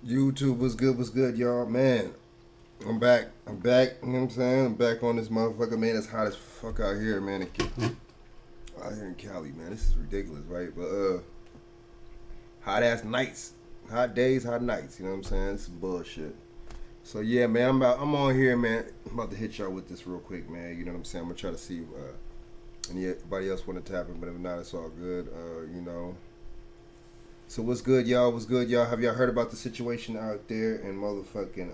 YouTube was good, y'all. Man, I'm back. I'm back. You know what I'm saying? I'm back on this motherfucker, man. It's hot as fuck out here, man. Out here in Cali, man. This is ridiculous, right? But hot ass nights, hot days, hot nights. You know what I'm saying? This is bullshit. So yeah, man. I'm on here, man. I'm about to hit y'all with this real quick, man. You know what I'm saying? I'm gonna try to see anybody else want to tap in, but if not, it's all good. You know. So what's good, y'all? What's good, y'all? Have y'all heard about the situation out there in motherfucking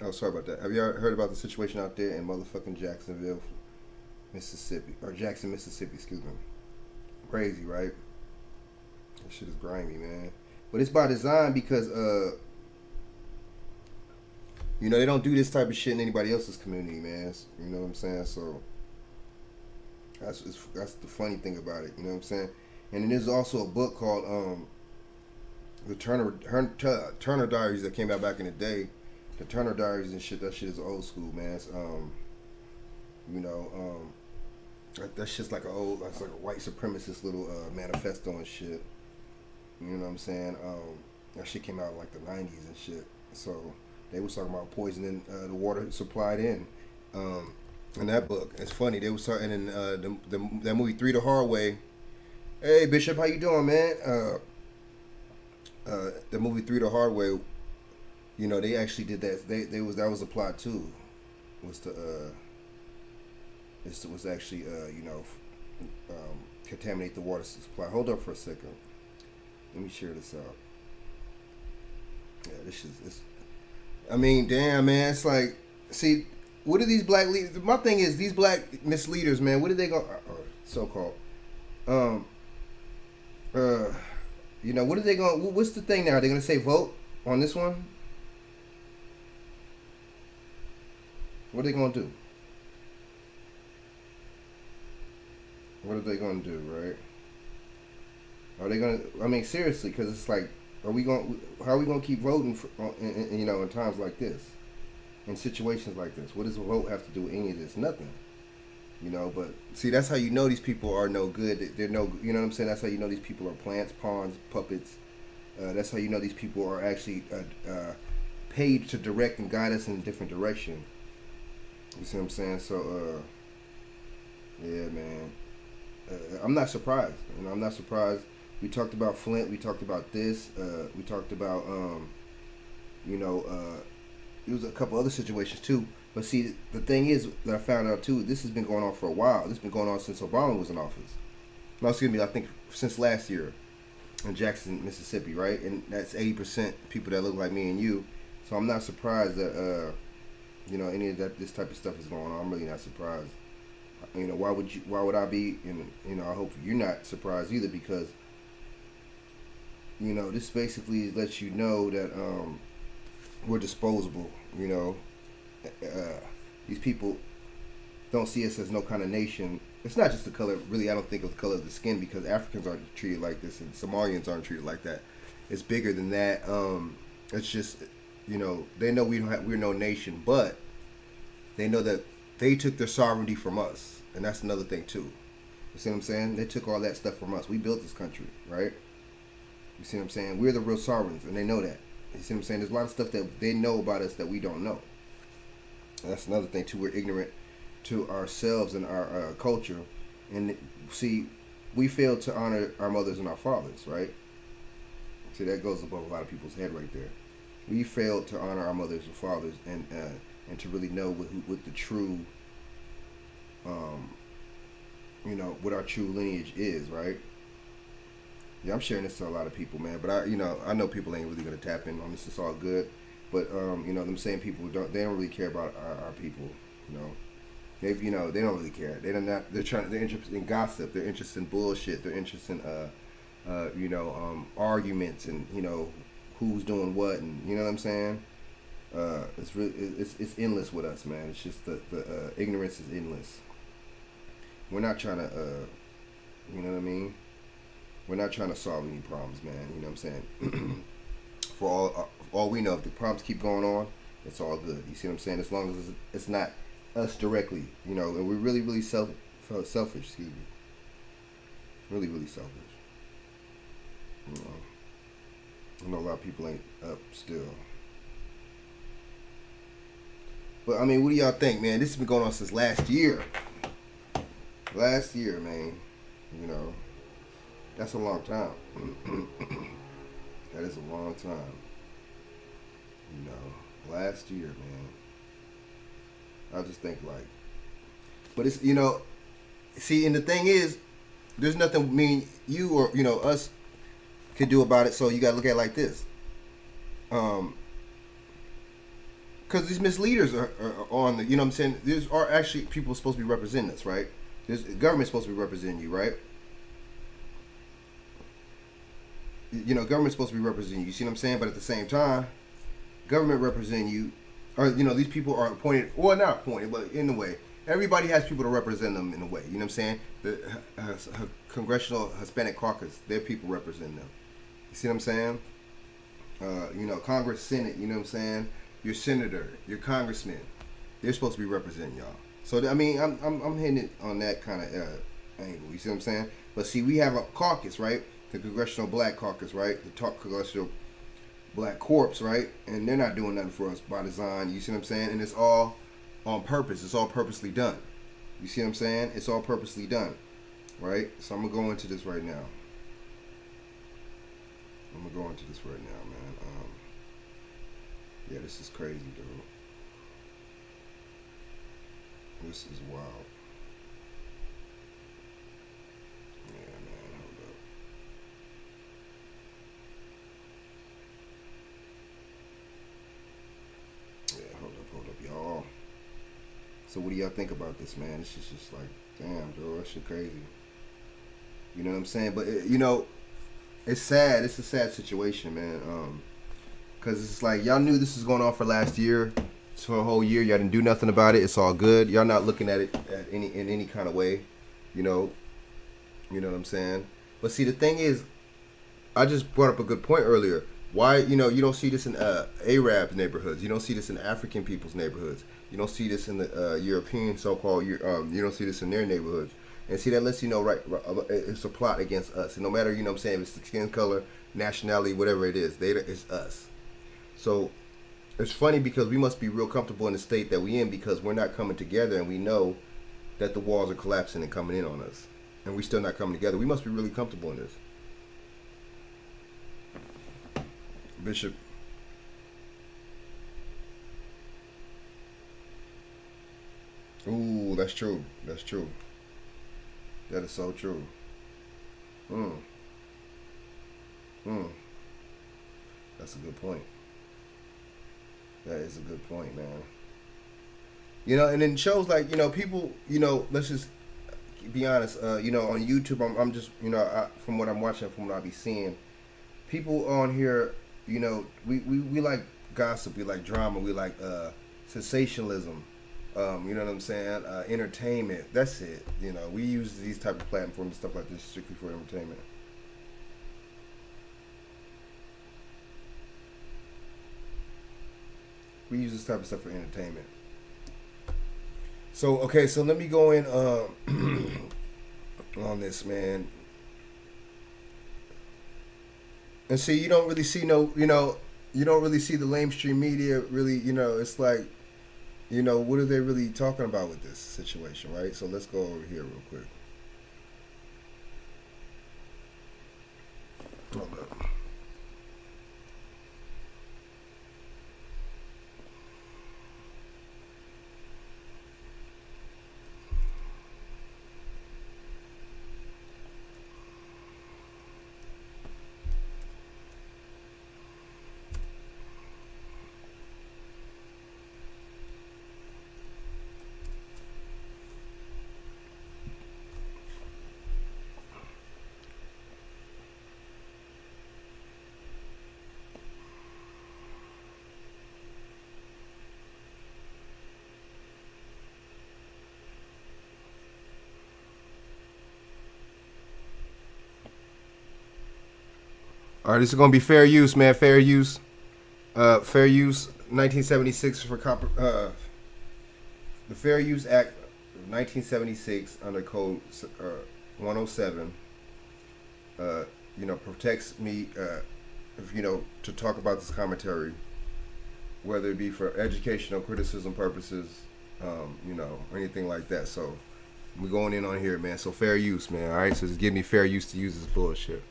oh, sorry about that. Have y'all heard about the situation out there in motherfucking Jacksonville, Mississippi, or Jackson, Mississippi? Excuse me. Crazy, right? That shit is grimy, man. But it's by design because they don't do this type of shit in anybody else's community, man. You know what I'm saying? So that's the funny thing about it. You know what I'm saying? And then there's also a book called the Turner Diaries that came out back in the day. The Turner Diaries and shit. That shit is old school, man. It's, you know, that shit's like that's like a white supremacist little manifesto and shit. You know what I'm saying? That shit came out in like the '90s and shit. So they was talking about poisoning the water supplied in that book. It's funny. They was talking in that movie Three the Hard Way. Hey Bishop, how you doing, man? The movie Three the Hard Way. You know, they actually did that. That was a plot too. Was to this was actually contaminate the water supply. Hold up for a second. Let me share this out. Yeah, this is. I mean, damn, man. It's like, see, what are these black leaders? My thing is these black misleaders, man. What are they going? So called. Um. What are they going? What's the thing now? They're gonna say vote on this one. What are they gonna do? What are they gonna do, right? Are they gonna? I mean, seriously, because it's like, are we going? How are we gonna keep voting in times like this, in situations like this? What does a vote have to do with any of this? Nothing. But see, that's how you know these people are no good. They're no, you know what I'm saying? That's how you know these people are plants, pawns, puppets. That's how you know these people are actually paid to direct and guide us in a different direction. You see what I'm saying? So, yeah, man. I'm not surprised. I'm not surprised. We talked about Flint. We talked about this. We talked about, there was a couple other situations too. But see, the thing is that I found out too, this has been going on for a while. This has been going on since Obama was in office. No, excuse me, I think since last year in Jackson, Mississippi, right? And that's 80% people that look like me and you. So I'm not surprised that, any of this type of stuff is going on. I'm really not surprised. Why would I be? And I hope you're not surprised either, because this basically lets you know that we're disposable. These people don't see us as no kind of nation. It's not just the color. Really, I don't think of the color of the skin, because Africans aren't treated like this and Somalians aren't treated like that. It's bigger than that. It's just, they know we're no nation, but they know that they took their sovereignty from us, and that's another thing too. You see what I'm saying? They took all that stuff from us. We built this country, right? You see what I'm saying? We're the real sovereigns, and they know that. You see what I'm saying? There's a lot of stuff that they know about us that we don't know. And that's another thing too. We're ignorant to ourselves and our culture, and see, we fail to honor our mothers and our fathers, right? See, that goes above a lot of people's head right there. We failed to honor our mothers and fathers, and to really know what the true, what our true lineage is, right? Yeah, I'm sharing this to a lot of people, man. But I know people ain't really gonna tap in on this. It's all good, but them same people they don't really care about our people. They don't really care. They're interested in gossip. They're interested in bullshit. They're interested in arguments and who's doing what, and you know what I'm saying. It's endless with us, man. It's just the ignorance is endless. We're not trying to, you know what I mean. We're not trying to solve any problems, man. You know what I'm saying? For all we know, if the problems keep going on, it's all good. You see what I'm saying? As long as it's not us directly, and we're really, really selfish. Excuse me. Really, really selfish. You know, I know a lot of people ain't up still. But I mean, what do y'all think, man? This has been going on since last year. Last year, man. You know, that's a long time. That is a long time. You know, last year, man. I just think like, but it's see, and the thing is, there's nothing you or us could do about it. So you gotta look at it like this. Because these misleaders are on the, what I'm saying. There's are actually people supposed to be representing us, right? There's government supposed to be representing you, right? Government's supposed to be representing you. You see what I'm saying? But at the same time, government representing you, or these people are appointed, well, not appointed, but in a way, everybody has people to represent them in a way. You know what I'm saying? The Congressional Hispanic Caucus, their people represent them. You see what I'm saying? Congress, Senate. You know what I'm saying? Your senator, your congressman, they're supposed to be representing y'all. So I mean, I'm hitting it on that kind of angle. You see what I'm saying? But see, we have a caucus, right? The Congressional Black Caucus, right? The Congressional Black Corps, right? And they're not doing nothing for us by design. You see what I'm saying? And it's all on purpose. It's all purposely done. You see what I'm saying? It's all purposely done, right? So I'm gonna go into this right now. Man. Yeah, this is crazy, dude. This is wild. Yeah, man, hold up. Yeah, hold up, y'all. So what do y'all think about this, man? This is just like, damn, dude, that shit crazy. You know what I'm saying? But, it's sad. It's a sad situation, man. Because it's like, y'all knew this was going on for last year. It's for a whole year. Y'all didn't do nothing about it. It's all good. Y'all not looking at it in any kind of way. You know what I'm saying? But see, the thing is, I just brought up a good point earlier. Why, you don't see this in Arab neighborhoods. You don't see this in African people's neighborhoods. You don't see this in the European so-called, you don't see this in their neighborhoods. And see, that lets you know, right, it's a plot against us. And no matter, what I'm saying, if it's the skin color, nationality, whatever it is, it's us. So it's funny because we must be real comfortable in the state that we in because we're not coming together and we know that the walls are collapsing and coming in on us. And we're still not coming together. We must be really comfortable in this. Bishop. Ooh, that's true. That's true. That is so true. Hmm. Hmm. That's a good point. That is a good point, man. And then shows like, people, let's just be honest, on YouTube, I'm just, from what I'm watching, from what I be seeing, people on here, we like gossip, we like drama, we like sensationalism, you know what I'm saying, entertainment, that's it. We use these type of platforms and stuff like this strictly for entertainment. We use this type of stuff for entertainment. So okay, so let me go in on this, man. And see, you don't really see you don't really see the mainstream media really. It's like, what are they really talking about with this situation, right? So let's go over here real quick. Hold up. All right, this is gonna be fair use, man. Fair use. Fair use. 1976 for copper. The Fair Use Act of 1976 under Code 107 protects me, to talk about this commentary, whether it be for educational criticism purposes, or anything like that. So we're going in on here, man. So fair use, man. All right, so just give me fair use to use this bullshit.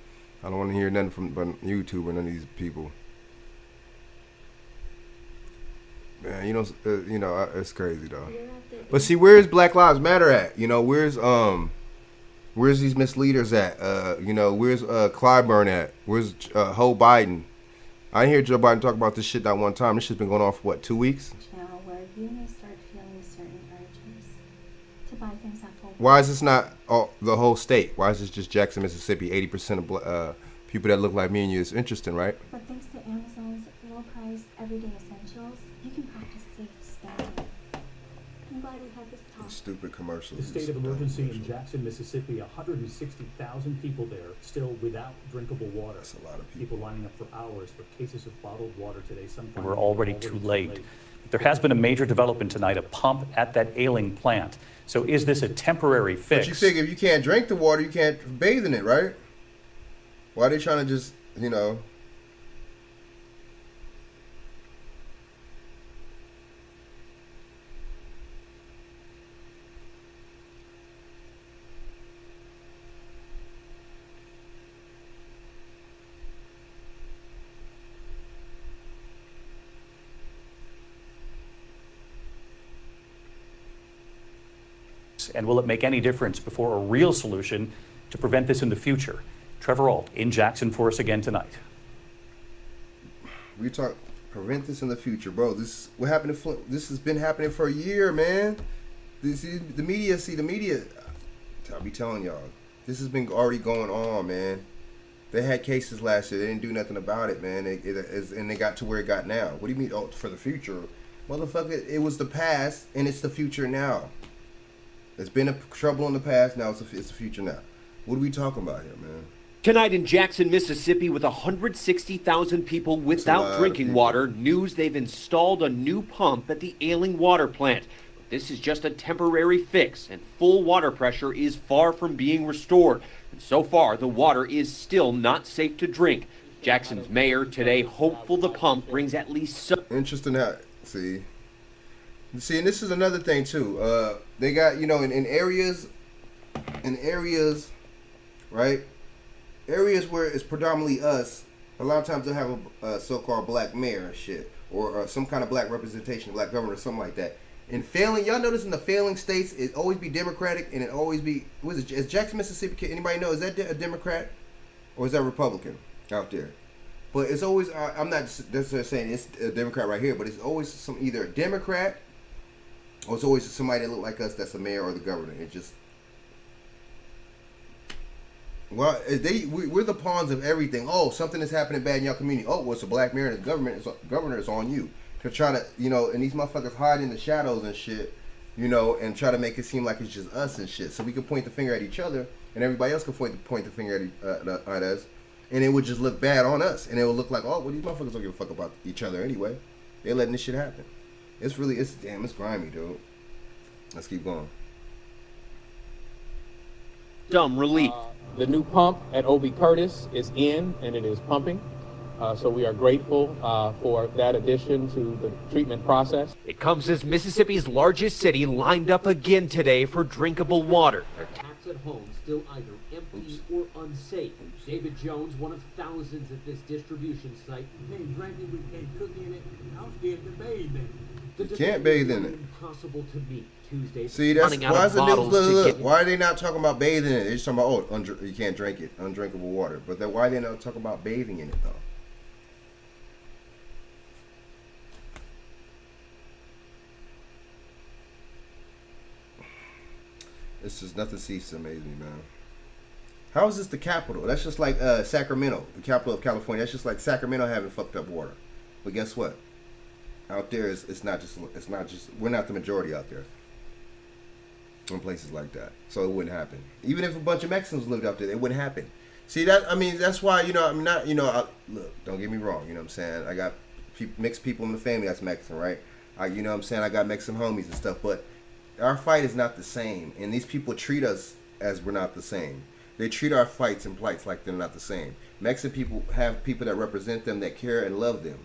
I don't want to hear nothing from YouTube or none of these people. Man, it's crazy though. But see, where's Black Lives Matter at? Where's these misleaders at? Where's Clyburn at? Where's Joe Biden? I didn't hear Joe Biden talk about this shit that one time. This shit's been going on for what, 2 weeks? Channel where you may start feeling certain urges to buy things at full price. Why is this not the whole state? Why is this just Jackson, Mississippi? 80% of people that look like me and you is interesting, right? But thanks to Amazon's low-priced everyday essentials, you can practice safe spending. I'm glad we had this talk. Stupid commercials. The state of emergency in Jackson, Mississippi, 160,000 people there still without drinkable water. That's a lot of People lining up for hours for cases of bottled water today. We're already too late. There has been a major development tonight, a pump at that ailing plant. So is this a temporary fix? But you figure if you can't drink the water, you can't bathe in it, right? Why are they trying to just, And will it make any difference before a real solution to prevent this in the future? Trevor Ault in Jackson for us again tonight. We talk prevent this in the future, bro. This what happened to this has been happening for a year, man. The media. I'll be telling y'all, this has been already going on, man. They had cases last year. They didn't do nothing about it, man. And they got to where it got now. What do you mean, for the future? Motherfucker, it was the past, and it's the future now. It's been a trouble in the past, now it's the future now. What are we talking about here, man? Tonight in Jackson, Mississippi, with 160,000 people without drinking water, news they've installed a new pump at the ailing water plant. But this is just a temporary fix, and full water pressure is far from being restored. And so far, the water is still not safe to drink. Jackson's mayor today hopeful the pump brings at least some... Interesting how, see, and this is another thing too. They got, in areas, right? Areas where it's predominantly us, a lot of times they'll have a so-called black mayor and shit, or some kind of black representation, black governor, or something like that. In failing, y'all notice in the failing states, it always be Democratic, and it always be, is Jackson, Mississippi, anybody know, is that a Democrat, or is that Republican out there? But it's always, I'm not necessarily saying it's a Democrat right here, but it's always either a Democrat, or it's always somebody that look like us that's the mayor or the governor. It just, well, we're the pawns of everything. Oh, something is happening bad in your community. Oh, well, it's a black mayor and the governor is on you. They're trying to, and these motherfuckers hide in the shadows and shit, and try to make it seem like it's just us and shit. So we can point the finger at each other, and everybody else can point the finger at us, and it would just look bad on us. And it would look like, oh, well, these motherfuckers don't give a fuck about each other anyway. They're letting this shit happen. It's grimy, dude. Let's keep going. Dumb relief. The new pump at O.B. Curtis is in, and it is pumping. So we are grateful for that addition to the treatment process. It comes as Mississippi's largest city lined up again today for drinkable water. Their taps at home still either empty or unsafe. David Jones, one of thousands at this distribution site. We can't drink it, we can't cook in it. I'm scared to bathe in it. You can't bathe in it. Impossible to meet Tuesday. See, that's why is the news, look, why are they not talking about bathing in it? They're just talking about, you can't drink it, undrinkable water. But then why are they not talking about bathing in it though? It's just nothing ceases to amaze me, man. How is this the capital? That's just like Sacramento, the capital of California. That's just like Sacramento having fucked up water. But guess what? Out there, it's not just. We're not the majority out there. In places like that, so it wouldn't happen. Even if a bunch of Mexicans lived out there, it wouldn't happen. See that? I mean, that's why I'm not. Look, don't get me wrong. You know what I'm saying? I got mixed people in the family that's Mexican, right? You know what I'm saying? I got Mexican homies and stuff, but our fight is not the same, and these people treat us as we're not the same. They treat our fights and plights like they're not the same. Mexican people have people that represent them that care and love them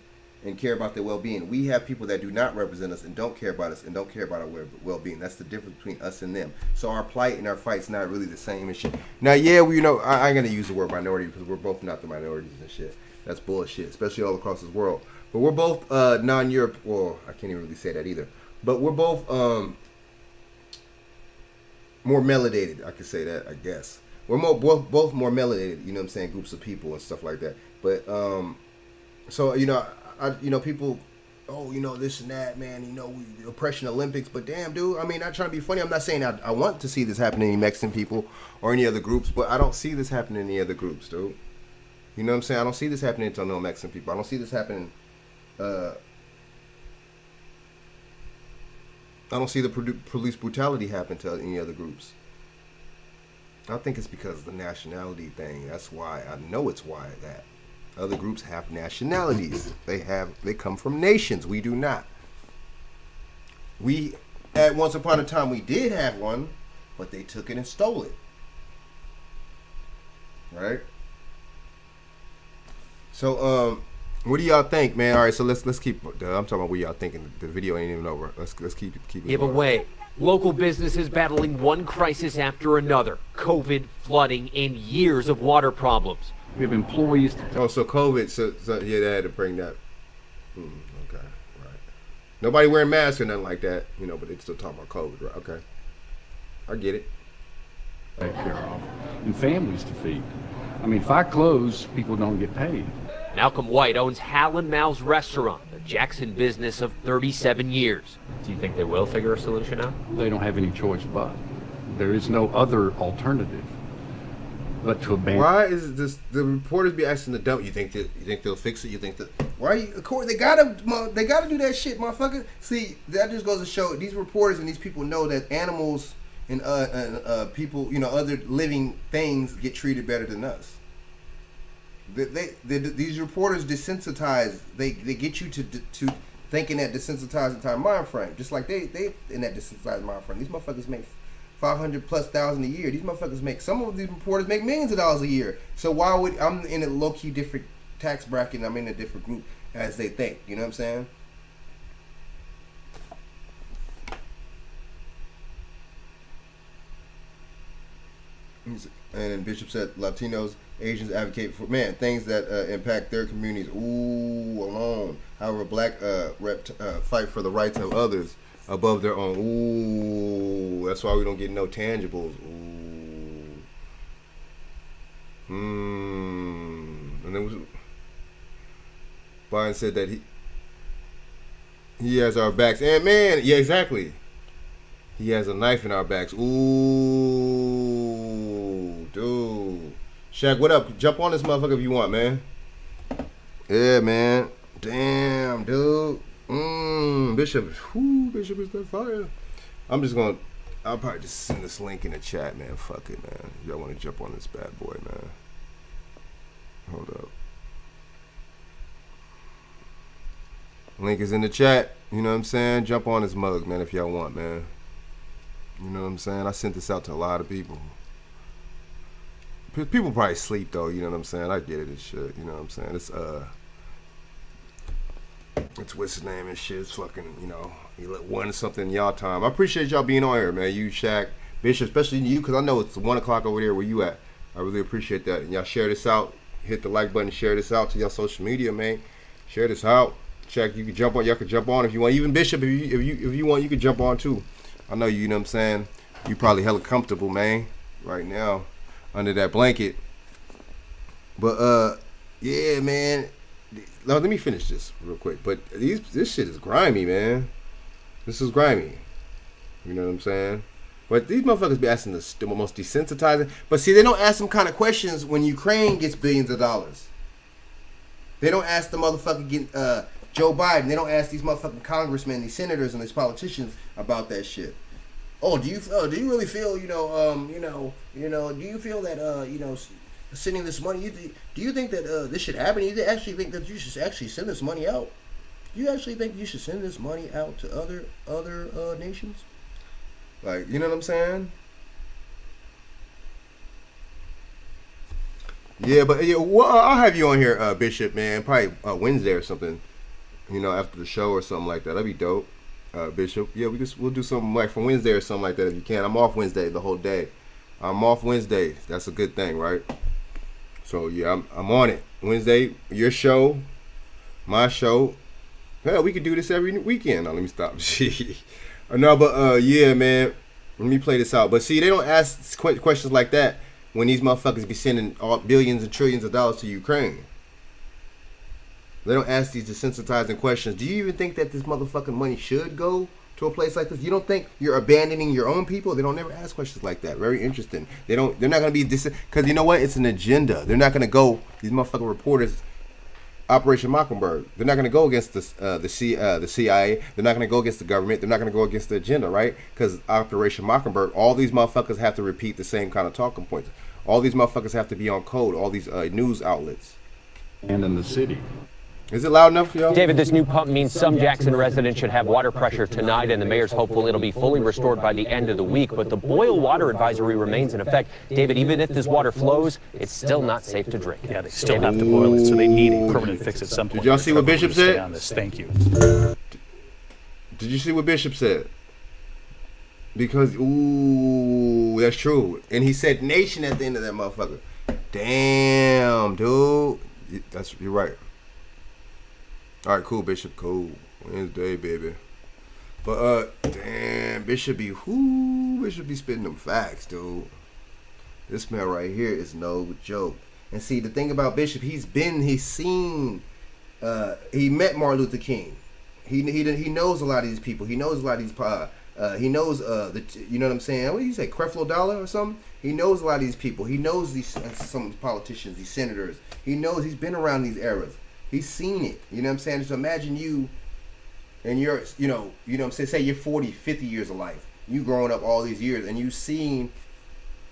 and care about their well-being. We have people that do not represent us and don't care about us and don't care about our well-being. That's the difference between us and them. So our plight and our fight's not really the same and shit. Now, yeah, we, you know, I ain't gonna use the word minority because we're both not the minorities and shit. That's bullshit, especially all across this world. But we're both non-Europe. Well, I can't even really say that either. But we're both more melanated. I could say that, I guess. We're both more melanated, you know what I'm saying, groups of people and stuff like that. But so you know, people, oh, you know, this and that, man, you know, the oppression Olympics. But damn, dude, I mean, not trying to be funny. I'm not saying I want to see this happen in any Mexican people or any other groups, but I don't see this happening in any other groups, dude. You know what I'm saying? I don't see this happening to no Mexican people. I don't see this happening. I don't see the police brutality happen to any other groups. I think it's because of the nationality thing. That's why. I know it's why that. Other groups have nationalities. They come from nations. We do not. We, at once upon a time, we did have one, but they took it and stole it. Right? So, what do y'all think, man? All right, so let's keep. I'm talking about what y'all thinking. The video ain't even over. Let's keep it. Give going. away. Local businesses battling one crisis after another. COVID, flooding, and years of water problems. We have employees. Oh, so COVID. So yeah, they had to bring that. Okay, right. Nobody wearing masks or nothing like that, you know. But they still talking about COVID, right? Okay, I get it. Take care of and families to feed. I mean, if I close, people don't get paid. Malcolm White owns Hal and Mal's restaurant, a Jackson business of 37 years. Do you think they will figure a solution out? They don't have any choice but. There is no other alternative but to abandon. Why is this? The reporters be asking the dumb. You think they'll fix it? You think that? Why? Of course they gotta do that shit, motherfucker. See, that just goes to show these reporters and these people know that animals and people, you know, other living things get treated better than us. These reporters desensitize. They get you to thinking that desensitizing time mind frame. Just like they in that desensitized mind frame. These motherfuckers make $500,000+ a year. These motherfuckers make, some of these reporters make millions of dollars a year. So why would, I'm in a low key different tax bracket and I'm in a different group as they think. You know what I'm saying? And Bishop said Latinos, Asians advocate for, man, things that impact their communities. Ooh, alone. However, black fight for the rights of others above their own. Ooh, that's why we don't get no tangibles. Ooh. And then was, Biden said that he has our backs. And man, yeah, exactly. He has a knife in our backs. Ooh, dude. Shaq, what up? Jump on this motherfucker if you want, man. Yeah, man. Damn, dude. Bishop. Whoo, Bishop is that fire. I'll probably just send this link in the chat, man. Fuck it, man. Y'all want to jump on this bad boy, man. Hold up. Link is in the chat. You know what I'm saying? Jump on this mug, man, if y'all want, man. You know what I'm saying? I sent this out to a lot of people. People probably sleep though, you know what I'm saying? I get it and shit, you know what I'm saying? It's what's his name and shit. It's fucking, you know, you let one something y'all time. I appreciate y'all being on here, man. You, Shaq, Bishop, especially you, because I know it's 1 o'clock over there where you at. I really appreciate that. And y'all share this out. Hit the like button, share this out to y'all social media, man. Share this out. Shaq, you can jump on. Y'all can jump on if you want. Even Bishop, if you want, you can jump on too. I know you know what I'm saying. You probably hella comfortable, man, right now under that blanket. But yeah, man. Now, let me finish this real quick. But this shit is grimy, man. This is grimy. You know what I'm saying? But these motherfuckers be asking the most desensitizing. But see, they don't ask them kind of questions when Ukraine gets billions of dollars. They don't ask the motherfucker getting Joe Biden. They don't ask these motherfucking congressmen, these senators, and these politicians about that shit. Oh, do you really feel, do you feel that sending this money? Do you think that this should happen? Do you actually think that you should actually send this money out? Do you actually think you should send this money out to other nations? Like, you know what I'm saying? Yeah, but yeah, well, I'll have you on here, Bishop, man. Probably Wednesday or something. You know, after the show or something like that. That'd be dope, Bishop. Yeah, we'll do something like for Wednesday or something like that if you can. I'm off Wednesday the whole day. I'm off Wednesday. That's a good thing, right? So yeah, I'm on it. Wednesday, your show, my show. Hell, we could do this every weekend. Now, let me stop. No, but yeah, man. Let me play this out. But see, they don't ask questions like that when these motherfuckers be sending all billions and trillions of dollars to Ukraine. They don't ask these desensitizing questions. Do you even think that this motherfucking money should go to a place like this? You don't think you're abandoning your own people? They don't never ask questions like that. Very interesting. They're not gonna be because you know what? It's an agenda. They're not gonna go. These motherfucking reporters, Operation Mockingbird. They're not gonna go against the CIA. They're not gonna go against the government. They're not gonna go against the agenda, right? Because Operation Mockingbird, all these motherfuckers have to repeat the same kind of talking points. All these motherfuckers have to be on code. All these news outlets. And in the city. Is it loud enough for y'all? David, this new pump means some Jackson residents should have water pressure tonight, and the mayor's hopeful it'll be fully restored by the end of the week. But the boil water advisory remains in effect. David, even if this water flows, it's still not safe to drink. Yeah, they still have to boil it, so they need a permanent fix at some point. Did y'all see what Bishop said? On this. Thank you. Did you see what Bishop said? Because, ooh, that's true. And he said nation at the end of that motherfucker. Damn, dude. You're right. All right, cool, Bishop. Cool. Wednesday, baby. But, damn, Bishop be spitting them facts, dude. This man right here is no joke. And see, the thing about Bishop, he met Martin Luther King. He knows a lot of these people. He knows a lot of these, he knows, you know what I'm saying? What do you say, Creflo Dollar or something? He knows a lot of these people. He knows some politicians, these senators. He's been around these eras. He's seen it. You know what I'm saying? So imagine you and you're, you know what I'm saying? Say you're 40, 50 years of life. You growing up all these years and you seen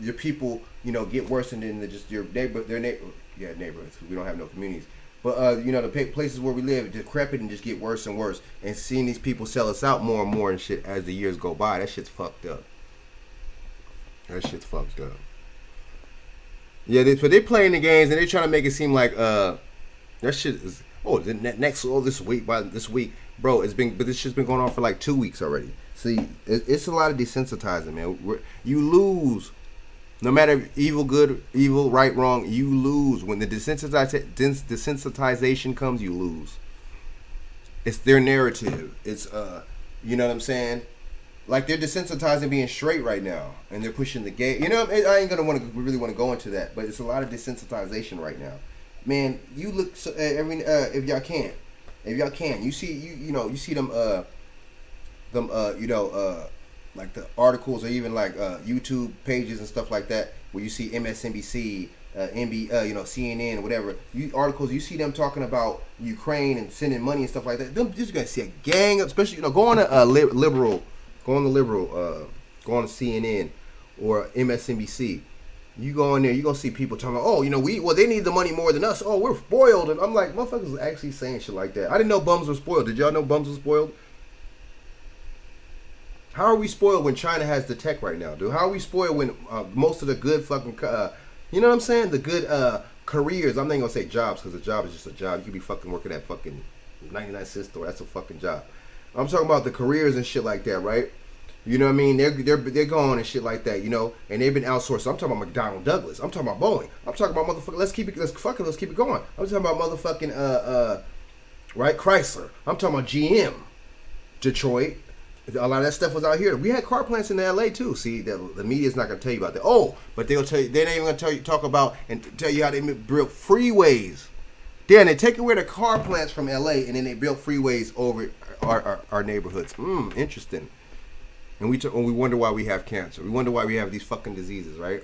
your people, get worse than just your neighborhoods, because we don't have no communities. But, the places where we live, decrepit and just get worse and worse. And seeing these people sell us out more and more and shit as the years go by, that shit's fucked up. That shit's fucked up. Yeah, they're playing the games and they're trying to make it seem like, that shit is this week, bro. But this shit's been going on for like 2 weeks already. See, it's a lot of desensitizing, man. You lose, no matter evil, good, evil, right, wrong. You lose when the desensitization comes. You lose. It's their narrative. It's you know what I'm saying? Like they're desensitizing being straight right now, and they're pushing the gay. I ain't gonna really want to go into that, but it's a lot of desensitization right now. Man, you look so, if y'all can, you see you see them like the articles or even like YouTube pages and stuff like that where you see MSNBC, CNN, whatever articles. You see them talking about Ukraine and sending money and stuff like that. You're gonna see a gang, especially go on a liberal, go on to CNN or MSNBC. You go in there, you're going to see people talking about, they need the money more than us. Oh, we're spoiled. And I'm like, motherfuckers are actually saying shit like that. I didn't know bums were spoiled. Did y'all know bums were spoiled? How are we spoiled when China has the tech right now, dude? How are we spoiled when most of the good fucking, you know what I'm saying? The good careers. I'm not going to say jobs because a job is just a job. You could be fucking working at fucking 99 cent store. That's a fucking job. I'm talking about the careers and shit like that, right? You know what I mean? They're going and shit like that, and they've been outsourced. I'm talking about McDonnell Douglas. I'm talking about Boeing. I'm talking about motherfucking. Let's keep it going. I'm talking about motherfucking right, Chrysler. I'm talking about GM, Detroit. A lot of that stuff was out here. We had car plants in LA too. See, the media's not gonna tell you about that. Oh, but they'll tell you. They ain't even gonna talk about and tell you how they built freeways. Then they take away the car plants from LA and then they built freeways over our neighborhoods. Interesting. And we wonder why we have cancer. We wonder why we have these fucking diseases, right?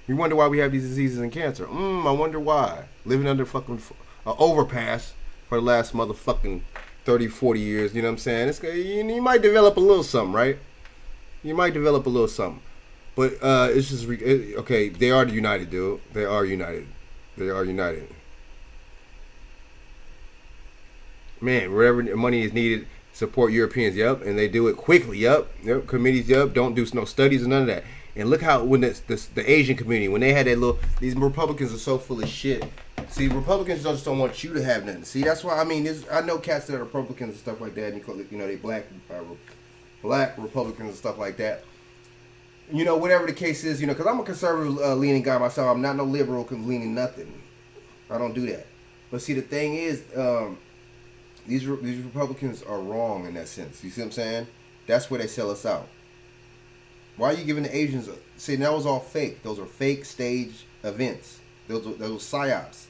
We wonder why we have these diseases and cancer. I wonder why. Living under fucking overpass for the last motherfucking 30, 40 years, you know what I'm saying? You might develop a little something, right? You might develop a little something. But it's just, okay, they are united, dude. They are united. Man, wherever money is needed, support Europeans, yep, and they do it quickly, yep, committees, yep, don't do no studies and none of that. And look how when the Asian community, when they had that little, these Republicans are so full of shit. See, Republicans just don't want you to have nothing. See, that's why, I mean, I know cats that are Republicans and stuff like that, and they black Republicans and stuff like that. You know, whatever the case is, because I'm a conservative leaning guy myself. I'm not no liberal leaning nothing. I don't do that. But see, the thing is, these Republicans are wrong in that sense. You see what I'm saying? That's where they sell us out. Why are you giving the Asians? See, that was all fake. Those are fake stage events. Those are psyops.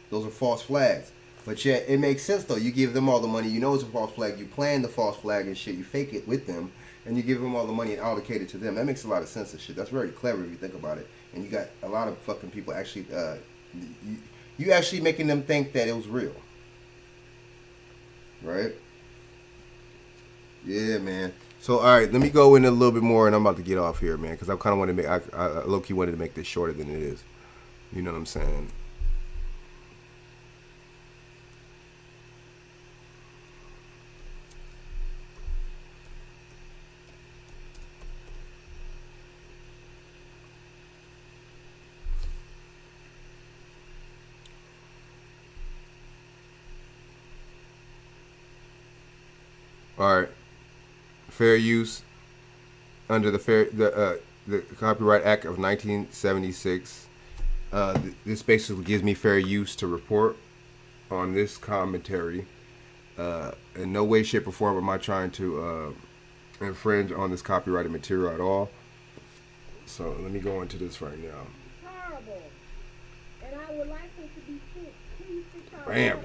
Those are false flags. But yet, it makes sense though. You give them all the money. You know it's a false flag. You plan the false flag and shit. You fake it with them, and you give them all the money and allocate it to them. That makes a lot of sense and shit. That's very clever if you think about it. And you got a lot of fucking people actually. You actually making them think that it was real. Right? Yeah, man. So, all right, let me go in a little bit more, and I'm about to get off here, man, because I kind of wanted to make, I low-key wanted to make this shorter than it is. You know what I'm saying? All right. Fair use under the Copyright Act of 1976. This basically gives me fair use to report on this commentary. In no way, shape, or form am I trying to infringe on this copyrighted material at all. So let me go into this right now. Horrible. And I would like it to be fixed. Bam.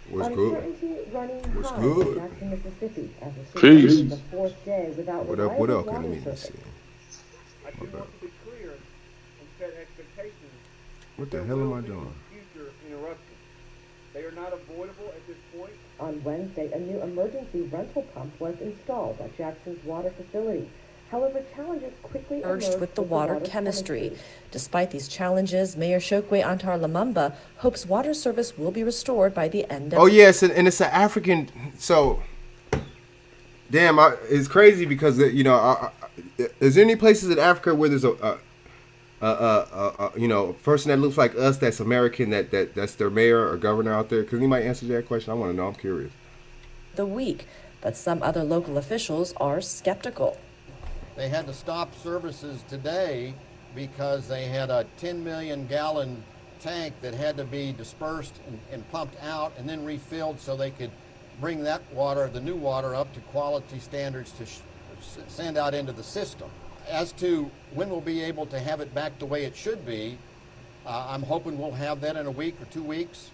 What's good? What's good? Jackson, Mississippi, as the Peace. the fourth day without What up? What up? Let me see. I do want to be clear and set expectations. What the hell am I doing? Future interruptions. They are not avoidable at this point. On Wednesday, a new emergency rental pump was installed at Jackson's water facility. However, challenges quickly emerged with the water chemistry. Despite these challenges, Mayor Chokwe Antar Lamumba hopes water service will be restored by the end of. Oh yes, and it's an African. So, damn, it's crazy because is there any places in Africa where there's a person that looks like us that's American that's their mayor or governor out there? Can anybody answer that question? I want to know. I'm curious. The week, but some other local officials are skeptical. They had to stop services today because they had a 10 million gallon tank that had to be dispersed and pumped out and then refilled so they could bring that water, the new water, up to quality standards to send out into the system. As to when we'll be able to have it back the way it should be, I'm hoping we'll have that in a week or 2 weeks.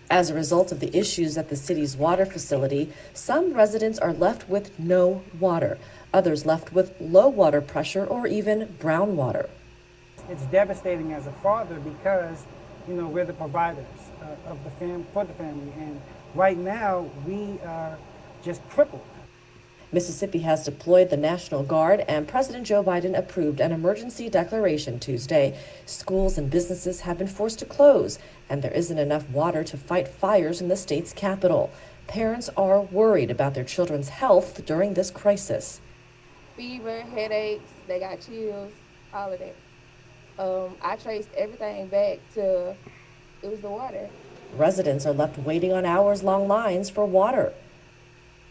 As a result of the issues at the city's water facility, some residents are left with no water. Others left with low water pressure or even brown water. It's devastating as a father because, we're the providers of for the family. And right now, we are just crippled. Mississippi has deployed the National Guard, and President Joe Biden approved an emergency declaration Tuesday. Schools and businesses have been forced to close, and there isn't enough water to fight fires in the state's capital. Parents are worried about their children's health during this crisis. Fever, headaches, they got chills, all of that. I traced everything back to it was the water. Residents are left waiting on hours-long lines for water.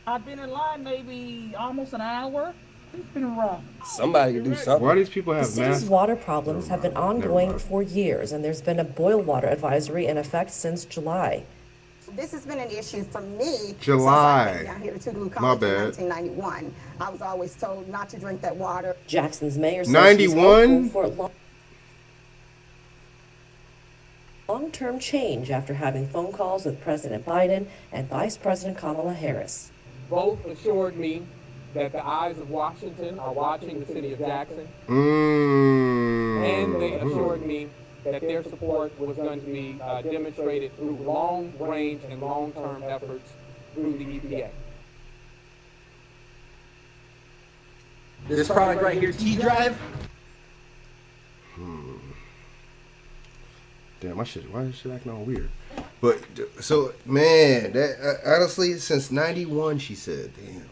I've been in line maybe almost an hour. It's been rough. Somebody can do something. Why these people have The city's water problems have been ongoing for years, and there's been a boil water advisory in effect since July. This has been an issue for me July. since I've been down here to Tougaloo My College bad. in 1991. I was always told not to drink that water. Jackson's mayor says 91? she's hopeful for long-term change after having phone calls with President Biden and Vice President Kamala Harris. Both assured me that the eyes of Washington are watching the city of Jackson. And they assured me that their support was going to be demonstrated through long-range and long-term efforts through the EPA. This product right here, T-Drive. Damn, why is shit acting all weird? But, so, man, that honestly, since 91, she said, damn.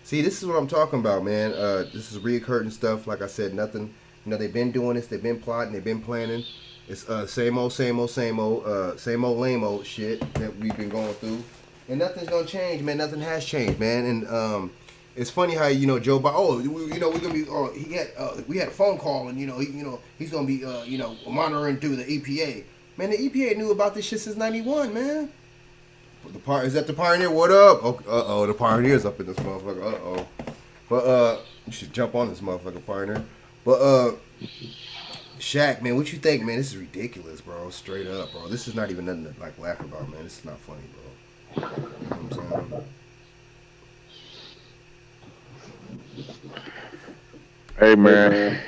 See, this is what I'm talking about, man. This is reoccurring stuff. Like I said, nothing You know, they've been doing this, they've been plotting, they've been planning. It's same old lame old shit that we've been going through. And nothing's gonna change, man. Nothing has changed, man. And it's funny how, you know, Joe Biden, we're gonna be, we had a phone call, and he's gonna be monitoring through the EPA. Man, the EPA knew about this shit since '91, man. Is that the Pioneer? What up? Oh, the Pioneer's up in this motherfucker. But you should jump on this motherfucker, Pioneer. But Shaq, man, what you think, man? This is ridiculous, bro. Straight up, bro. This is not even nothing to like laugh about, man. This is not funny, bro. You know what I'm saying? Hey, man.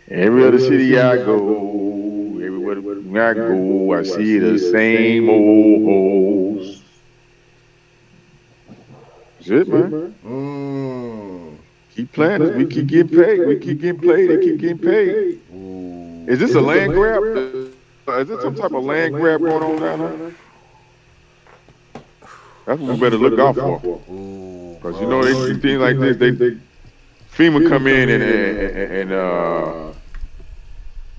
Every other city I go, everywhere I go, I see the same old hoes. That's it, man. Keep playing this. We keep getting paid. We keep getting played. They keep getting paid. Is this a land grab? Is this some type of land grab going on down there? That's what we better look out for. Because, you know, they things like this, they FEMA come in and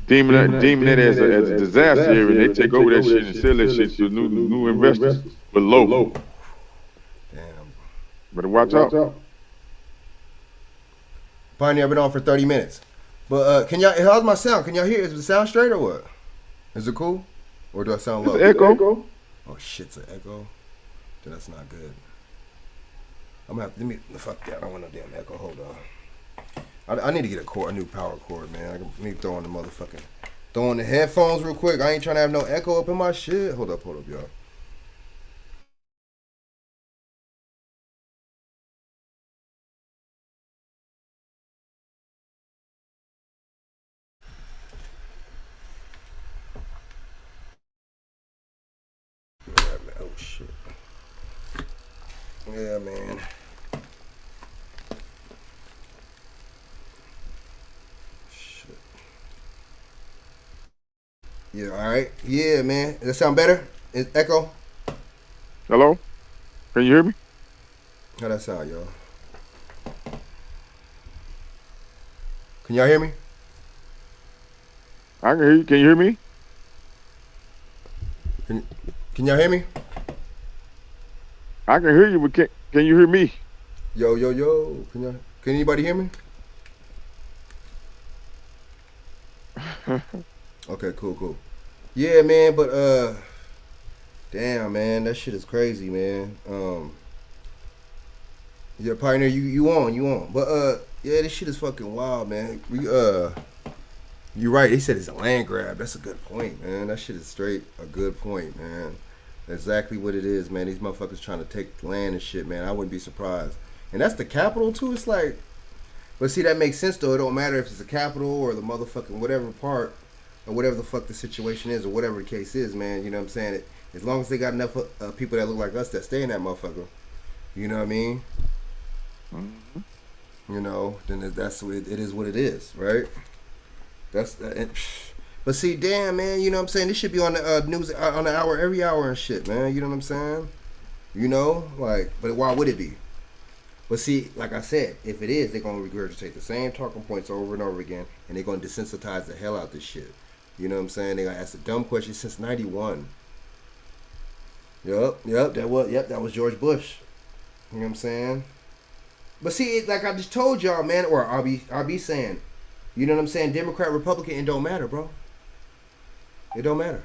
deeming it as a disaster area, and they take over that shit and sell that shit to new investors, but low. Damn. Better watch out. Pioneer, I've been on for 30 minutes. But can y'all, how's my sound? Can y'all hear? Is the sound straight or what? Is it cool? Or do I sound low? It's an echo. Oh shit, it's an echo. Then that's not good. I'm gonna have to, fuck that. I don't want no damn echo. Hold on. I need to get a new power cord, man. I need to throw on the headphones real quick. I ain't trying to have no echo up in my shit. Hold up, y'all. Oh shit. Yeah, man. Shit. Yeah, all right. Yeah, man. Does that sound better? Is echo? Hello? Can you hear me? How that sound, y'all? Can y'all hear me? I can hear you. Can you hear me? Can y'all hear me? I can hear you, but can you hear me? Yo. Can anybody hear me? Okay, cool. Yeah, man, but damn, man, that shit is crazy, man. Yeah, Pioneer, you on. But yeah, this shit is fucking wild, man. You're right. They said it's a land grab. That's a good point, man. That shit is straight a good point, man. Exactly what it is, man. These motherfuckers trying to take land and shit, man. I wouldn't be surprised. And that's the capital too. It's like, but see, that makes sense though. It don't matter if it's the capital or the motherfucking whatever part or whatever the fuck the situation is or whatever the case is, man. You know what I'm saying? As long as they got enough people that look like us that stay in that motherfucker, you know what I mean? Mm-hmm. You know, then that's what it is. What it is, right? But see, damn, man, you know what I'm saying? This should be on the news on the hour, every hour and shit, man. You know what I'm saying? You know, like, but why would it be? But see, like I said, if it is, they're gonna regurgitate the same talking points over and over again, and they're gonna desensitize the hell out of this shit. You know what I'm saying? They gonna ask a dumb question since '91. That was George Bush. You know what I'm saying? But see, like I just told y'all, man, or I'll be saying, you know what I'm saying? Democrat, Republican, it don't matter, bro. It don't matter.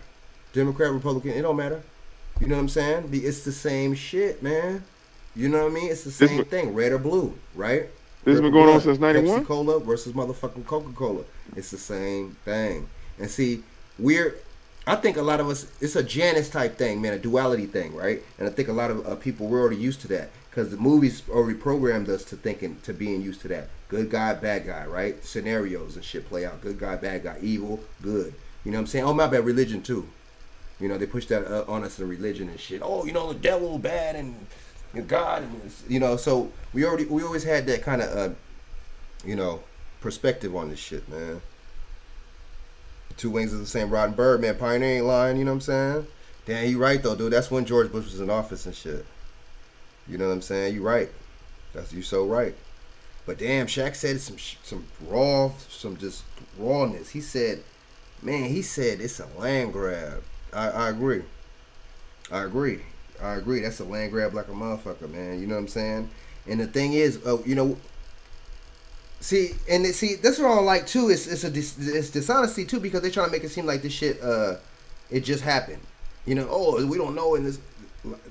Democrat, Republican, it don't matter. You know what I'm saying? It's the same shit, man. You know what I mean? It's the same thing, red or blue, right? This has been going on since '91. Pepsi-Cola versus motherfucking Coca-Cola. It's the same thing. And see, I think a lot of us, it's a Janus type thing, man, a duality thing, right? And I think a lot of people, we're already used to that because the movies already programmed us to being used to that. Good guy, bad guy, right? Scenarios and shit play out. Good guy, bad guy, evil, good. You know what I'm saying? Oh, my bad, religion too. You know, they push that on us in religion and shit. Oh, you know, the devil bad and God, and, you know, so we always had that kind of, you know, perspective on this shit, man. Two wings of the same rotten bird, man. Pioneer ain't lying, you know what I'm saying? Damn, you right though, dude. That's when George Bush was in office and shit. You know what I'm saying? You right. You so right. But damn, Shaq said some just rawness. He said, man, it's a land grab. I agree. I agree. That's a land grab like a motherfucker, man. You know what I'm saying? And the thing is, see, that's what I don't like too. It's dishonesty too, because they're trying to make it seem like this shit, it just happened. You know, oh, we don't know. And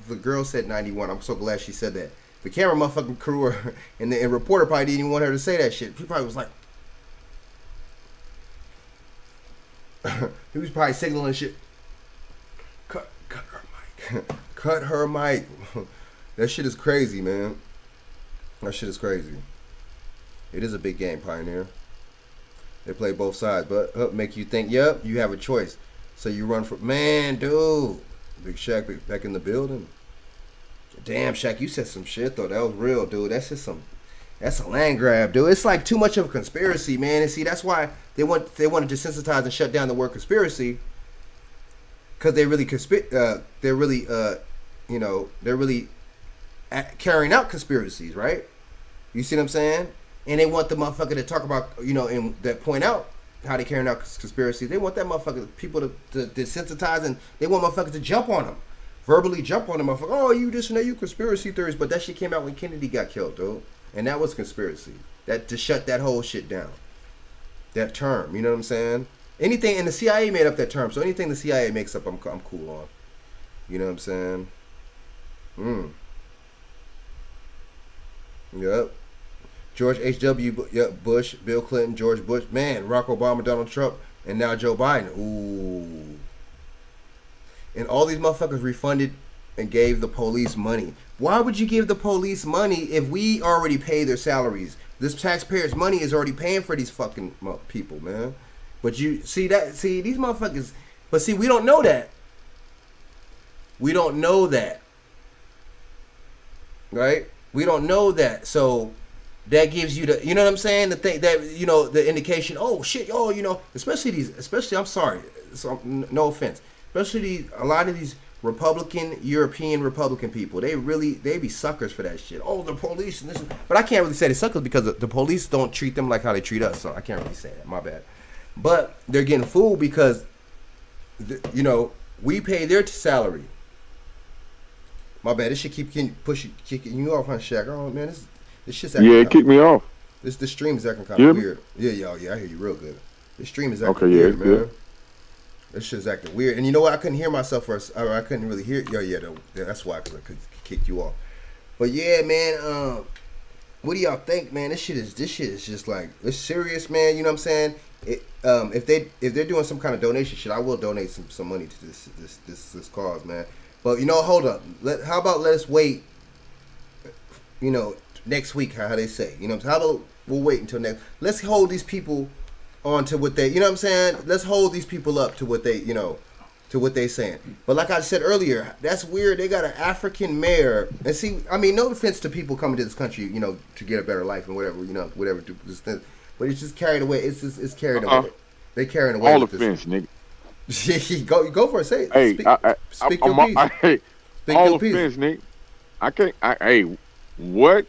the girl said 91. I'm so glad she said that. The camera motherfucking crew and the reporter probably didn't even want her to say that shit. He probably was like, he was probably signaling shit. Cut her mic. Cut her mic. That shit is crazy, man. That shit is crazy. It is a big game, Pioneer. They play both sides, but make you think, yep, you have a choice. So you run for, man, dude. Big Shaq back in the building. Damn, Shaq, you said some shit, though. That was real, dude. That's a land grab, dude. It's like too much of a conspiracy, man. And see, that's why they want to desensitize and shut down the word conspiracy. Because they're really carrying out conspiracies, right? You see what I'm saying? And they want the motherfucker to talk about, and that point out how they carrying out conspiracies. They want that motherfucker, people to desensitize, and they want motherfuckers to jump on them. Verbally jump on them, motherfucker. Oh, you this and that, you conspiracy theories. But that shit came out when Kennedy got killed, dude. And that was conspiracy. That to shut that whole shit down. That term, you know what I'm saying? Anything, and the CIA made up that term. So anything the CIA makes up, I'm cool on. You know what I'm saying? Yep. George H.W. Bush, Bill Clinton, George Bush, man, Barack Obama, Donald Trump, and now Joe Biden. Ooh. And all these motherfuckers refunded and gave the police money. Why would you give the police money if we already pay their salaries? This taxpayers' money is already paying for these fucking people, man. But you see these motherfuckers. But see, we don't know that. We don't know that. Right? We don't know that. So that gives you the, you know what I'm saying? The thing that, the indication, oh shit, especially, I'm sorry, so, no offense, especially a lot of these European Republican people, they be suckers for that shit. Oh, the police and this, but I can't really say they suckers because the police don't treat them like how they treat us, so I can't really say that, my bad. But they're getting fooled because, we pay their salary. My bad, this shit kicking you off, huh, Shaq? Oh man, this shit's acting it kicked me off. This stream is acting kind of weird. Yeah, I hear you real good. This stream is acting weird, man. Good. This shit's acting weird. And you know what? I couldn't hear myself first. I couldn't really hear. That's why I could kick you off. But yeah, man. What do y'all think, man? This shit is just like, it's serious, man. You know what I'm saying? If they're doing some kind of donation shit, I will donate some money to this cause, man. But hold up. How about let us wait? Next week, how they say. How about we'll wait until next. Let's hold these people on to what they. You know what I'm saying? Let's hold these people up to what they. To what they saying. But like I said earlier, that's weird. They got an African mayor. And see, I mean, no offense to people coming to this country, to get a better life and whatever, whatever. But it's just carried away. It's carried away. They carrying away. All with offense, this. Nigga. go for it. Say it. Hey, speak your piece. All offense, Nick. I can't. What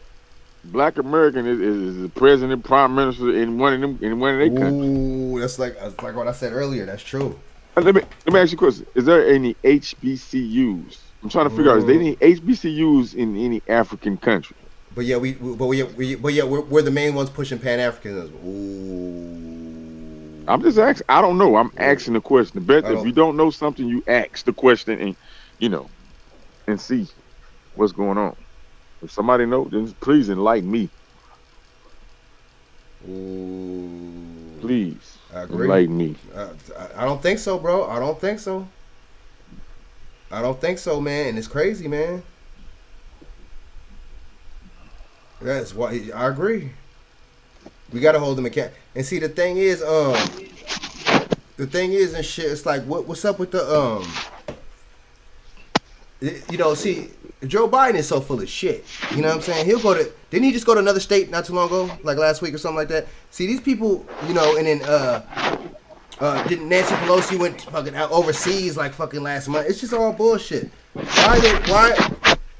Black American is the president, prime minister in one of their countries? Ooh, that's like what I said earlier. That's true. Let me ask you a question. Is there any HBCUs? I'm trying to figure out, is there any HBCUs in any African country? But yeah, we're the main ones pushing Pan-Africanism. Ooh. I'm just asking. I don't know. I'm asking the question. If you don't know something, you ask the question and see what's going on. If somebody knows, then please enlighten me. Ooh. Please. I agree. Enlighten me. I don't think so, bro. I don't think so, man. And it's crazy, man. That's why I agree. We gotta hold them accountable. And see, the thing is and shit. It's like, what's up with the see, Joe Biden is so full of shit. You know what I'm saying? Didn't he just go to another state not too long ago, like last week or something like that? See, these people, and then didn't Nancy Pelosi went fucking out overseas like fucking last month? It's just all bullshit. Why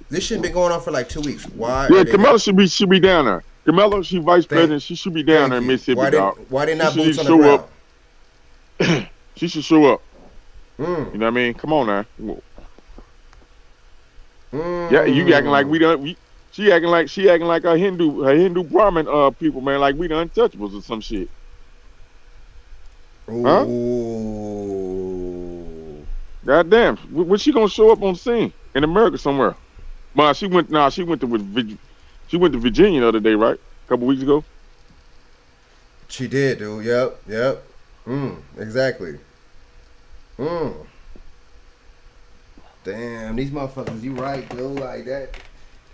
this shit been going on for like 2 weeks? Why? Yeah, Kamala should be down there. Camelo, she vice president. She should be down there in Mississippi, dog. Why they not She boots should on the show ground? up. She should show up. Mm. You know what I mean? Come on now. Yeah, you acting like we done. She acting like her Hindu Brahmin people, man. Like we the untouchables or some shit. Huh? Ooh. Goddamn. When she gonna show up on scene in America somewhere? Ma, she went to Virginia the other day, right? A couple weeks ago. She did, dude. Yep. Exactly. Damn, these motherfuckers, you right, dude, like that.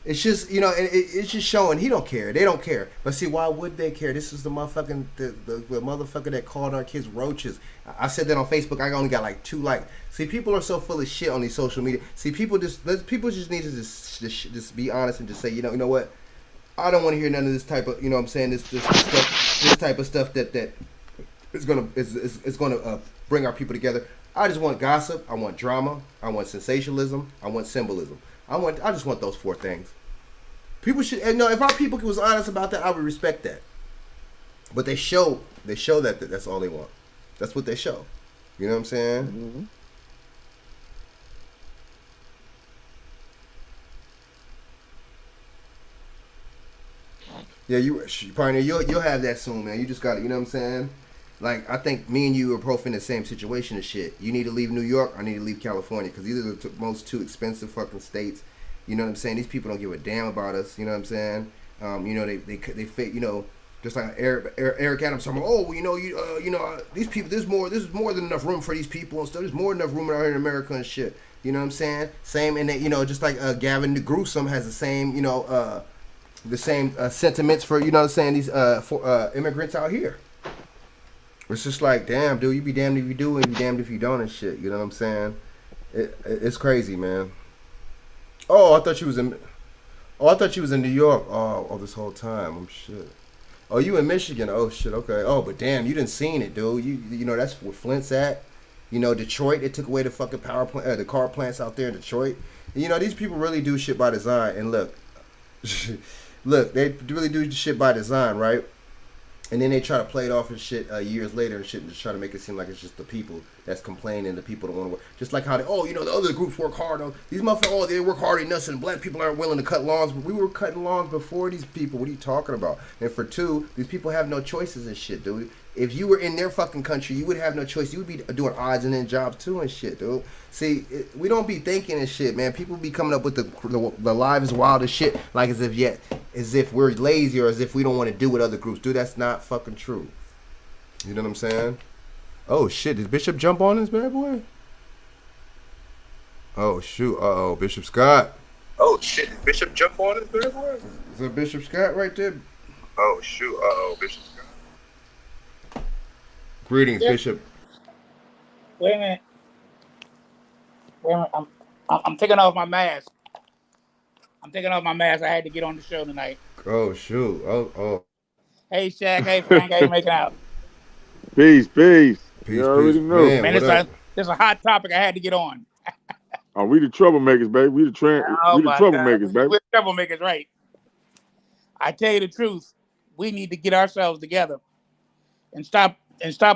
It's just, it's just showing he don't care. They don't care. But see, why would they care? This is the motherfucking, the motherfucker that called our kids roaches. I said that on Facebook. I only got like 2 likes. See, people are so full of shit on these social media. See, people just need to just be honest and just say, you know what? I don't want to hear none of this type of, you know what I'm saying, this type of stuff that is gonna bring our people together. I just want gossip. I want drama. I want sensationalism. I want symbolism. I just want those 4 things. People should, if our people was honest about that, I would respect that. But they show that that's all they want. That's what they show. You know what I'm saying? Mm-hmm. Yeah, partner, you'll have that soon, man. You just got to, you know what I'm saying? Like, I think me and you are both in the same situation and shit. You need to leave New York, I need to leave California, because these are the most 2 expensive fucking states. You know what I'm saying? These people don't give a damn about us. You know what I'm saying? They fake. Just like Eric Adams talking about, these people. There's more than enough room for these people and stuff. There's more than enough room out here in America and shit. You know what I'm saying? Same, and just like Gavin Newsom has the same, sentiments for, you know what I'm saying, these for immigrants out here. It's just like, damn, dude, you be damned if you do and you be damned if you don't and shit. You know what I'm saying? It's crazy, man. Oh, I thought she was in New York. Oh, this whole time. Oh shit. Oh, you in Michigan? Oh shit. Okay. Oh, but damn, you didn't seen it, dude. You know that's where Flint's at. Detroit. They took away the fucking power plant, the car plants out there in Detroit. And, these people really do shit by design. And look, they really do shit by design, right? And then they try to play it off and shit years later and shit, and just try to make it seem like it's just the people that's complaining, the people that want to work. Just like how the other groups work hard. These motherfuckers, they work hard enough, and black people aren't willing to cut lawns. But we were cutting lawns before these people. What are you talking about? And for 2, these people have no choices and shit, dude. If you were in their fucking country, you would have no choice. You would be doing odds and end jobs too and shit, dude. See, we don't be thinking and shit, man. People be coming up with the lives wildest shit, like as if we're lazy or as if we don't want to do what other groups do. That's not fucking true. You know what I'm saying? Oh shit! Did Bishop jump on this bad boy? Oh shoot! Uh-oh, Bishop Scott. Oh shit! Did Bishop jump on this bad boy? Is that Bishop Scott right there? Oh shoot! Uh-oh, Bishop Scott. Greetings, Bishop. Wait a minute. I'm taking off my mask. I had to get on the show tonight. Oh shoot! Oh. Hey Shaq. Hey Frank. How you making out? Peace. You already know. Man, it's a hot topic. I had to get on. Oh, we the troublemakers, baby. We the troublemakers, baby. We're troublemakers, right? I tell you the truth. We need to get ourselves together and stop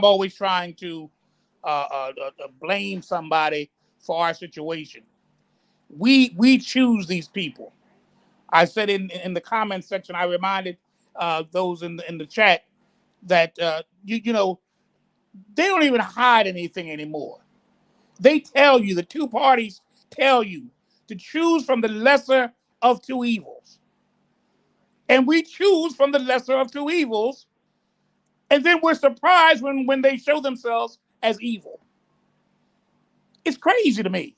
always trying to blame somebody for our situation. We choose these people. I said in the comment section, I reminded those in the chat that they don't even hide anything anymore. They tell you, the 2 parties tell you to choose from the lesser of 2 evils. And we choose from the lesser of 2 evils. And then we're surprised when they show themselves as evil. It's crazy to me.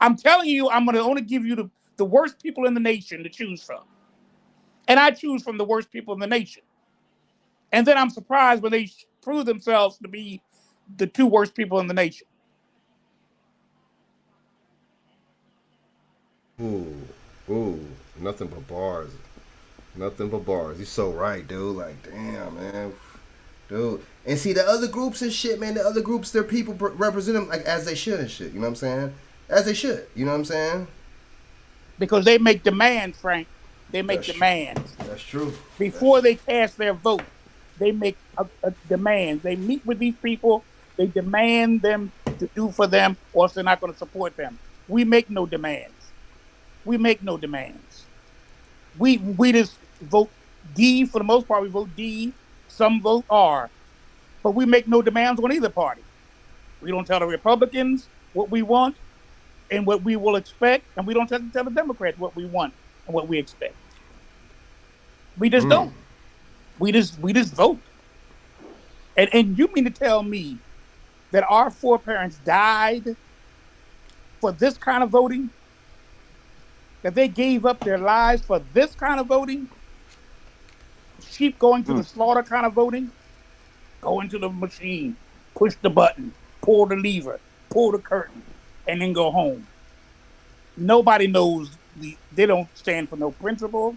I'm telling you, I'm going to only give you the worst people in the nation to choose from. And I choose from the worst people in the nation. And then I'm surprised when they prove themselves to be the 2 worst people in the nation. Ooh, nothing but bars. You're so right, dude. Like, damn, man. Dude. And see, the other groups and shit, man, their people represent them like as they should and shit. You know what I'm saying? As they should. You know what I'm saying? Because they make demands, Frank. They make demands. That's true. Before they cast their vote, they make a demand. They meet with these people. They demand them to do for them, or else they're not going to support them. We make no demands. We make no demands. We just vote D for the most part. We vote D. Some vote R, but we make no demands on either party. We don't tell the Republicans what we want and what we will expect, and we don't tell the Democrats what we want and what we expect. We just don't. We just vote. And you mean to tell me that our foreparents died for this kind of voting? That they gave up their lives for this kind of voting? Sheep going to the slaughter kind of voting? Go into the machine, push the button, pull the lever, pull the curtain, and then go home. Nobody knows. They don't stand for no principle.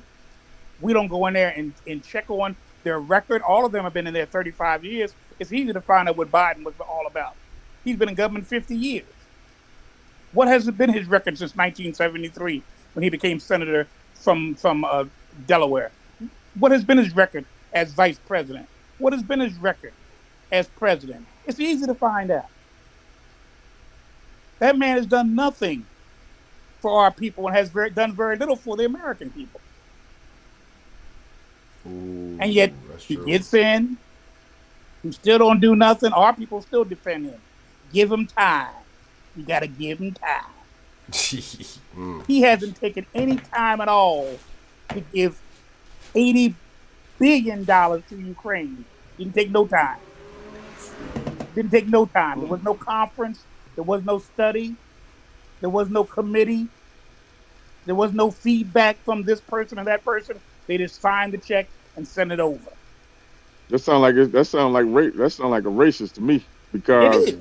We don't go in there and check on their record. All of them have been in there 35 years. It's easy to find out what Biden was all about. He's been in government 50 years. What has been his record since 1973 when he became senator from Delaware? What has been his record as vice president? What has been his record as president? It's easy to find out. That man has done nothing for our people and has done very little for the American people. Ooh, and yet he gets in. He still don't do nothing. Our people still defend him. Give him time. You got to give him time. He hasn't taken any time at all to give $80 billion to Ukraine. Didn't take no time. Didn't take no time. There was no conference. There was no study. There was no committee. There was no feedback from this person and that person. They just signed the check and sent it over. That sound like a racist to me, because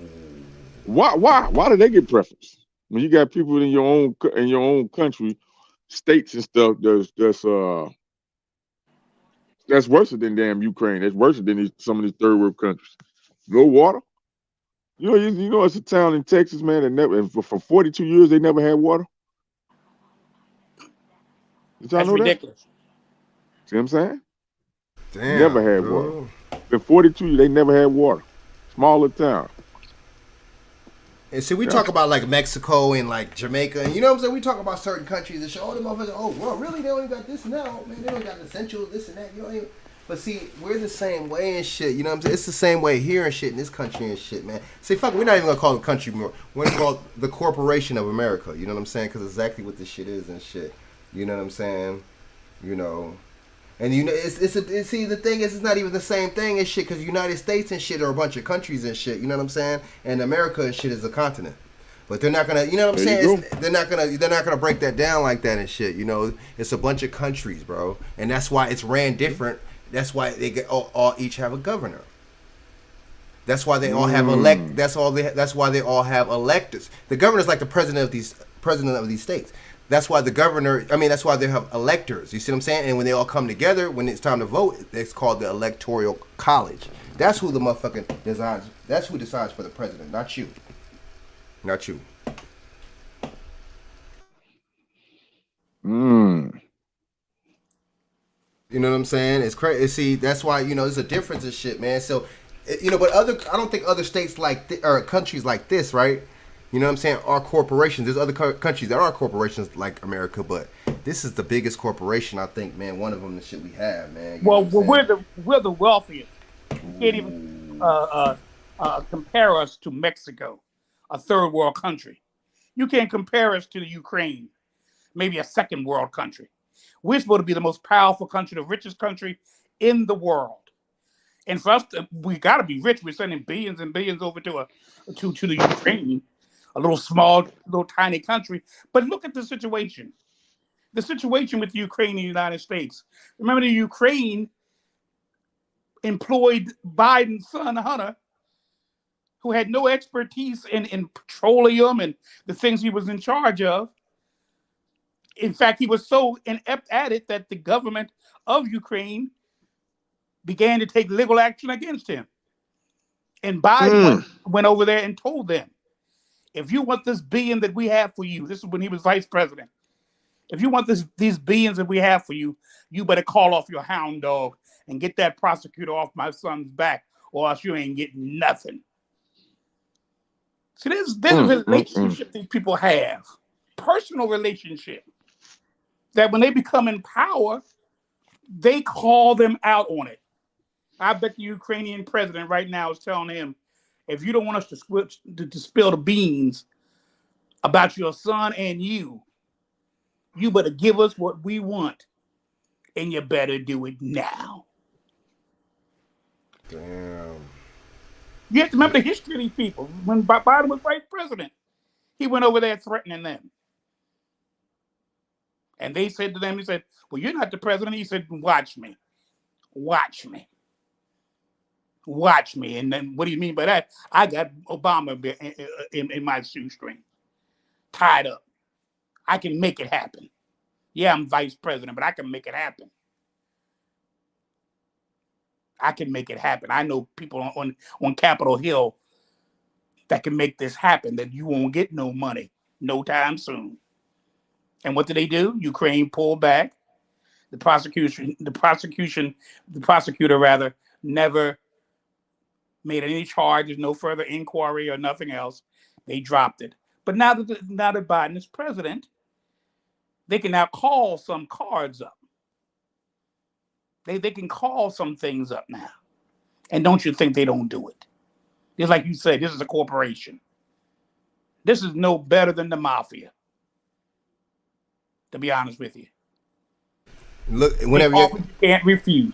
why do they get preference when you got people in your own country, states and stuff that's worse than damn Ukraine. That's worse than some of these third world countries. No water. You know, it's a town in Texas, man, that never for 42 years they never had water. Did y'all That's know ridiculous. That? See what I'm saying? Damn, never had water. In 42, they never had water. Smaller town. And see, we talk about like Mexico and like Jamaica, and you know what I'm saying? We talk about certain countries and show all them motherfuckers, oh, well, really? They only got this and that. Oh, man, they only got the essentials, this and that. You know what I mean? But see, we're the same way and shit. You know what I'm saying? It's the same way here and shit in this country and shit, man. See, fuck, we're not even going to call it country more. We're going to call it the Corporation of America. You know what I'm saying? Because exactly what this shit is and shit. You know what I'm saying? You know. And you know, see, the thing is, it's not even the same thing and shit, because the United States and shit are a bunch of countries and shit. You know what I'm saying? And America and shit is a continent. But they're not gonna, you know what I'm saying? They're not gonna break that down like that and shit. You know, it's a bunch of countries, bro, and that's why it's ran different. That's why they get all each have a governor. That's why they all have That's why they all have electors. The governor's like the president of these states. That's why that's why they have electors. You see what I'm saying? And when they all come together, when it's time to vote, it's called the Electoral College. That's who the motherfucking decides. That's who decides for the president, not you. Not you. You know what I'm saying? It's crazy. See, that's why, you know, there's a difference in shit, man. So, you know, but I don't think other states or countries like this, right? You know what I'm saying? Are corporations. There's other countries that are corporations like America, but this is the biggest corporation, I think, man. One of them, the shit we have, man. Well, we're the wealthiest. You can't even compare us to Mexico, a third world country. You can't compare us to the Ukraine, maybe a second world country. We're supposed to be the most powerful country, the richest country in the world. And for us, we got to be rich. We're sending billions and billions over to the Ukraine, a little tiny country. But look at the situation. The situation with Ukraine and the United States. Remember, the Ukraine employed Biden's son, Hunter, who had no expertise in petroleum and the things he was in charge of. In fact, he was so inept at it that the government of Ukraine began to take legal action against him. And Biden went over there and told them, if you want this billion that we have for you, this is when he was vice president, If you want these billions that we have for you, you better call off your hound dog and get that prosecutor off my son's back, or else you ain't getting nothing. See, there's a relationship these people have, personal relationship, that when they become in power, they call them out on it. I bet the Ukrainian president right now is telling him, if you don't want us to spill the beans about your son and you better give us what we want, and you better do it now. Damn. You have to remember the history of these people. When Biden was vice president, he went over there threatening them. And they said to them, he said, well, you're not the president. He said, watch me. Watch me. Watch me. And then what do you mean by that? I got Obama in my shoestring, tied up. I can make it happen. Yeah, I'm vice president, but I can make it happen. I can make it happen. I know people on Capitol Hill that can make this happen, that you won't get no money no time soon. And what did they do? Ukraine pulled back. The prosecutor rather never made any charges, no further inquiry or nothing else. They dropped it. But now that Biden is president, they can now call some cards up. They can call some things up now. And don't you think they don't do it? Just like you said, this is a corporation. This is no better than the mafia, to be honest with you. Look, whenever you can't refuse.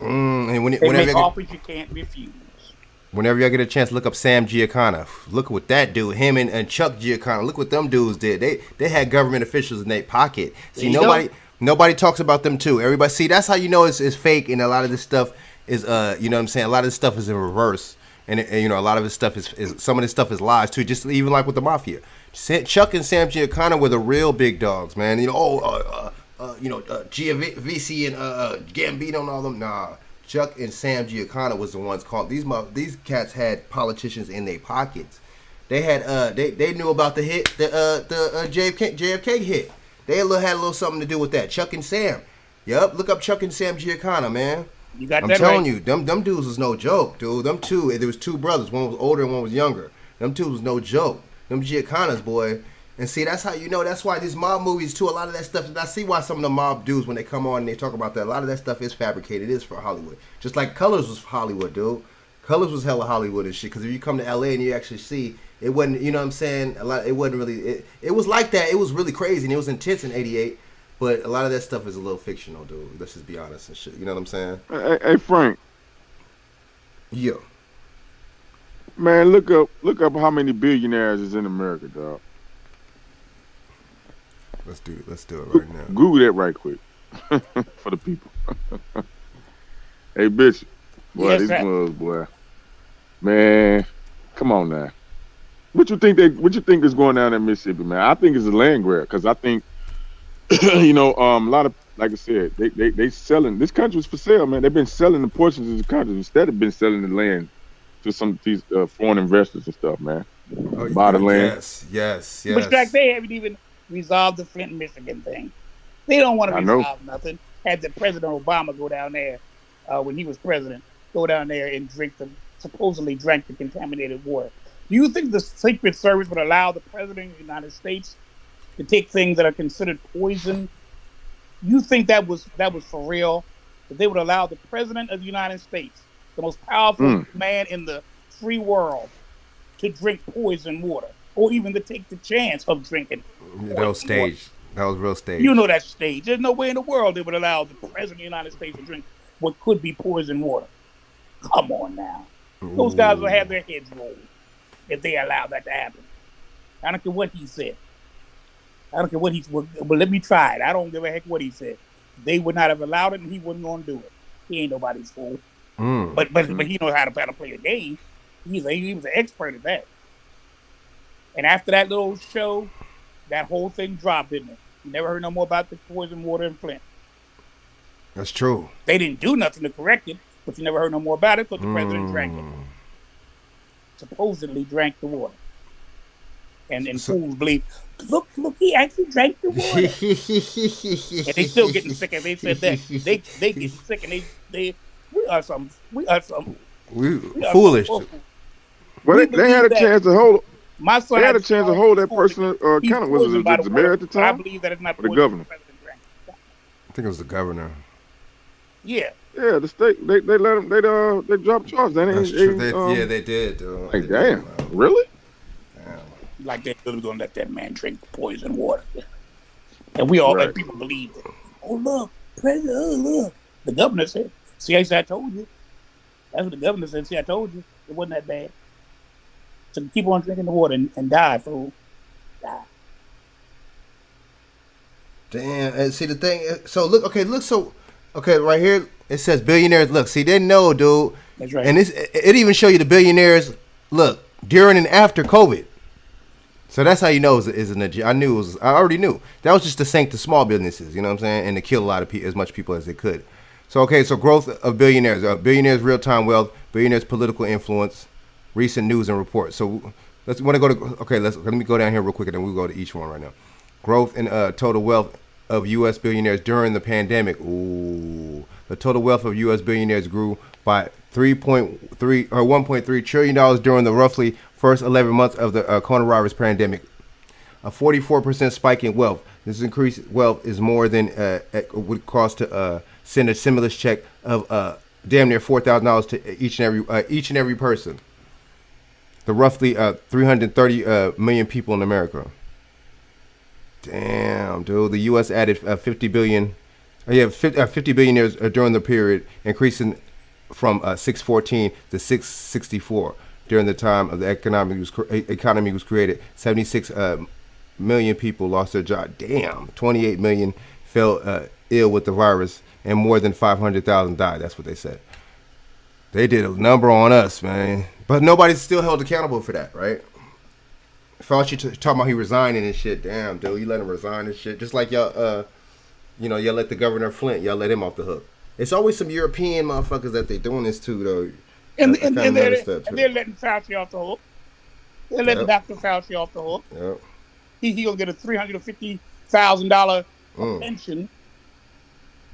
And make offers you can't refuse. Whenever y'all get a chance, look up Sam Giancana. Look what that dude, him and Chuck Giancana. Look what them dudes did. They had government officials in their pocket. See, nobody talks about them too. Everybody, see, that's how you know it's fake, and a lot of this stuff is you know what I'm saying. A lot of this stuff is in reverse, and you know a lot of this stuff is some of this stuff is lies too. Just even like with the mafia, Chuck and Sam Giancana were the real big dogs, man. You know, Giavici and Gambino and all them. Nah. Chuck and Sam Giancana was the ones called. These cats had politicians in their pockets. They had they knew about the hit, the JFK hit. They had a little something to do with that. Chuck and Sam. Yup, look up Chuck and Sam Giancana, man. You got I'm that telling right. you, them dudes was no joke, dude. Them two, there was two brothers. One was older and one was younger. Them two was no joke. Them Giancanas, boy. And see, that's how you know. That's why these mob movies too. A lot of that stuff. I see why some of the mob dudes, when they come on and they talk about that, a lot of that stuff is fabricated. It is for Hollywood. Just like Colors was Hollywood, dude. Colors was hella Hollywood and shit. Because if you come to LA and you actually see, it wasn't. You know what I'm saying? A lot. It wasn't really. It was like that. It was really crazy and it was intense in '88. But a lot of that stuff is a little fictional, dude. Let's just be honest and shit. You know what I'm saying? Hey Frank. Yeah. Man, look up how many billionaires is in America, dog. Let's do it right now. Google that right quick for the people. Hey, bitch, boy, Yes, these sir. mugs, boy, man, come on now. What you think is going down in Mississippi, man? I think it's a land grab because I think, you know, a lot of, like I said, they selling. This country's for sale, man. They've been selling the portions of the country instead of been selling the land to some of these foreign investors and stuff, man. Buy the land. Yes. But like they haven't even resolved the Flint, Michigan thing. They don't want to resolve nothing. Had the President Obama go down there when he was president, go down there and supposedly drank the contaminated water. Do you think the Secret Service would allow the President of the United States to take things that are considered poison? You think that was for real? That they would allow the President of the United States, the most powerful man in the free world, to drink poison water, or even to take the chance of drinking? That was staged. That was real staged. You know that's staged. There's no way in the world they would allow the President of the United States to drink what could be poison water. Come on now. Those guys will have their heads rolled if they allow that to happen. I don't care what he said. I don't care what but let me try it. I don't give a heck what he said. They would not have allowed it, and he wasn't going to do it. He ain't nobody's fool. But he knows how to play the game. He was an expert at that. And after that little show, that whole thing dropped, didn't it? You never heard no more about the poison water in Flint. That's true. They didn't do nothing to correct it, but you never heard no more about it because the president drank it. Supposedly drank the water. And fools believe, look, he actually drank the water. And they still getting sick. And they said that they getting sick, and we are some we we are some foolish. bullfools. Well, We they had believe a that chance to hold. my son They had has a to stay chance to home hold from that school person. because he's Kind of was poisoned it by the the water. mayor at the But I time, believe that it's not or the poison governor? the president drank. I think it was the governor. Yeah. Yeah, the state they let them they dropped charges. That's true. They did. Like damn, really? Like they're really gonna let that man drink poison water. And we all Right. and people believed it. Oh look, president, oh look. The governor said, see, I said I told you. That's what the governor said. See, I told you. It wasn't that bad. So keep on drinking the water and die, fool. Die. Damn. And see the thing. So look. Okay. Right here it says billionaires. Look. See, they know, dude. That's right. And it even show you the billionaires. Look during and after COVID. So that's how you know is an. I knew it was. I already knew that was just to sink the small businesses. You know what I'm saying, and to kill a lot of people, as much people as they could. So okay. So growth of billionaires. Billionaires' real-time wealth. Billionaires' political influence. Recent news and reports. So let's want to go to. Okay. Let me go down here real quick, and then we'll go to each one right now. Growth in total wealth of U.S. billionaires during the pandemic. Ooh, the total wealth of U.S. billionaires grew by 3.3 or 1.3 trillion dollars during the roughly first 11 months of the coronavirus pandemic. A 44% spike in wealth. This increased wealth is more than it would cost to send a stimulus check of damn near $4,000 to each and every person. The roughly 330 million people in America. Damn, dude. The U.S. added 50 billionaires during the period, increasing from 614 to 664 during the time of the economy was created. 76 million people lost their job. Damn. 28 million fell ill with the virus, and more than 500,000 died. That's what they said. They did a number on us, man. But nobody's still held accountable for that, right? Fauci talking about he resigning and shit. Damn, dude, you let him resign and shit. Just like y'all, y'all let the governor of Flint, y'all let him off the hook. It's always some European motherfuckers that they doing this to, though. And they're letting Fauci off the hook. They're letting Dr. Fauci off the hook. Yep. He gonna get a $350,000 pension.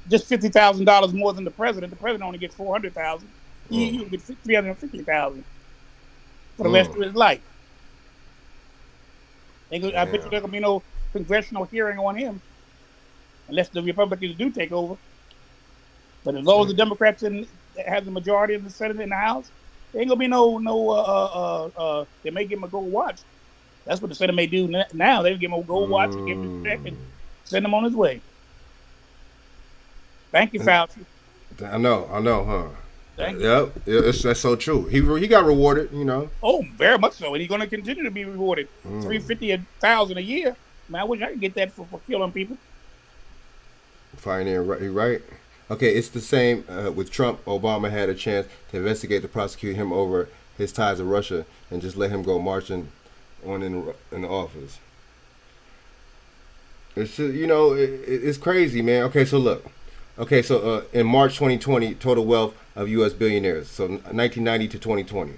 Just $50,000 more than the president. The president only gets $400,000. He'll get $350,000 for the rest of his life. I bet you there's gonna be no congressional hearing on him unless the Republicans do take over. But as long as the Democrats have the majority of the Senate and the House, there ain't gonna be no. They may give him a gold watch. That's what the Senate may do now. They give him a gold watch and give him a check and send him on his way. Thank you, Fauci. I know, huh? Thank you. Yep, that's so true. He got rewarded, you know. Oh, very much so, and he's going to continue to be rewarded. $350,000 a year. Man, I wish I could get that for killing people. Pioneer, right? Okay, it's the same with Trump. Obama had a chance to investigate to prosecute him over his ties to Russia and just let him go marching on in the office. It's just, it's crazy, man. Okay, so look. Okay, so in March 2020, total wealth of U.S. billionaires. So 1990 to 2020,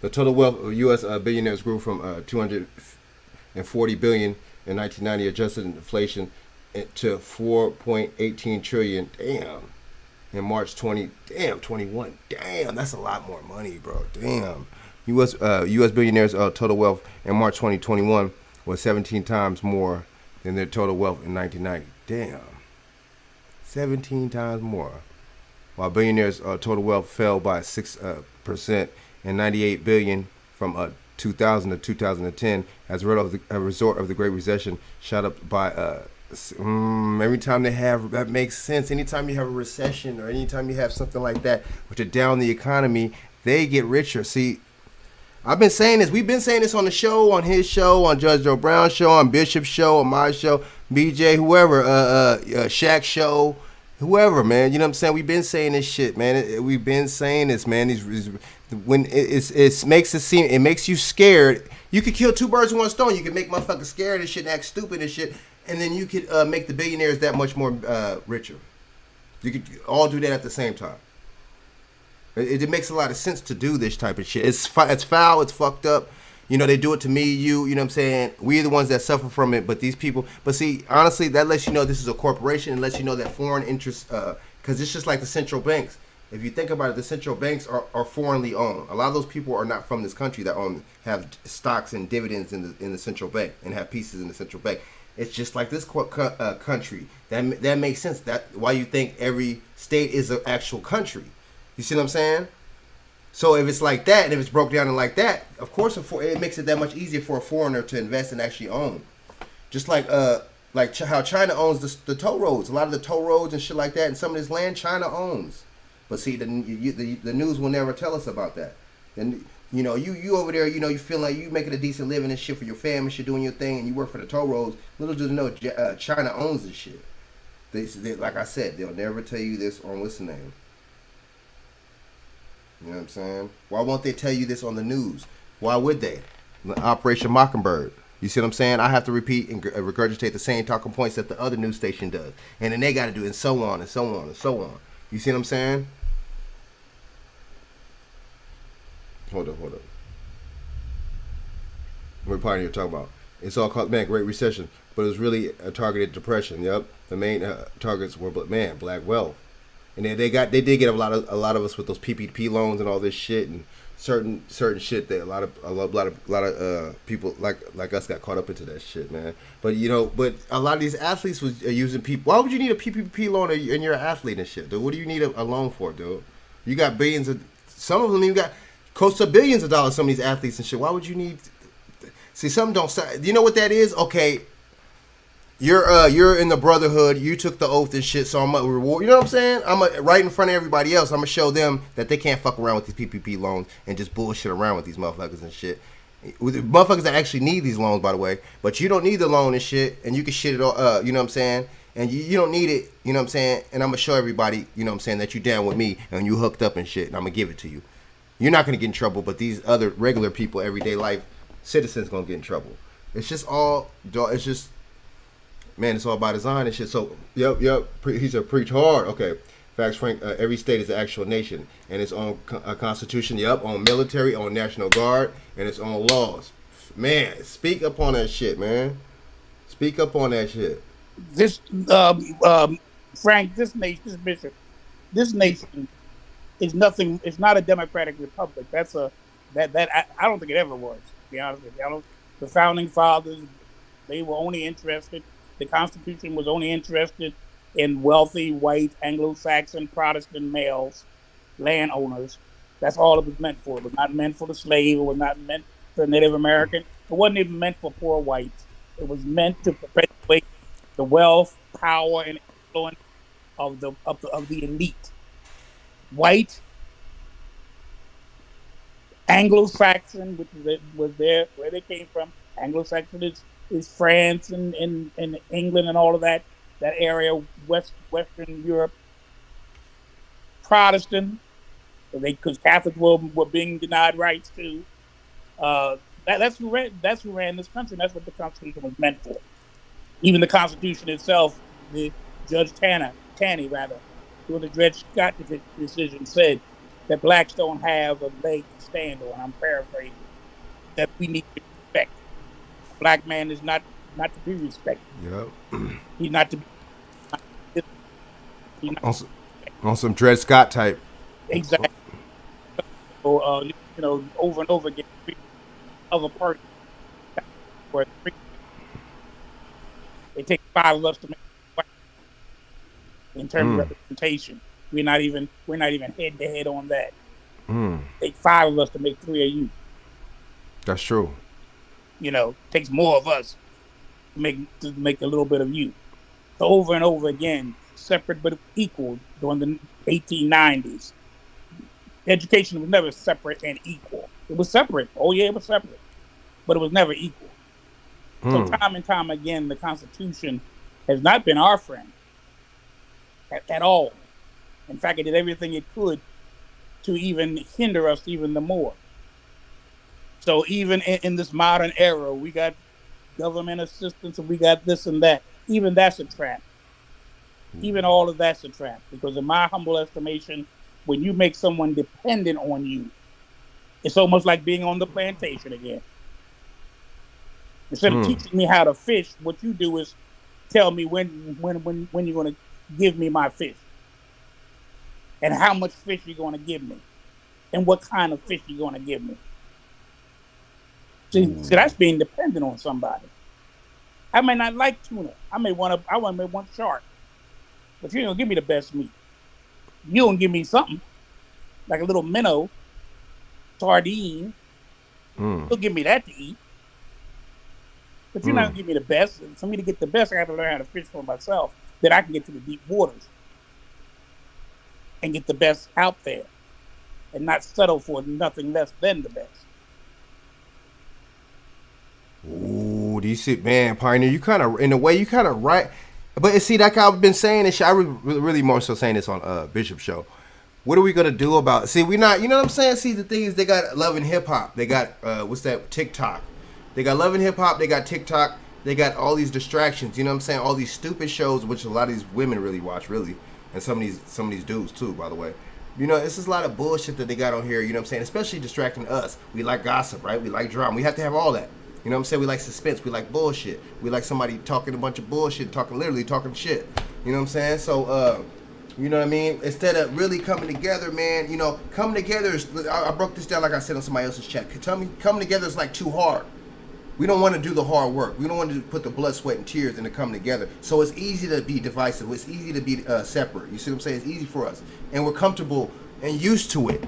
the total wealth of U.S. Billionaires grew from 240 billion in 1990, adjusted inflation, to 4.18 trillion. Damn. In March 21. Damn, that's a lot more money, bro. Damn. U.S. billionaires' total wealth in March 2021 was 17 times more than their total wealth in 1990. Damn. 17 times more. While billionaires' total wealth fell by 6% and 98 billion from 2000 to 2010 as a result of the Great Recession, shot up by every time they have, that makes sense. Anytime you have a recession or anytime you have something like that, which are down the economy, they get richer. See, I've been saying this. We've been saying this on the show, on his show, on Judge Joe Brown's show, on Bishop's show, on my show, BJ, whoever, Shaq's show, whoever, man. You know what I'm saying? We've been saying this shit, man. We've been saying this, man. When it makes it seem, it makes you scared. You could kill two birds with one stone. You could make motherfuckers scared and shit and act stupid and shit, and then you could make the billionaires that much more richer. You could all do that at the same time. It makes a lot of sense to do this type of shit. It's foul. It's fucked up. You know, they do it to me, you know what I'm saying? We're the ones that suffer from it, but these people, but see, honestly, that lets you know this is a corporation and lets you know that foreign interests, because it's just like the central banks. If you think about it, the central banks are foreignly owned. A lot of those people are not from this country that have stocks and dividends in the central bank and have pieces in the central bank. It's just like this country. That makes sense. That why you think every state is an actual country. You see what I'm saying? So if it's like that, and if it's broke down and like that, of course it makes it that much easier for a foreigner to invest and actually own. Just like how China owns the toll roads. A lot of the toll roads and shit like that, and some of this land China owns. But see, the news will never tell us about that. And you know, you over there, you know, you feel like you making a decent living and shit for your family, shit doing your thing, and you work for the toll roads. Little do you know, China owns this shit. They, like I said, they'll never tell you this on what's the name. You know what I'm saying? Why won't they tell you this on the news? Why would they? Operation Mockingbird. You see what I'm saying? I have to repeat and regurgitate the same talking points that the other news station does. And then they got to do it, and so on and so on and so on. You see what I'm saying? Hold up. What part are you talking about? It's all called, man, Great Recession. But it was really a targeted depression. Yep. The main targets were, black wealth. And they did get a lot of us with those PPP loans and all this shit and certain shit that a lot of people like us got caught up into that shit, man. But you know, a lot of these athletes was using people. Why would you need a PPP loan and you're an athlete and shit, dude? What do you need a loan for, dude? You got billions of, some of them even got close to billions of dollars. Some of these athletes and shit. Why would you need? See, some don't. You know what that is? Okay. You're in the brotherhood. You took the oath and shit, so I'm gonna reward. You know what I'm saying? Right in front of everybody else. I'm gonna show them that they can't fuck around with these PPP loans and just bullshit around with these motherfuckers and shit. With motherfuckers that actually need these loans, by the way, but you don't need the loan and shit, and you can shit it all. You know what I'm saying? And you don't need it. You know what I'm saying? And I'm gonna show everybody. You know what I'm saying, that you down with me and you hooked up and shit, and I'm gonna give it to you. You're not gonna get in trouble, but these other regular people, everyday life citizens, gonna get in trouble. It's just all. It's just. Man, it's all by design and shit. So, yep. He said, preach hard. Okay. Facts, Frank. Every state is an actual nation. And its own constitution. Yep. On military, on National Guard, and its own laws. Man, speak up on that shit, man. Speak up on that shit. This, Frank, this nation, Bishop, this nation is nothing. It's not a democratic republic. I don't think it ever was, to be honest with you. The founding fathers, they were only interested. The Constitution was only interested in wealthy, white, Anglo-Saxon, Protestant males, landowners. That's all it was meant for. It was not meant for the slave. It was not meant for Native American. It wasn't even meant for poor whites. It was meant to perpetuate the wealth, power, and influence of the elite. White, Anglo-Saxon, which was there where they came from. Anglo-Saxon is France and England and all of that area, Western Europe. Protestant, because Catholics were being denied rights too. That's who ran this country. And that's what the Constitution was meant for. Even the Constitution itself, the Judge Taney, who the Dred Scott decision said that blacks don't have a leg to stand on. I'm paraphrasing. That we need to respect. A black man is not to be respected. Yep. He's not to be. On some Dred Scott type. Exactly. So, over and over again, of a person. It takes 5 of us to make in terms of representation. We're not even head to head on that. It takes 5 of us to make 3 of you. That's true. It takes more of us to make a little bit of you. So over and over again, separate but equal during the 1890s. Education was never separate and equal. It was separate. Oh yeah, it was separate. But it was never equal. So time and time again, the Constitution has not been our friend at all. In fact, it did everything it could to even hinder us even the more. So even in this modern era, we got government assistance and we got this and that. Even that's a trap. Even all of that's a trap. Because in my humble estimation, when you make someone dependent on you, it's almost like being on the plantation again. Instead of Hmm. teaching me how to fish, what you do is tell me when you're going to give me my fish, and how much fish you're going to give me, and what kind of fish you're going to give me. See, that's being dependent on somebody. I may not like tuna. I may want shark, but you ain't gonna give me the best meat. You gonna give me something like a little minnow, sardine. You'll give me that to eat, but you're not gonna give me the best. For me to get the best, I have to learn how to fish for myself. Then I can get to the deep waters and get the best out there, and not settle for nothing less than the best. Ooh, do you see, man, Pioneer? You kind of, in a way, you kind of right. But see, like I've been saying this, I really more so saying this on Bishop's show. What are we gonna do about? See, we not. You know what I'm saying? See, the thing is, they got Love and Hip Hop. They got what's that? TikTok. They got Love and Hip Hop. They got TikTok. They got all these distractions. You know what I'm saying? All these stupid shows, which a lot of these women really watch, really, and some of these dudes too, by the way. You know, it's just a lot of bullshit that they got on here. You know what I'm saying? Especially distracting us. We like gossip, right? We like drama. We have to have all that. You know what I'm saying? We like suspense. We like bullshit. We like somebody talking a bunch of bullshit, literally talking shit. You know what I'm saying? So, you know what I mean? Instead of really coming together, man, you know, coming together is, I broke this down like I said on somebody else's chat. Coming together is like too hard. We don't want to do the hard work. We don't want to put the blood, sweat, and tears into coming together. So it's easy to be divisive. It's easy to be separate. You see what I'm saying? It's easy for us. And we're comfortable and used to it.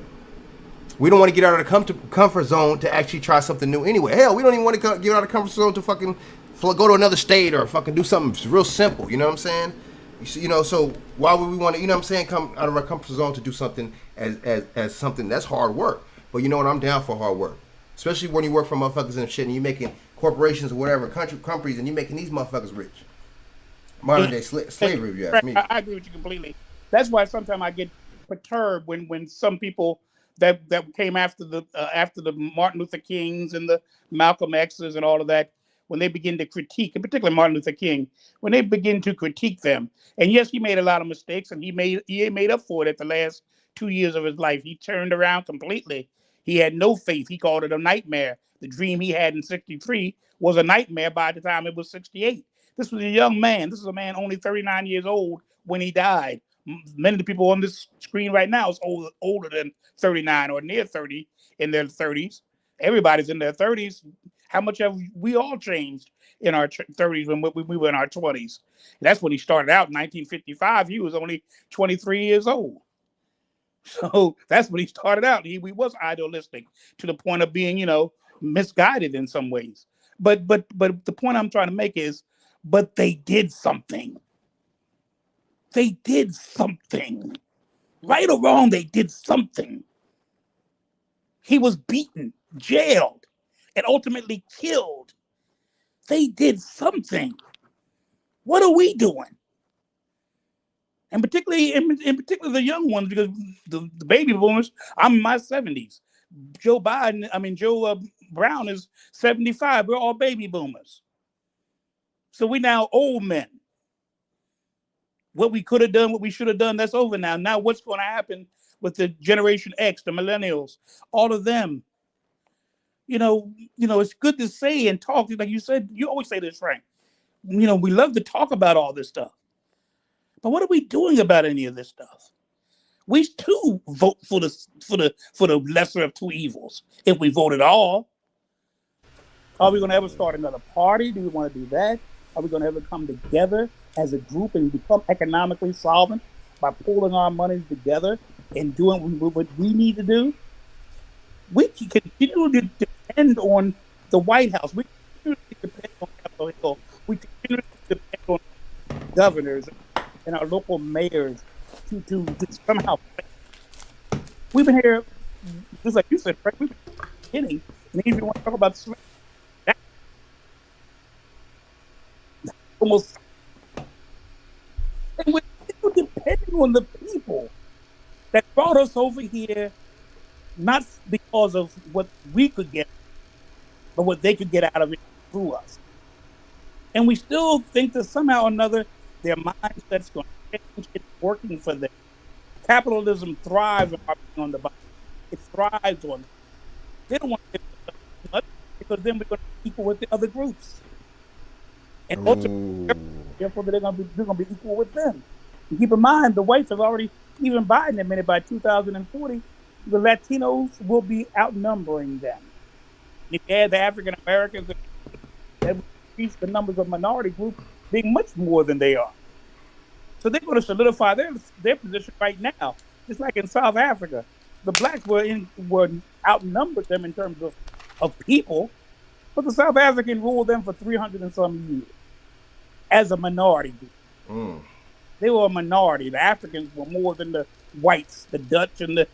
We don't want to get out of the comfort zone to actually try something new anyway. Hell, we don't even want to get out of the comfort zone to fucking go to another state or fucking do something real simple. You know what I'm saying? You know, so why would we want to, you know what I'm saying, come out of our comfort zone to do something as something that's hard work? But you know what? I'm down for hard work. Especially when you work for motherfuckers and shit and you're making corporations or whatever, companies, and you're making these motherfuckers rich. Modern day slavery, if you ask me. I agree with you completely. That's why sometimes I get perturbed when some people that came after the Martin Luther Kings and the Malcolm X's and all of that, when they begin to critique, in particular Martin Luther King, when they begin to critique them, and yes, he made a lot of mistakes, and he made up for it at the last 2 years of his life. He turned around completely. He had no faith. He called it a nightmare. The dream he had in '63 was a nightmare by the time it was '68. This was a young man. This is a man only 39 years old when he died. Many of the people on this screen right now is older than 39 or near 30, in their 30s. Everybody's in their 30s. How much have we all changed in our 30s when we were in our 20s? That's when he started out in 1955. He was only 23 years old. So that's when he started out. He was idealistic to the point of being, you know, misguided in some ways. But the point I'm trying to make is, but they did something. They did something. Right or wrong, they did something. He was beaten, jailed, and ultimately killed. They did something. What are we doing? And particularly, in particular, the young ones, because the baby boomers, I'm in my 70s. Joe Brown is 75. We're all baby boomers. So we now old men. What we could have done, what we should have done, that's over now. Now what's going to happen with the Generation X, the millennials, all of them? You know, it's good to say and talk. Like you said, you always say this, Frank. You know, we love to talk about all this stuff. But what are we doing about any of this stuff? We too vote for the lesser of two evils. If we vote at all, are we going to ever start another party? Do we want to do that? Are we going to ever come together as a group and become economically solvent by pooling our money together and doing what we need to do? We can continue to depend on the White House. We continue to depend on Capitol Hill. We continue to depend on governors and our local mayors to somehow. We've been here, just like you said, Frank, we've been beginning, and if you want to talk about slavery, that's almost. And we're still depending on the people that brought us over here, not because of what we could get, but what they could get out of it through us. And we still think that somehow or another their mindset's going to change. It's working for them. Capitalism thrives on the bottom. It thrives on them. They don't want to give us much. because then we're going to be equal with the other groups. And ultimately, Ooh. therefore, they're going to be equal with them. And keep in mind, the whites have already, even Biden admitted by 2040, the Latinos will be outnumbering them. If you add the African Americans, that would increase the numbers of minority groups being much more than they are. So they're going to solidify their position right now, just like in South Africa. The blacks were outnumbered them in terms of people, but the South Africans ruled them for 300 and some years as a minority group. Mm. They were a minority. The Africans were more than the whites, the Dutch, and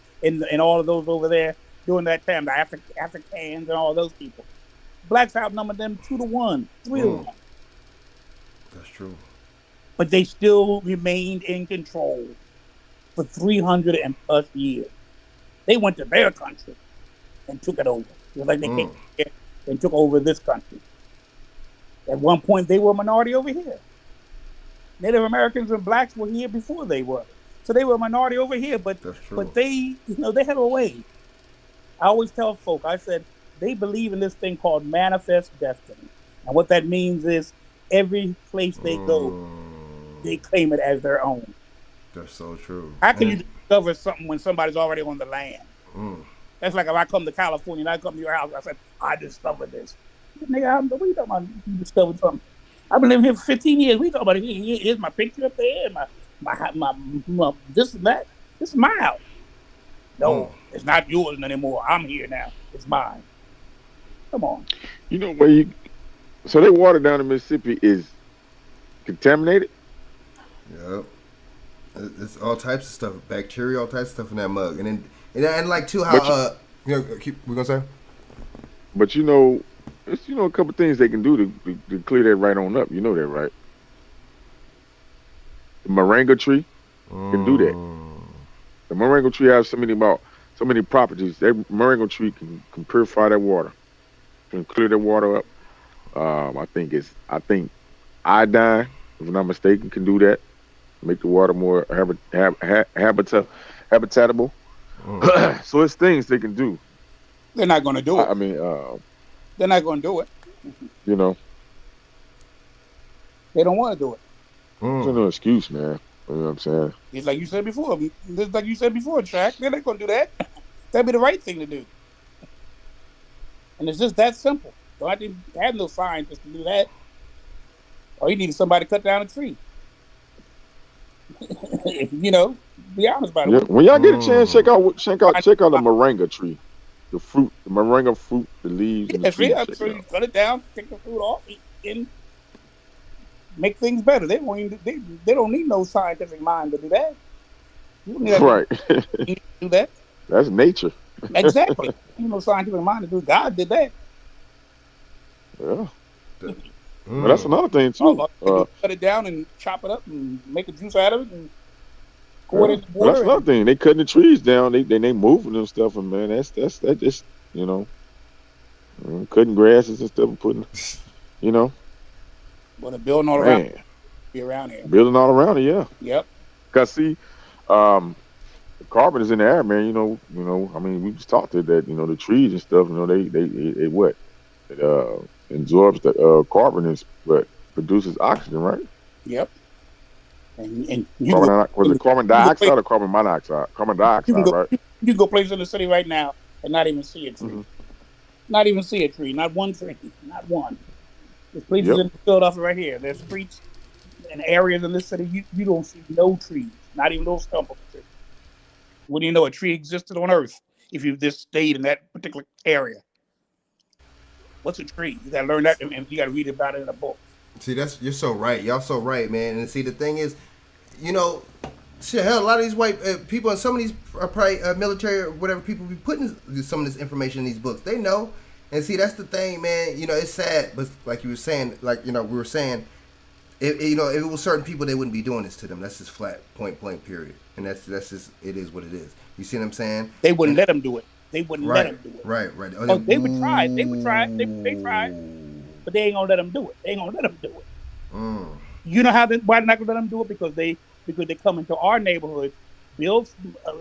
all of those over there during that time. The Africans and all those people. Blacks outnumbered them 2-1, 3-1. That's true. But they still remained in control for 300 and plus years. They went to their country and took it over. Just like they came here and took over this country. At one point, they were a minority over here. Native Americans and blacks were here before they were. So they were a minority over here, but they had a way. I always tell folk, I said, they believe in this thing called manifest destiny. And what that means is every place they go, they claim it as their own. That's so true. How can you discover something when somebody's already on the land? Mm. That's like if I come to California and I come to your house, I said, I discovered this. Nigga, what are you talking about? You discovered something. I've been living here for 15 years. We talking about it. Here's my picture up there, my this and that. This is my house. No, it's not yours anymore. I'm here now. It's mine. Come on. You know where so their water down in Mississippi is contaminated? Yep. It's all types of stuff, bacteria, all types of stuff in that mug, and like too how we're gonna say. But it's a couple things they can do to clear that right on up. You know that, right? The moringa tree can do that. The moringa tree has so many properties. That moringa tree can purify that water, can clear that water up. I think iodine, if I'm not mistaken, can do that. Make the water more habitable. So it's things they can do. They're not going to do it. I mean, they're not going to do it. You know, they don't want to do it. There's no excuse, man. You know what I'm saying? It's like you said before. Shaq. They're not going to do that. That'd be the right thing to do. And it's just that simple. So I didn't have no scientists to do that. Or you need somebody to cut down a tree. Be honest about it. Yeah. When y'all get a chance, check out the moringa tree, the moringa fruit, the leaves. And the tree. So you cut it down, take the fruit off, and make things better. They don't need no scientific mind to do that. You don't need that to do that. That's nature. Exactly. You know, scientific mind to do. God did that. Yeah. Well, that's another thing too. Cut it down and chop it up and make a juice out of it and pour it in the water. Well, that's another thing. They cutting the trees down. They moving them stuff, and man, that's just cutting grasses and stuff and putting, Well, they're building all around. Be around here. Building all around it, yeah. Yep. Cause see, the carbon is in the air, man. I mean, we just talked to that. The trees and stuff. They what? It absorbs the carbon but produces oxygen, right? Yep. And carbon dioxide or carbon monoxide? Carbon dioxide, right? You can go places in the city right now and not even see a tree. Mm-hmm. Not even see a tree. Not one tree. Not one. There's places in Philadelphia right here. There's streets and areas in this city you don't see no trees. Not even those stump of trees. Wouldn't you know a tree existed on Earth if you just stayed in that particular area? What's a tree? You gotta learn that, and you gotta read about it in a book. See, you're so right. Y'all so right, man. And see, the thing is, hell, a lot of these white people and some of these are probably military or whatever people be putting some of this information in these books. They know, and see, that's the thing, man. It's sad, but like you were saying, we were saying, if it was certain people, they wouldn't be doing this to them. That's just flat, point blank, period. And that's just it is what it is. You see what I'm saying? They wouldn't let them do it. They wouldn't let them do it. Right. Oh, they would try. They tried. But they ain't gonna let them do it. They ain't gonna let them do it. You know why they're not gonna let them do it? Because they come into our neighborhoods,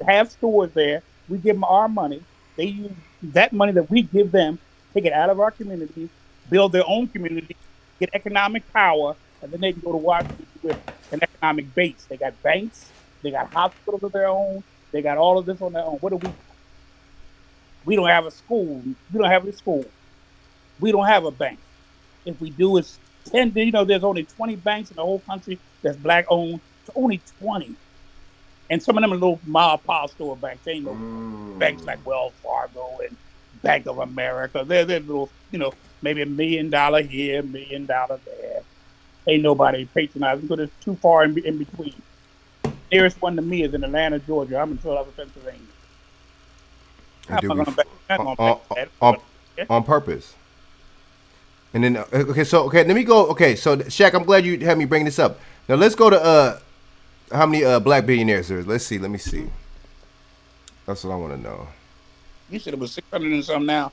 have stores there. We give them our money. They use that money that we give them take it out of our communities, build their own community, get economic power, and then they can go to Washington with an economic base. They got banks, they got hospitals of their own, they got all of this on their own. What do we? We don't have a school. We don't have a school. We don't have a bank. If we do, it's 10. There's only 20 banks in the whole country that's black owned. It's only 20. And some of them are little mom pop store banks. They ain't no banks like Wells Fargo and Bank of America. They're little, maybe $1 million here, $1 million there. Ain't nobody patronizing because it's too far in between. Nearest one to me is in Atlanta, Georgia. I'm in Philadelphia, Pennsylvania. And on purpose. And then let me go. Okay, so Shaq, I'm glad you had me bring this up. Now let's go to how many black billionaires there is. Let's see. Let me see. That's what I want to know. You said it was 600 and something now.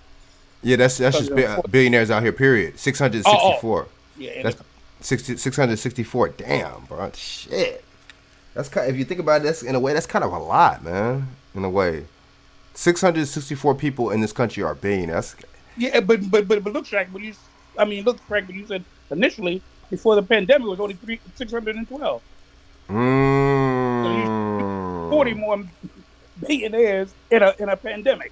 Yeah, that's just billionaires out here. Period. 664. Yeah, that's 664. Damn, bro. Shit. That's kind. If you think about it, that's in a way that's kind of a lot, man. In a way, 664 people in this country are billionaires. Yeah, but look, Frank, when you said initially before the pandemic it was only 612. So you 40 more billionaires in a pandemic.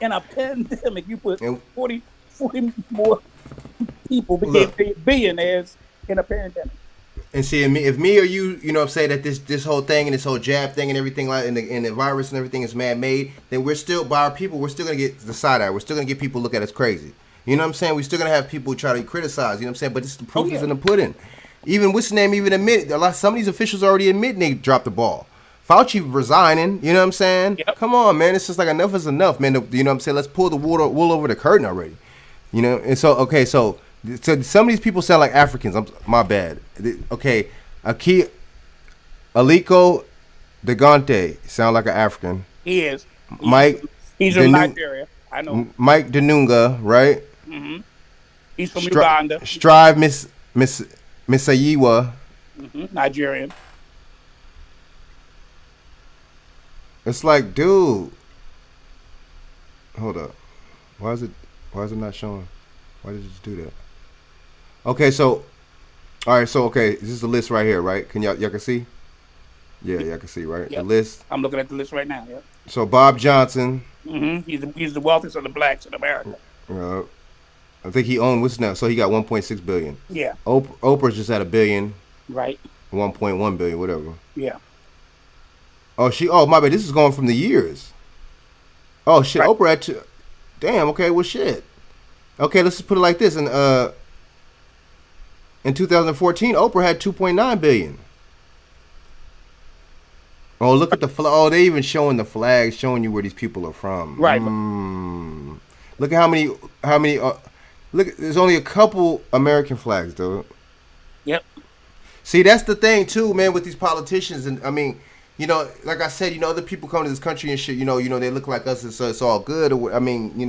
In a pandemic, you put 40 more people became billionaires in a pandemic. And see, if me or you, say that this whole thing and this whole jab thing and everything like and the virus and everything is man-made, then we're still, by our people, we're still gonna get the side eye. We're still gonna get people look at us crazy. You know what I'm saying? We're still gonna have people try to criticize. You know what I'm saying? But the proof is in the pudding. Even what's the name? Even admit some of these officials already admitting they dropped the ball. Fauci resigning. You know what I'm saying? Yep. Come on, man. It's just like enough is enough, man. You know what I'm saying? Let's pull the wool over the curtain already. And so some of these people sound like Africans. My bad. Okay, Aliko Degante sound like an African. He is. He's from Nigeria. I know. Mike Denunga, right? Mm-hmm. He's from Uganda. Strive Misayiwa. Nigerian. It's like, dude. Hold up. Why is it not showing? Why did it just do that? Okay, so, all right, so this is the list right here, right? Can y'all can see? Yeah, y'all can see, right? Yep. The list. I'm looking at the list right now. Yep. So Bob Johnson. He's the wealthiest of the blacks in America. I think he owned what's now, so he got 1.6 billion. Yeah. Oprah's just at $1 billion. Right. 1.1 billion, whatever. Yeah. Oh, my bad. This is going from the years. Oh shit, right. Oprah had damn. Okay, well shit. Okay, let's just put it like this. In 2014, Oprah had 2.9 billion. Oh, look at the flag. Oh, they even showing the flags, showing you where these people are from. Right. Look at how many. Look, there's only a couple American flags, though. Yep. See, that's the thing too, man, with these politicians, and I mean, like I said, other people come to this country and shit. They look like us, and so it's all good. I mean,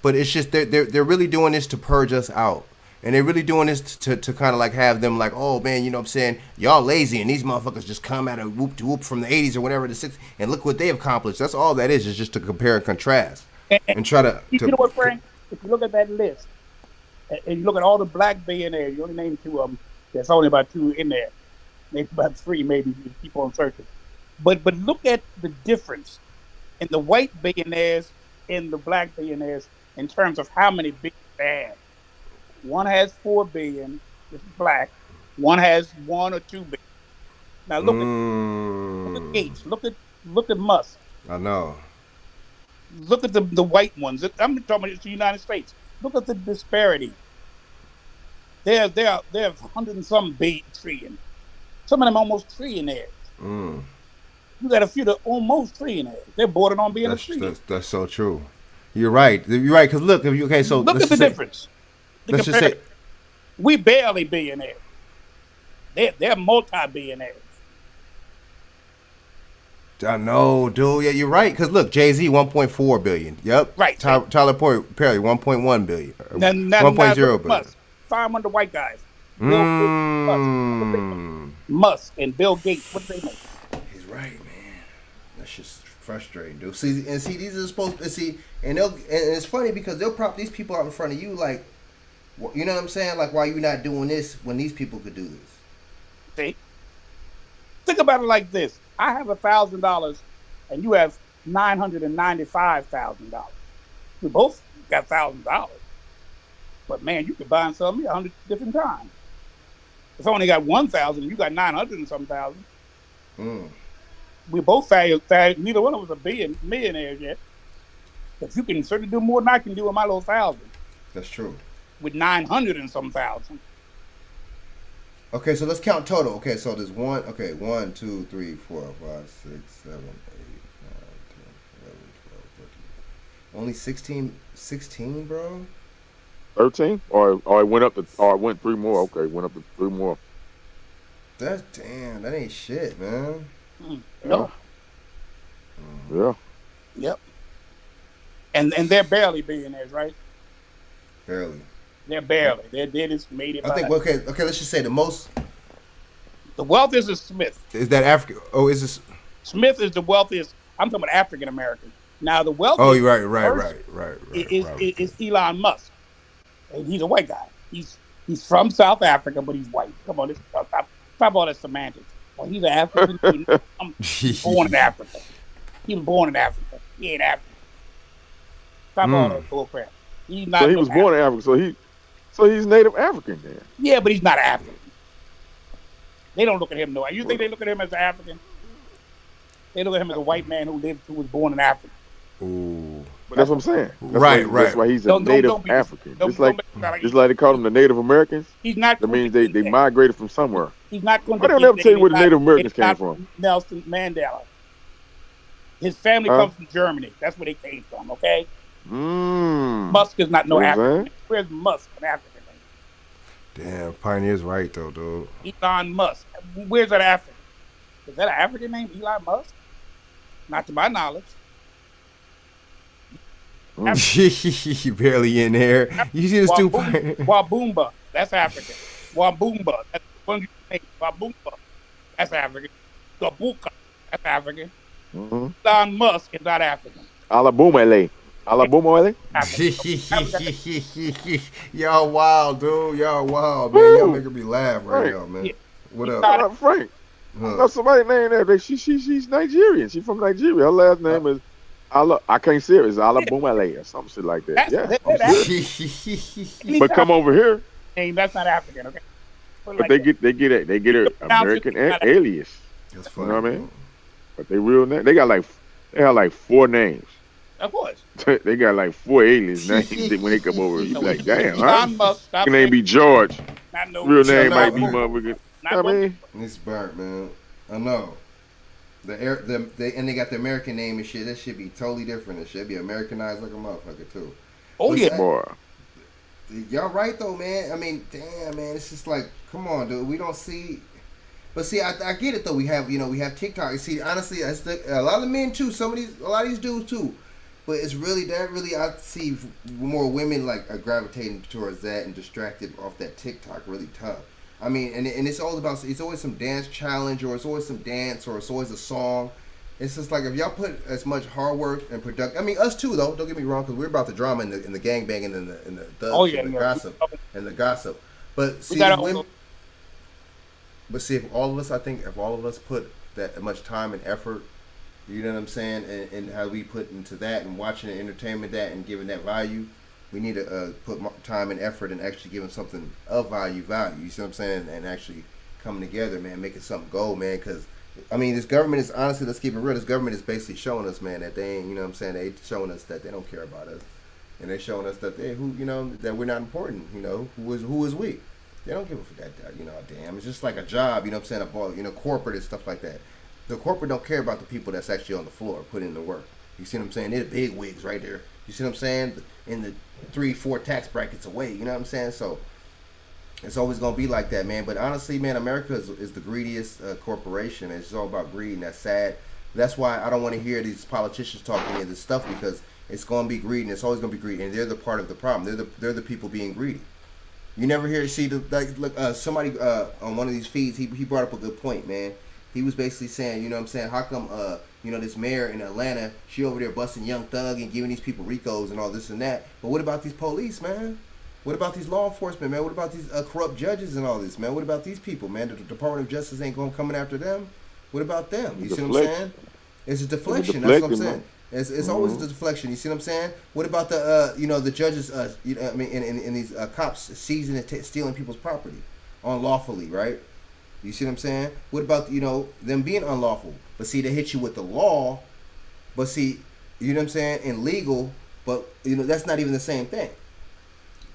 but it's just they're really doing this to purge us out. And they're really doing this to kind of like have them like, oh man, you know what I'm saying? Y'all lazy and these motherfuckers just come out of whoop to whoop from the 80s or whatever the 60s and look what they've accomplished. That's all that is just to compare and contrast and try to. You know what, Frank? If you look at that list and you look at all the black billionaires, you only name 2 of them. There's only about 2 in there. Maybe about 3, maybe if you keep on searching. But look at the difference in the white billionaires and the black billionaires in terms of how many billions they have. One has 4 billion. This is black. One has 1 or 2 billion. Now look at Gates. Look at Musk. I know. Look at the white ones. I'm talking about the United States. Look at the disparity. They're 100 and some trillion. Some of them almost trillionaires. You got a few that almost trillionaires. They're bordering on being a trillion. That's so true. You're right. Because look, look at the difference. Let's just say we barely billionaires. They're multi-billionaires. I know, dude. Yeah, you're right. Because look, Jay-Z 1.4 billion. Yep. Right. Tyler Perry 1.1 billion. 1.0 billion. 500 white guys. Musk and Bill Gates. What do they make? He's right, man. That's just Frustrating, dude. See, these are supposed to see, and it's funny because they'll prop these people out in front of you, like, you know what I'm saying? Like, why you not doing this when these people could do this? See, think about it like this: I have $1,000, and you have $995,000. We both got $1,000, but man, you could buy and sell me 100 different times. If I only got 1,000, you got 900 and some thousand. We both value. Neither one of us are millionaires yet, but you can certainly do more than I can do with my little 1,000. That's true. With 900 and some thousand. Okay, so let's count total. Okay, so there's 1, 2, 3, 4, 5, 6, 7, 8, 9, 10, 11, 12, 13. Only 16, bro? 13? Or it went up to, or it went 3 more. Okay, it went up to 3 more. That ain't shit, man. No. Yeah. Yep. And they're barely billionaires, right? Barely. They're barely. They just made it. I think. Okay. Let's just say the most. The wealthiest is Smith. Is that African? Oh, is this? Smith is the wealthiest. I'm talking about African American. Now the wealthiest. Oh, you're right. Is Elon Musk, and he's a white guy. He's from South Africa, but he's white. Come on, stop all that semantics. Well, he's an African. He's born in Africa. He was born in Africa. He ain't African. Stop all that bullcrap. He's not. So he was born in Africa. So he's Native African then. Yeah, but he's not African. They don't look at him no. You think they look at him as an African? They look at him as a white man who was born in Africa. Ooh. But that's what I'm saying. That's why he's a Native African. Just like they call them the Native Americans. He's not. That means they migrated from somewhere. He's not going to. Why don't ever tell you where the Native Americans came from? Nelson Mandela. His family comes from Germany. That's where they came from. Okay. Musk is not no African. Where's Musk, an African name? Damn, Pioneer's right though, dude. Elon Musk. Where's that African? Is that an African name, Elon Musk? Not to my knowledge. Barely in there. You see this dude? Waboomba. That's African. Waboomba. That's one you think. Waboomba. That's African. Gabuka. That's African. Elon Musk is not African. Alabumele. Y'all wild, dude. Y'all wild, man. Y'all making me laugh right now, man. Yeah. What up? Frank. I know somebody named that. She's Nigerian. She's from Nigeria. Her last name is I can't say it. It's Alabumele or some shit like that. But come over here. Hey, that's not African, okay? But they get an American alias. That's funny. You know what I mean? But they real name. They have like 4 names. Of course. They got like 4 aliens names when they come over. You be like, damn, huh? Your name be George. Real name might be motherfucker. I mean, it's burnt, man. I know. They got the American name and shit. That should be totally different. It should be Americanized like a motherfucker too. Oh yeah, boy. Y'all right though, man. I mean, damn, man. It's just like, come on, dude. We don't see. But see, I get it though. We have TikTok. See, honestly, a lot of the men too. A lot of these dudes too. But it's really I see more women like are gravitating towards that and distracted off that TikTok really tough. I mean, and it's always some dance challenge, or it's always some dance, or it's always a song. It's just like if y'all put as much hard work and production. I mean, us too though. Don't get me wrong, because we're about the drama and the gangbanging and the thugs and the gossip. But see, if all of us put that much time and effort, you know what I'm saying, and how we put into that and watching and entertainment that and giving that value. We need to put time and effort and actually giving something of value. You see what I'm saying? And actually coming together, man, making something go, man. Because, I mean, this government is, honestly, let's keep it real. This government is basically showing us, man, that they ain't, you know what I'm saying? They showing us that they don't care about us. And they're showing us that that we're not important, who is we? They don't give a fuck that, damn. It's just like a job, you know what I'm saying? Corporate and stuff like that. The corporate don't care about the people that's actually on the floor putting in the work. You see what I'm saying? They're the big wigs right there. You see what I'm saying? In the 3-4 tax brackets away, you know what I'm saying? So it's always gonna be like that, man. But honestly, man, America is the greediest corporation. It's all about greed, and that's sad. That's why I don't want to hear these politicians talking any of this stuff, because it's gonna be greed, and it's always gonna be greed, and they're the part of the problem. They're the people being greedy. You never hear somebody on one of these feeds. He brought up a good point, man. He was basically saying, you know what I'm saying, how come, this mayor in Atlanta, she over there busting Young Thug and giving these people RICOs and all this and that. But what about these police, man? What about these law enforcement, man? What about these corrupt judges and all this, man? What about these people, man? The Department of Justice ain't coming after them. What about them? You see what I'm saying? It's a deflection. That's what I'm saying. It's always a deflection. You see what I'm saying? What about the judges? In these cops seizing and stealing people's property unlawfully, right? You see what I'm saying? What about them being unlawful? But see, they hit you with the law. But see, you know what I'm saying? And legal, but that's not even the same thing.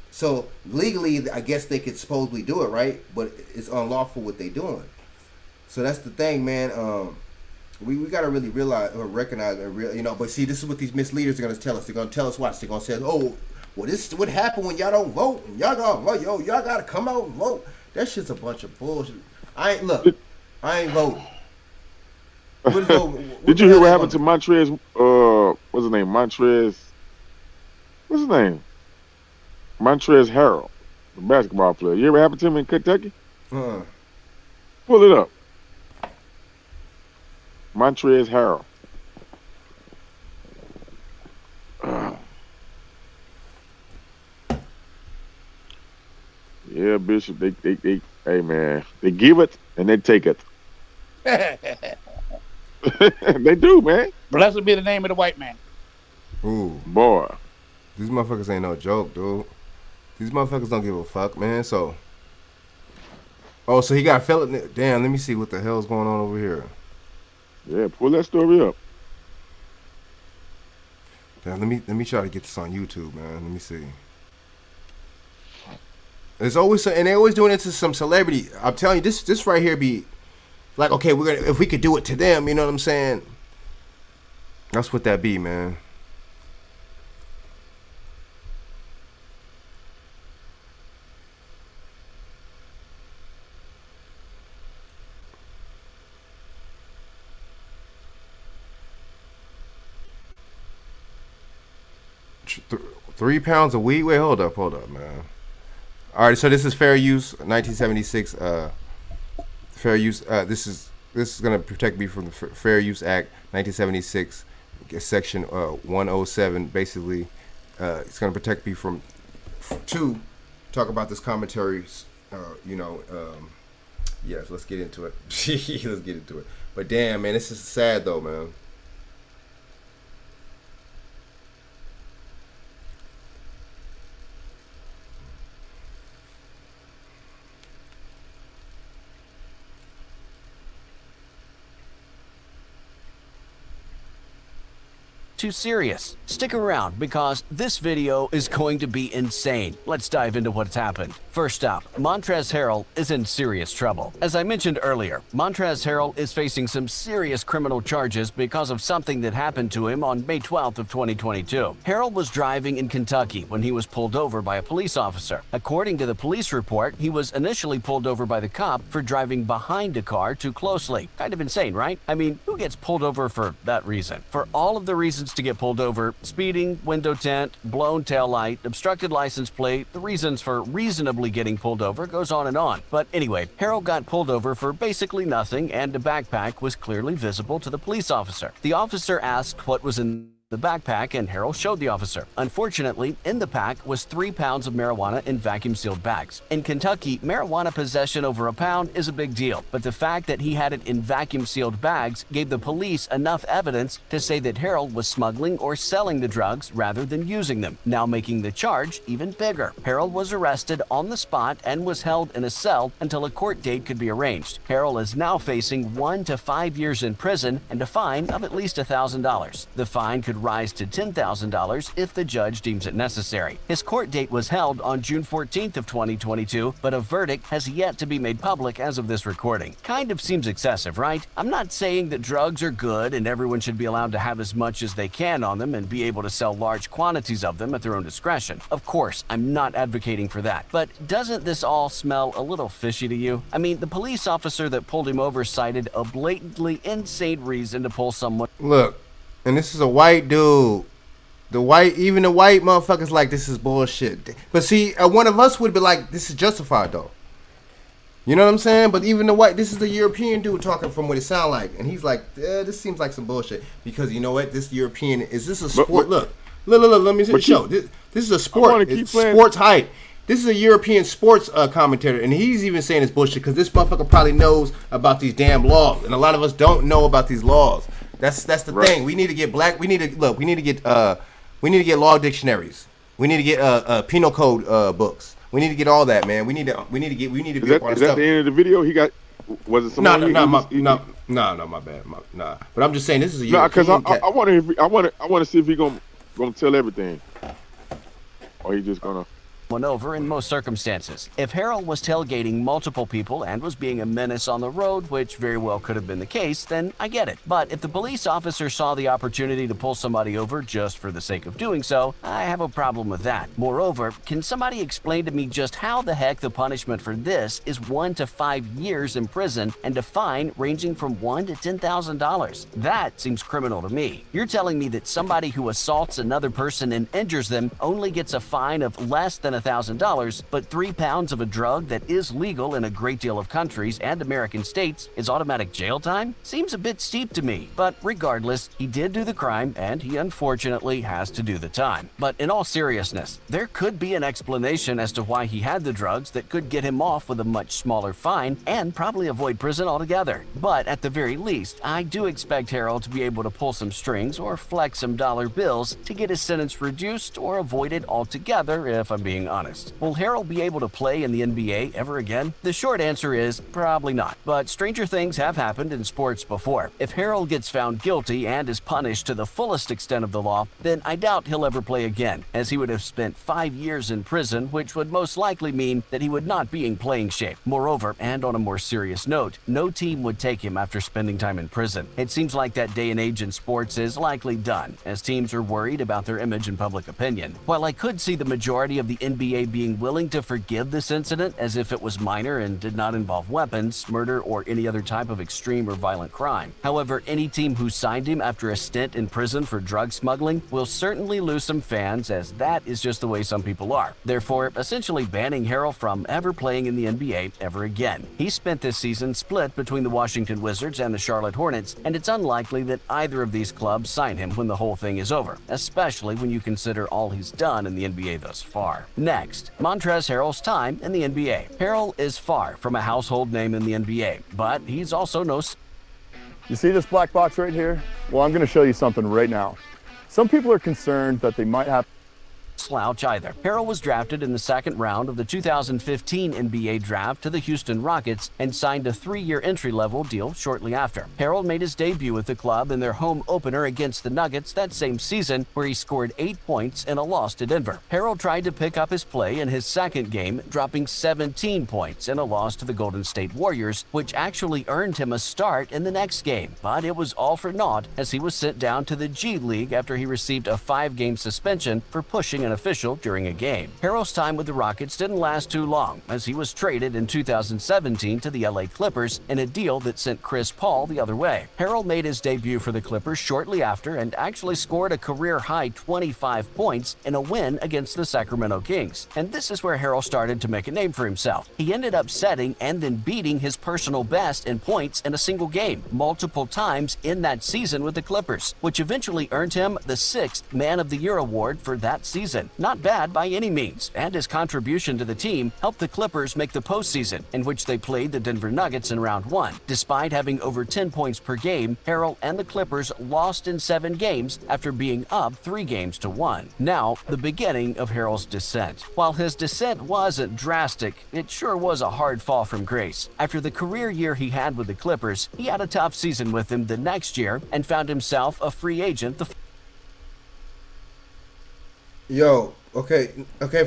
So legally, I guess they could supposedly do it, right? But it's unlawful what they doing. So that's the thing, man. We gotta really realize or recognize and But see, this is what these misleaders are gonna tell us. They're gonna tell us what they're gonna say. Oh, well, this is what happened when y'all don't vote. And y'all gotta vote. Y'all gotta come out and vote. That shit's a bunch of bullshit. I ain't voting. Did you hear what happened to Montrez? What's his name? Montrez. What's his name? Montrez Harrell, the basketball player. You ever happened to him in Kentucky? Pull it up. Montrez Harrell. Yeah, Bishop. They hey man, they give it and they take it. They do, man. Blessed be the name of the white man. Ooh, boy, these motherfuckers ain't no joke, dude. These motherfuckers don't give a fuck, man. So he got felony. Damn, let me see what the hell's going on over here. Yeah, pull that story up. Damn, let me try to get this on YouTube, man. Let me see. There's always and they always doing it to some celebrity. I'm telling you, this right here be like, okay, if we could do it to them, you know what I'm saying? That's what that be, man. Three pounds of weed? Wait, hold up, man. All right, so this is fair use, 1976. Fair use. This is gonna protect me from the Fair Use Act, 1976, Section 107. Basically, it's gonna protect me from talk about this commentary. Yes, let's get into it. Let's get into it. But damn, man, this is sad though, man. Too serious. Stick around because this video is going to be insane. Let's dive into what's happened. First up, Montrez Harrell is in serious trouble. As I mentioned earlier, Montrez Harrell is facing some serious criminal charges because of something that happened to him on May 12th of 2022. Harrell was driving in Kentucky when he was pulled over by a police officer. According to the police report, he was initially pulled over by the cop for driving behind a car too closely. Kind of insane, right? I mean, who gets pulled over for that reason? For all of the reasons to get pulled over, speeding, window tint, blown taillight, obstructed license plate, the reasons for reasonably getting pulled over goes on and on. But anyway, Harrell got pulled over for basically nothing and a backpack was clearly visible to the police officer. The officer asked what was in the backpack and Harrell showed the officer. Unfortunately, in the pack was 3 pounds of marijuana in vacuum-sealed bags. In Kentucky, marijuana possession over a pound is a big deal, but the fact that he had it in vacuum-sealed bags gave the police enough evidence to say that Harrell was smuggling or selling the drugs rather than using them, now making the charge even bigger. Harrell was arrested on the spot and was held in a cell until a court date could be arranged. Harrell is now facing 1 to 5 years in prison and a fine of at least $1,000. The fine could rise to $10,000 if the judge deems it necessary. His court date was held on June 14th of 2022, but a verdict has yet to be made public as of this recording. Kind of seems excessive, right? I'm not saying that drugs are good and everyone should be allowed to have as much as they can on them and be able to sell large quantities of them at their own discretion. Of course, I'm not advocating for that. But doesn't this all smell a little fishy to you? I mean, the police officer that pulled him over cited a blatantly insane reason to pull someone. Look. And this is a white dude. Even the white motherfuckers like this is bullshit. But see, one of us would be like, this is justified though. You know what I'm saying? But even the white, this is the European dude talking from what it sound like, and he's like, this seems like some bullshit because you know what? This European is this a sport? Look. Let me show. This is a sport. It's sports hype. This is a European sports commentator, and he's even saying it's bullshit because this motherfucker probably knows about these damn laws, and a lot of us don't know about these laws. That's the thing. We need to get We need to get law dictionaries. We need to get penal code books. We need to get all that, man. We need to be a part of stuff. Is that the end of the video? He got. Was it some? No, my bad. Nah. But I'm just saying this is a European. Because I want to see if he gonna tell everything, or he just gonna. One over in most circumstances. If Harold was tailgating multiple people and was being a menace on the road, which very well could have been the case, then I get it. But if the police officer saw the opportunity to pull somebody over just for the sake of doing so, I have a problem with that. Moreover, can somebody explain to me just how the heck the punishment for this is 1 to 5 years in prison and a fine ranging from $1,000 to $10,000? That seems criminal to me. You're telling me that somebody who assaults another person and injures them only gets a fine of less than $1,000, but 3 pounds of a drug that is legal in a great deal of countries and American states is automatic jail time? Seems a bit steep to me, but regardless, he did do the crime and he unfortunately has to do the time. But in all seriousness, there could be an explanation as to why he had the drugs that could get him off with a much smaller fine and probably avoid prison altogether. But at the very least, I do expect Harold to be able to pull some strings or flex some dollar bills to get his sentence reduced or avoided altogether, if I'm being honest. Will Harold be able to play in the NBA ever again? The short answer is probably not, but stranger things have happened in sports before. If Harold gets found guilty and is punished to the fullest extent of the law, then I doubt he'll ever play again, as he would have spent 5 years in prison, which would most likely mean that he would not be in playing shape. Moreover, and on a more serious note, no team would take him after spending time in prison. It seems like that day and age in sports is likely done, as teams are worried about their image and public opinion. While I could see the majority of the NBA being willing to forgive this incident as if it was minor and did not involve weapons, murder, or any other type of extreme or violent crime. However, any team who signed him after a stint in prison for drug smuggling will certainly lose some fans, as that is just the way some people are. Therefore, essentially banning Harold from ever playing in the NBA ever again. He spent this season split between the Washington Wizards and the Charlotte Hornets, and it's unlikely that either of these clubs sign him when the whole thing is over, especially when you consider all he's done in the NBA thus far. Next, Montrezl Harrell's time in the NBA. Harrell is far from a household name in the NBA, but he's also no... You see this black box right here? Well, I'm going to show you something right now. Some people are concerned that they might have slouch either. Harrell was drafted in the second round of the 2015 NBA draft to the Houston Rockets and signed a 3-year entry-level deal shortly after. Harrell made his debut with the club in their home opener against the Nuggets that same season, where he scored 8 points in a loss to Denver. Harrell tried to pick up his play in his second game, dropping 17 points in a loss to the Golden State Warriors, which actually earned him a start in the next game. But it was all for naught, as he was sent down to the G League after he received a 5-game suspension for pushing an official during a game. Harrell's time with the Rockets didn't last too long, as he was traded in 2017 to the LA Clippers in a deal that sent Chris Paul the other way. Harrell made his debut for the Clippers shortly after and actually scored a career-high 25 points in a win against the Sacramento Kings. And this is where Harrell started to make a name for himself. He ended up setting and then beating his personal best in points in a single game multiple times in that season with the Clippers, which eventually earned him the 6th Man of the Year award for that season. Not bad by any means, and his contribution to the team helped the Clippers make the postseason, in which they played the Denver Nuggets in round 1. Despite having over 10 points per game, Harrell and the Clippers lost in 7 games after being up 3 games to 1. Now, the beginning of Harrell's descent. While his descent wasn't drastic, it sure was a hard fall from grace. After the career year he had with the Clippers, he had a tough season with them the next year and found himself a free agent Yo, okay.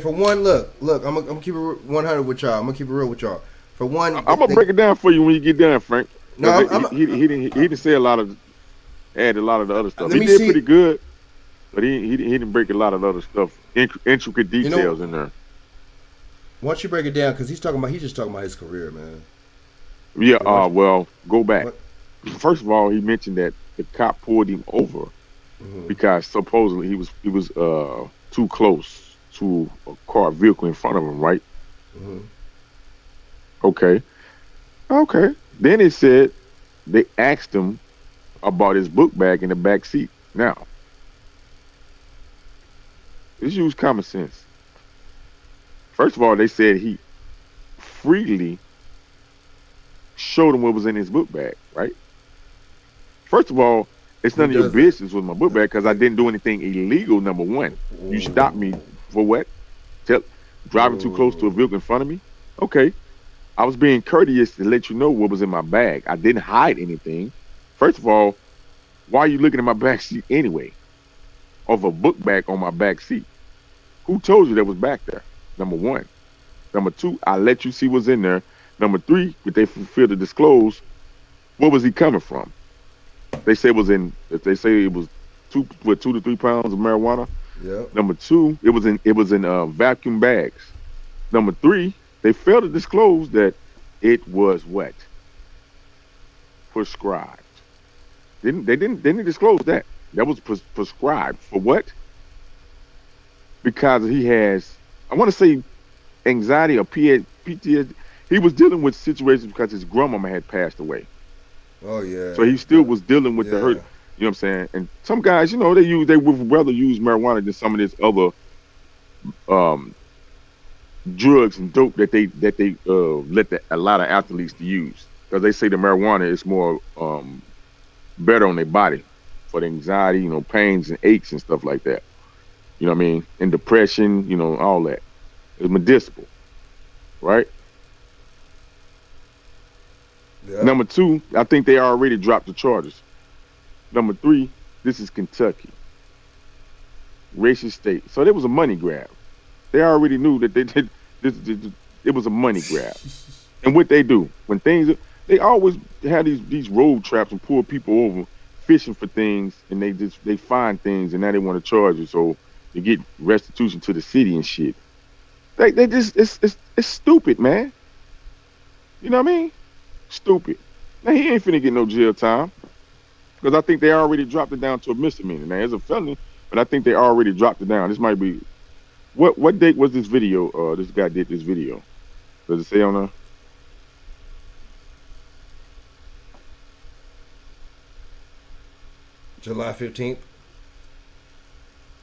For one, look. I'm gonna keep it 100 with y'all. I'm gonna keep it real with y'all. For one, I'm gonna break it down for you when you get done, Frank. No, he didn't say a lot of, add a lot of the other stuff. He did pretty good, but he didn't break a lot of the other stuff, intricate details in there. Why don't you break it down? Because he's just talking about his career, man. Yeah. Well, go back. What? First of all, he mentioned that the cop pulled him over because supposedly he was too close to a car vehicle in front of him, right? Okay. Okay. Then it said they asked him about his book bag in the back seat. Now, let's use common sense. First of all, they said he freely showed him what was in his book bag, right? First of all, it's Who none of your does that? business with my book bag because I didn't do anything illegal, number one. You stopped me for what? Tell, driving too close to a vehicle in front of me? Okay. I was being courteous to let you know what was in my bag. I didn't hide anything. First of all, why are you looking at my back seat anyway? Of a book bag on my back seat? Who told you that was back there? Number one. Number two, I let you see what's in there. Number three, if they fulfill to disclose, where was he coming from? They say it was in. They say it was 2 to 3 pounds of marijuana. Yep. Number two, it was in vacuum bags. Number three, they failed to disclose that it was what? Prescribed. They didn't disclose that. That was prescribed for what? Because he has, I want to say, anxiety or PTSD. He was dealing with situations because his grandmama had passed away. Oh yeah. So he still was dealing with the hurt. You know what I'm saying? And some guys, they would rather use marijuana than some of this other um drugs and dope that they a lot of athletes to use because they say the marijuana is more better on their body for the anxiety, pains and aches and stuff like that. You know what I mean? And depression, all that. It's medicinal, right? Yep. Number two, I think they already dropped the charges. Number three, this is Kentucky, racist state. So there was a money grab. They already knew that they did this. It was a money grab. And what they do when they always have these road traps and pull people over fishing for things, and they find things, and now they want to charge you, so they get restitution to the city and shit. They just it's stupid, man. You know what I mean? Stupid. Now he ain't finna get no jail time because I think they already dropped it down to a misdemeanor. Now it's a felony, but I think they already dropped it down. This might be what date was this video? This guy did this video. Does it say on there? July 15th.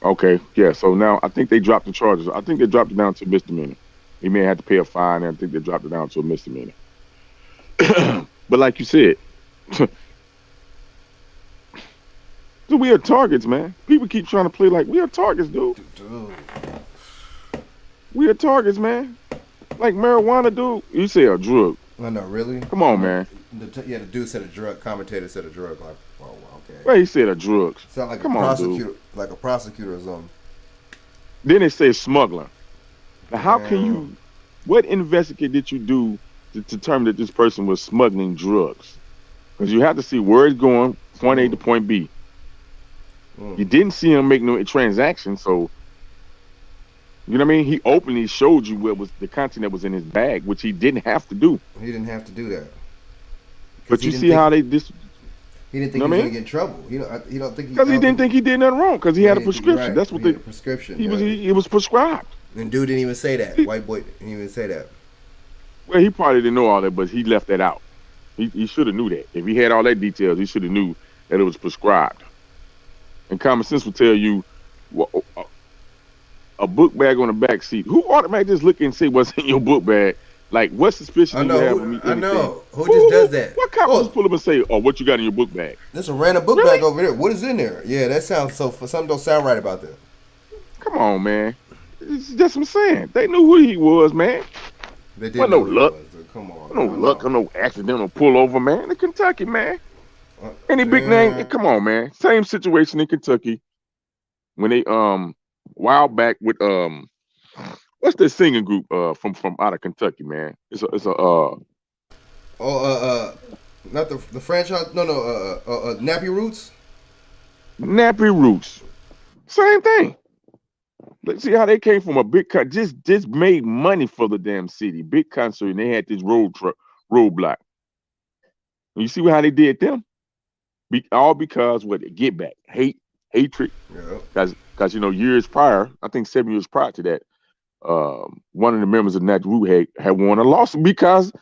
Okay, yeah. So now I think they dropped the charges. I think they dropped it down to misdemeanor. He may have to pay a fine, and I think they dropped it down to a misdemeanor. But like you said, we are targets, man. People keep trying to play like we are targets, dude. We are targets, man. Like marijuana, dude. You say a drug. No, really? Come on, man. The dude said a drug. Commentator said a drug. Like, oh, okay. Well, he said a drug. Sound like Come a on, prosecutor, dude. like a prosecutor or something. Then it says smuggling. Now, how can you? What investigation did you do to determine that this person was smuggling drugs? Because you have to see where it's going, point A to point B. You didn't see him make no transaction, so you know what I mean. He openly showed you what was the content that was in his bag, which he didn't have to do. He didn't have to do that. But you see how they just. He didn't think he was gonna get in trouble. He don't think because he didn't think he did nothing wrong because he had a prescription. Right. That's what he had a prescription. He was prescribed. And dude didn't even say that. White boy didn't even say that. Well, he probably didn't know all that, but he left that out. He should have knew that. If he had all that details, he should have knew that it was prescribed. And common sense will tell you a book bag on the back seat. Who automatically just look and say what's in your book bag? Like, what suspicion do you have of me? I know. Who just does that? What cop just pull up and say, "Oh, what you got in your book bag?" There's a random book bag over there. What is in there? Yeah, that sounds so. Something don't sound right about that. Come on, man. It's just what I'm saying. They knew who he was, man. They did. Wasn't no luck. Come on. No luck or no accidental pullover, man. In Kentucky, man. Any big name? Come on, man. Same situation in Kentucky when they while back with what's that singing group from out of Kentucky, man? It's a not the franchise. No, Nappy Roots. Nappy Roots. Same thing. Let's see how they came from a big cut. Just made money for the damn city. Big concert, and they had this roadblock. And you see how they did them? All because what? Get back, hatred. Yeah. Because years prior, I think 7 years prior to that, one of the members of Nat Root had won a lawsuit because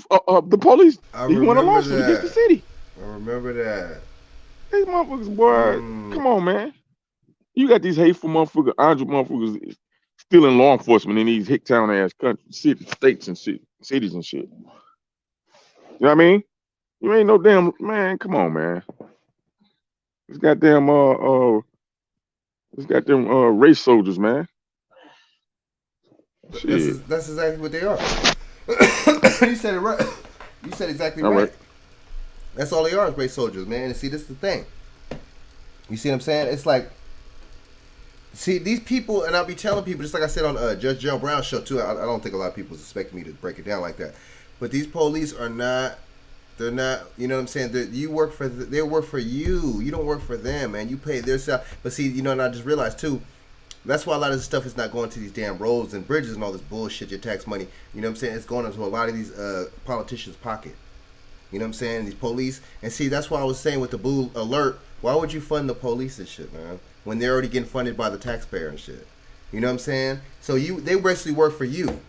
the police. I He won a remember lawsuit against the that. city. I remember that. These motherfuckers, boy, come on, man. You got these hateful motherfuckers, Andre motherfuckers still in law enforcement in these hick town ass country, states and shit, cities and shit. You know what I mean? You ain't no damn man. Come on, man. It's goddamn race soldiers, man. Shit. That's exactly what they are. You said it right. You said exactly All right. right. That's all they are is race soldiers, man. And see, this is the thing. You see what I'm saying? It's like, see, these people, and I'll be telling people, just like I said on Judge Joe Brown's show too. I don't think a lot of people expect me to break it down like that. But these police are not. They're not. You know what I'm saying? They work for you. You don't work for them, man. You pay their salary. But see, you know, and I just realized too. That's why a lot of this stuff is not going to these damn roads and bridges and all this bullshit. Your tax money. You know what I'm saying? It's going into a lot of these politicians' pocket. You know what I'm saying? These police. And see, that's why I was saying with the Blue Alert, why would you fund the police and shit, man? When they're already getting funded by the taxpayer and shit. You know what I'm saying? So they basically work for you.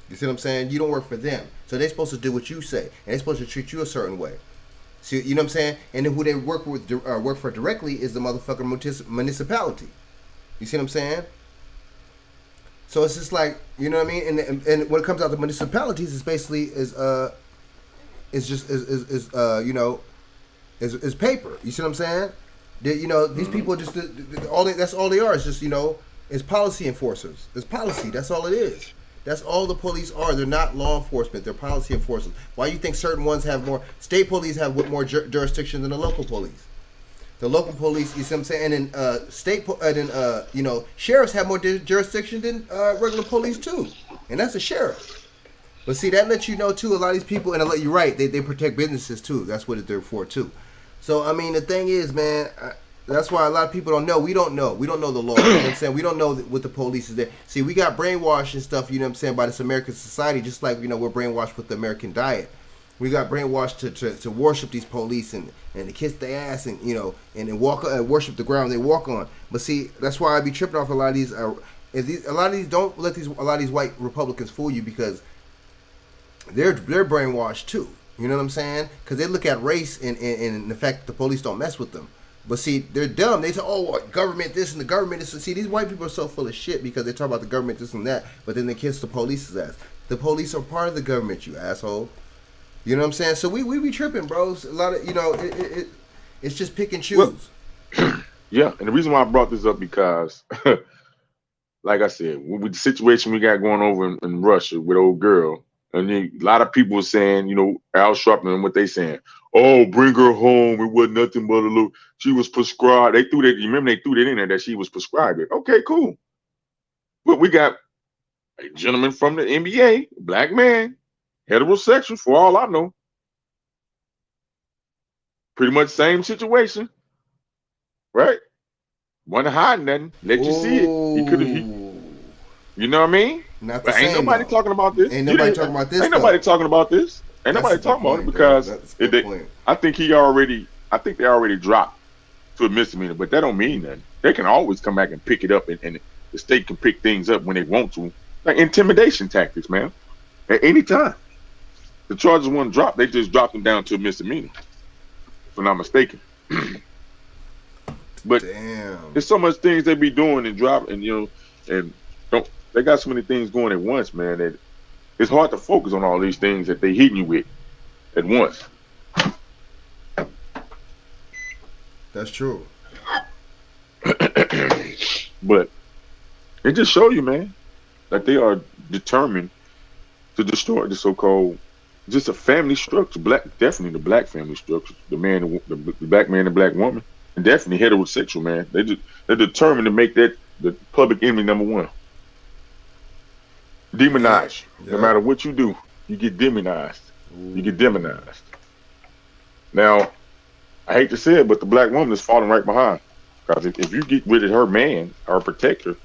You see what I'm saying? You don't work for them. So they're supposed to do what you say. And they're supposed to treat you a certain way. See, you know what I'm saying? And then who they work for directly is the motherfucking municipality. You see what I'm saying? So it's just like, you know what I mean? And when it comes out to municipalities, it's basically is paper. You see what I'm saying? You know, these people just that's all they are. It's just, you know, it's policy enforcers. It's policy. That's all it is. That's all the police are. They're not law enforcement. They're policy enforcers. Why do you think certain ones have more? State police have more jurisdiction than the local police. The local police, you see what I'm saying? And then you know, sheriffs have more jurisdiction than regular police too. And that's a sheriff. But see, that lets you know too, a lot of these people, and you're right, they protect businesses too. That's what they're for too. So I mean, the thing is, man, that's why a lot of people don't know. We don't know. We don't know the law. You know what I'm saying? We don't know what the police is there. See, we got brainwashed and stuff, you know what I'm saying, by this American society, just like, you know, we're brainwashed with the American diet. We got brainwashed to worship these police and to kiss their ass and, you know, and walk worship the ground they walk on. But see, that's why I be tripping off a lot of these. A lot of these don't let a lot of these white Republicans fool you, because they're brainwashed too. You know what I'm saying? Because they look at race and the fact that the police don't mess with them. But see, they're dumb. They say, oh, government this and the government this. See, these white people are so full of shit because they talk about the government this and that, but then they kiss the police's ass. The police are part of the government, you asshole. You know what I'm saying? So we be tripping, bros. A lot of, you know, it's just pick and choose. Well, yeah, and the reason why I brought this up because, like I said, with the situation we got going over in Russia with old girl, and a lot of people were saying, you know, Al Sharpton and what they saying. Oh, bring her home. It wasn't nothing but a little. She was prescribed. They threw that. You remember they threw that in there that she was prescribed it. Okay, cool. But we got a gentleman from the NBA, black man, heterosexual, for all I know. Pretty much same situation, right? Wasn't hiding nothing. Let you see it. He could have. You know what I mean? Not the but ain't same, nobody though. talking about this. Ain't nobody talking about this. Ain't nobody talking about this. Ain't nobody talking about it because I think they already dropped to a misdemeanor, but that don't mean nothing. They can always come back and pick it up, and the state can pick things up when they want to. Like intimidation tactics, man. At any time. The charges weren't dropped, they just dropped them down to a misdemeanor. If I'm not mistaken. But there's so much things they be doing and dropping, you know, and they got so many things going at once, man, that it's hard to focus on all these things that they hitting you with at once. That's true. But it just show you, man, that they are determined to destroy the so-called just a family structure. Definitely the black family structure. The man, the black man and black woman, and definitely heterosexual, man. They're determined to make that the public enemy number one. Demonized. Yeah. No matter what you do, you get demonized. You get demonized. Now, I hate to say it, but the black woman is falling right behind. Because if you get rid of her man, her protector,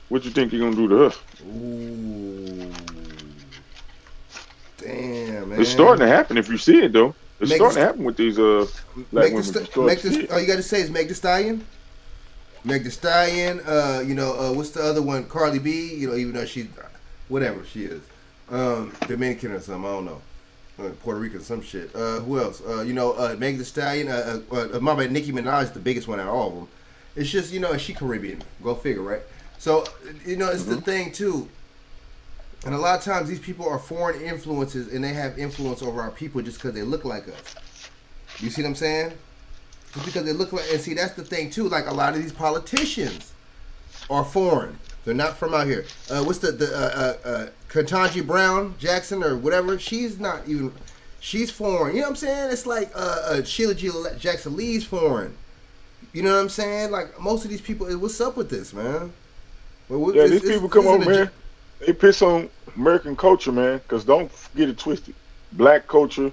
what you think you're gonna do to her? Ooh. Damn, man. It's starting to happen if you see it though. It's starting to happen with these black women. All you gotta say is Meg Thee Stallion. Meg Thee Stallion, you know, what's the other one? Cardi B, you know, even though she's whatever she is, Dominican or something. I don't know. Puerto Rican, some shit. Who else? Megan Thee Stallion. My bad, Nicki Minaj is the biggest one out of all of them. It's just, she Caribbean. Go figure, right? So, it's the thing too. And a lot of times these people are foreign influences, and they have influence over our people just because they look like us. You see what I'm saying? Just because they look like, and see, that's the thing too. Like a lot of these politicians are foreign. They're not from out here. What's the Ketanji Brown Jackson or whatever? She's not even. She's foreign. You know what I'm saying? It's like Sheila Jackson Lee's foreign. You know what I'm saying? Like most of these people, what's up with this, man? Yeah, these people come on, man. They piss on American culture, man. Because don't get it twisted. Black culture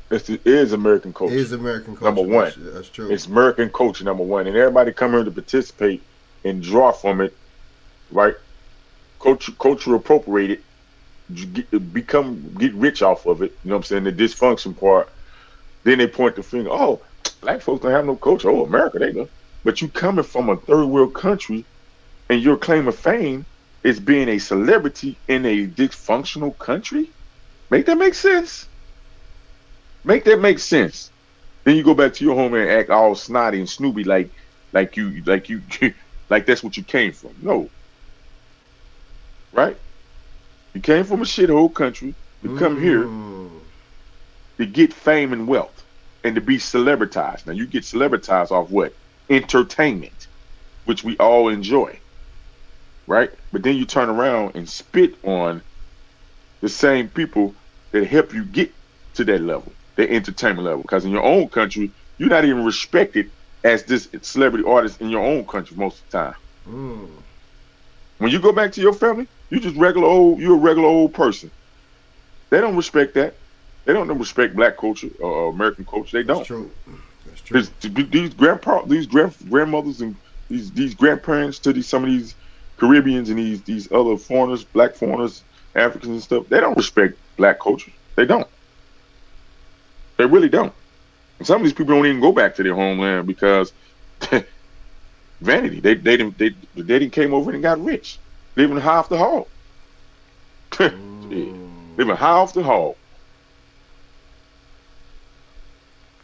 is American culture. It is American culture. Number one. That's true. It's American culture, number one. And everybody come here to participate and draw from it, right? Culture appropriate it, get rich off of it. You know what I'm saying? The dysfunction part. Then they point the finger. Oh, black folks don't have no culture. Oh, America, they do. But you coming from a third world country, and your claim of fame is being a celebrity in a dysfunctional country? Make that make sense? Make that make sense. Then you go back to your home and act all snotty and snoopy like that's what you came from. No. Right? You came from a shithole country to come here to get fame and wealth and to be celebritized. Now you get celebritized off what? Entertainment, which we all enjoy. Right? But then you turn around and spit on the same people that help you get to that level, the entertainment level. Because in your own country, you're not even respected as this celebrity artist in your own country most of the time. When you go back to your family, you're a regular old person. They don't respect that. They don't respect black culture or American culture. They don't. That's true. That's true. These grandmothers and these grandparents to some of these Caribbeans and these other foreigners, black foreigners, Africans and stuff, they don't respect black culture. They don't. They really don't. And some of these people don't even go back to their homeland because vanity. They didn't came over and got rich, living high off the hog. Living high off the hog.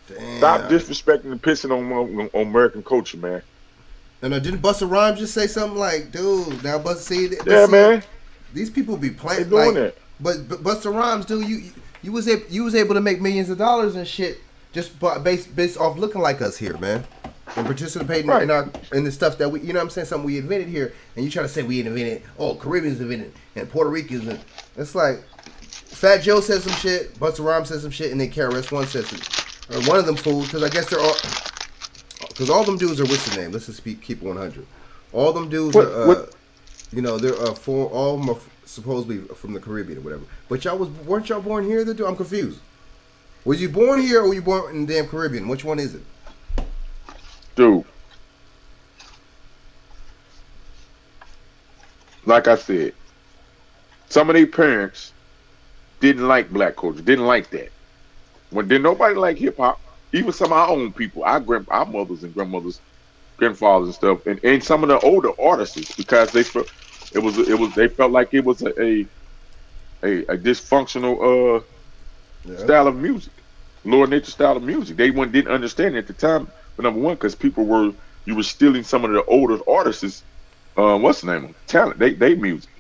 Damn. Stop disrespecting and pissing on American culture, man. And didn't Busta Rhymes just say something like, "Dude, now Busta, see, man, these people be playing doing like that." But Busta Rhymes, dude, you was able to make millions of dollars and shit just based off looking like us here, man, and participating in the stuff that we, you know what I'm saying, something we invented here, and you try to say we invented, Caribbeans invented, and Puerto Ricans, and it's like Fat Joe said some shit, Busta Rhymes said some shit, and then KRS-One said some, or one of them fools, because I guess they're all. Because all them dudes are, what's the name? Let's just keep 100. All them dudes are, they're all of them are supposedly from the Caribbean or whatever. But weren't y'all born here? I'm confused. Was you born here or were you born in the damn Caribbean? Which one is it? Dude. Like I said, some of their parents didn't like black culture, didn't like that. When did nobody like hip hop? Even some of our own people, our mothers and grandmothers, grandfathers and stuff, and some of the older artists, because they felt they felt like it was a dysfunctional style of music, lower nature style of music. They didn't understand it at the time. But number one, because you were stealing some of the older artists, what's the name of them? Talent, they music,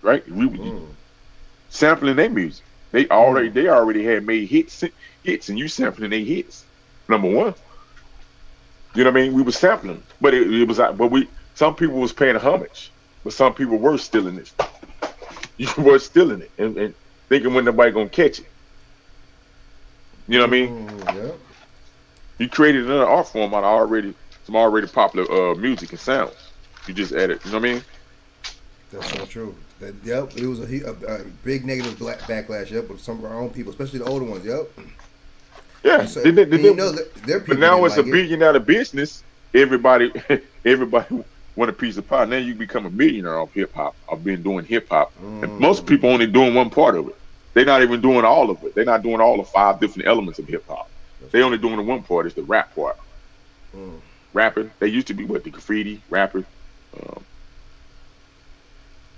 right? Sampling their music. They already had made hits, and you sampling their hits. Number one, you know what I mean? We were sampling, but some people was paying homage, but some people were stealing it. You were stealing it and thinking when nobody gonna catch it. You know what I mean? Yeah. You created another art form out of some already popular music and sounds. You just added. You know what I mean? That's so true. It was a big negative backlash. Yep, with some of our own people, especially the older ones. Yep. Yeah, their people. But now it's like $1 billion business. Everybody want a piece of pie. Now you become a millionaire off hip hop. I've been doing hip hop, and most people only doing one part of it. They're not even doing all of it. They're not doing all the 5 different elements of hip hop. They only doing the one part. It's the rap part. Rapping. They used to be the graffiti rapper.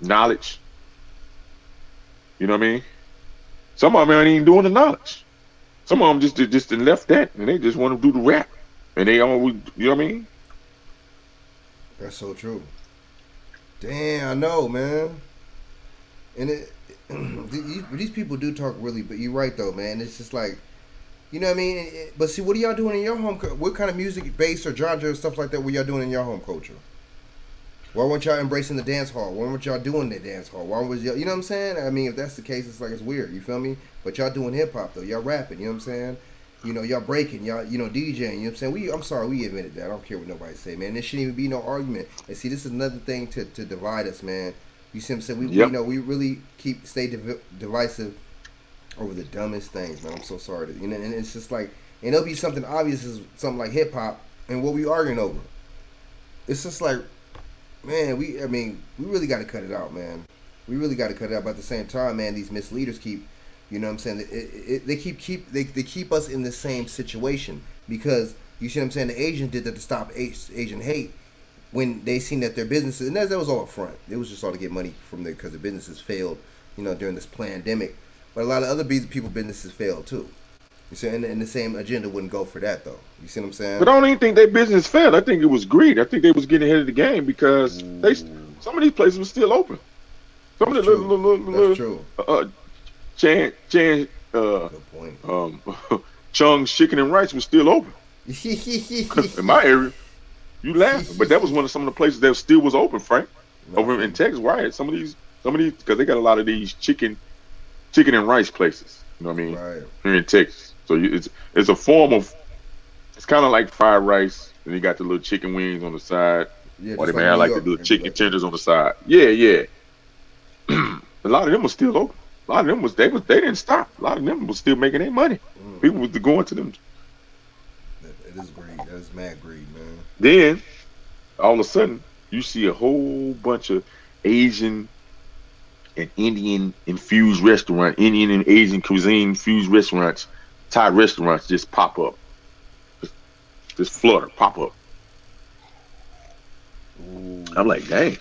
knowledge. You know what I mean? Some of them ain't even doing the knowledge. Some of them just left that, and they just want to do the rap, and they always, you know what I mean? That's so true. Damn, I know, man. And these people do talk really, but you're right though, man. It's just like, you know what I mean? But see, what are y'all doing in your home? What kind of music, bass or genre and stuff like that? What y'all doing in your home culture? Why weren't y'all embracing the dance hall? Why weren't y'all doing the dance hall? Why was y'all, you know what I'm saying? I mean, if that's the case, it's like it's weird. You feel me? But y'all doing hip hop though. Y'all rapping. You know what I'm saying? You know, y'all breaking. Y'all, you know, DJing. You know what I'm saying? I'm sorry, we admitted that. I don't care what nobody say, man. There shouldn't even be no argument. And see, this is another thing to divide us, man. You see what I'm saying? We you know, we really stay divisive over the dumbest things, man. I'm so sorry. You know, and it's just like, and it'll be something obvious as something like hip hop, and what we arguing over. It's just like, man, we really got to cut it out, man. We really got to cut it out. But at the same time, man, these misleaders keep, you know what I'm saying? They keep us in the same situation because you see what I'm saying? The Asian did that to stop Asian hate when they seen that their businesses, and that was all up front. It was just all to get money from there because the businesses failed, you know, during this pandemic. But a lot of other people businesses failed too. You see, and the same agenda wouldn't go for that though. You see what I'm saying? But I don't even think their business failed. I think it was greed. I think they was getting ahead of the game because some of these places were still open. Some of the little Chan good point. Chung's Chicken and Rice was still open. In my area, you laughing, but that was some of the places that still was open, Frank. Over in Texas, right? Some of these, because they got a lot of these chicken and rice places. You know what I mean? Right. Here in Texas, so it's a form of, it's kind of like fried rice, and you got the little chicken wings on the side, or they may have like the little chicken tenders on the side. Yeah. A lot of them was still open. A lot of them they didn't stop. A lot of them was still making their money. People was going to them. It is greed. That is mad greed, man. Then all of a sudden you see a whole bunch of Asian and Indian infused restaurant, Indian and Asian cuisine infused restaurants, Thai restaurants just pop up. Just flutter, pop up. Ooh. I'm like, dang.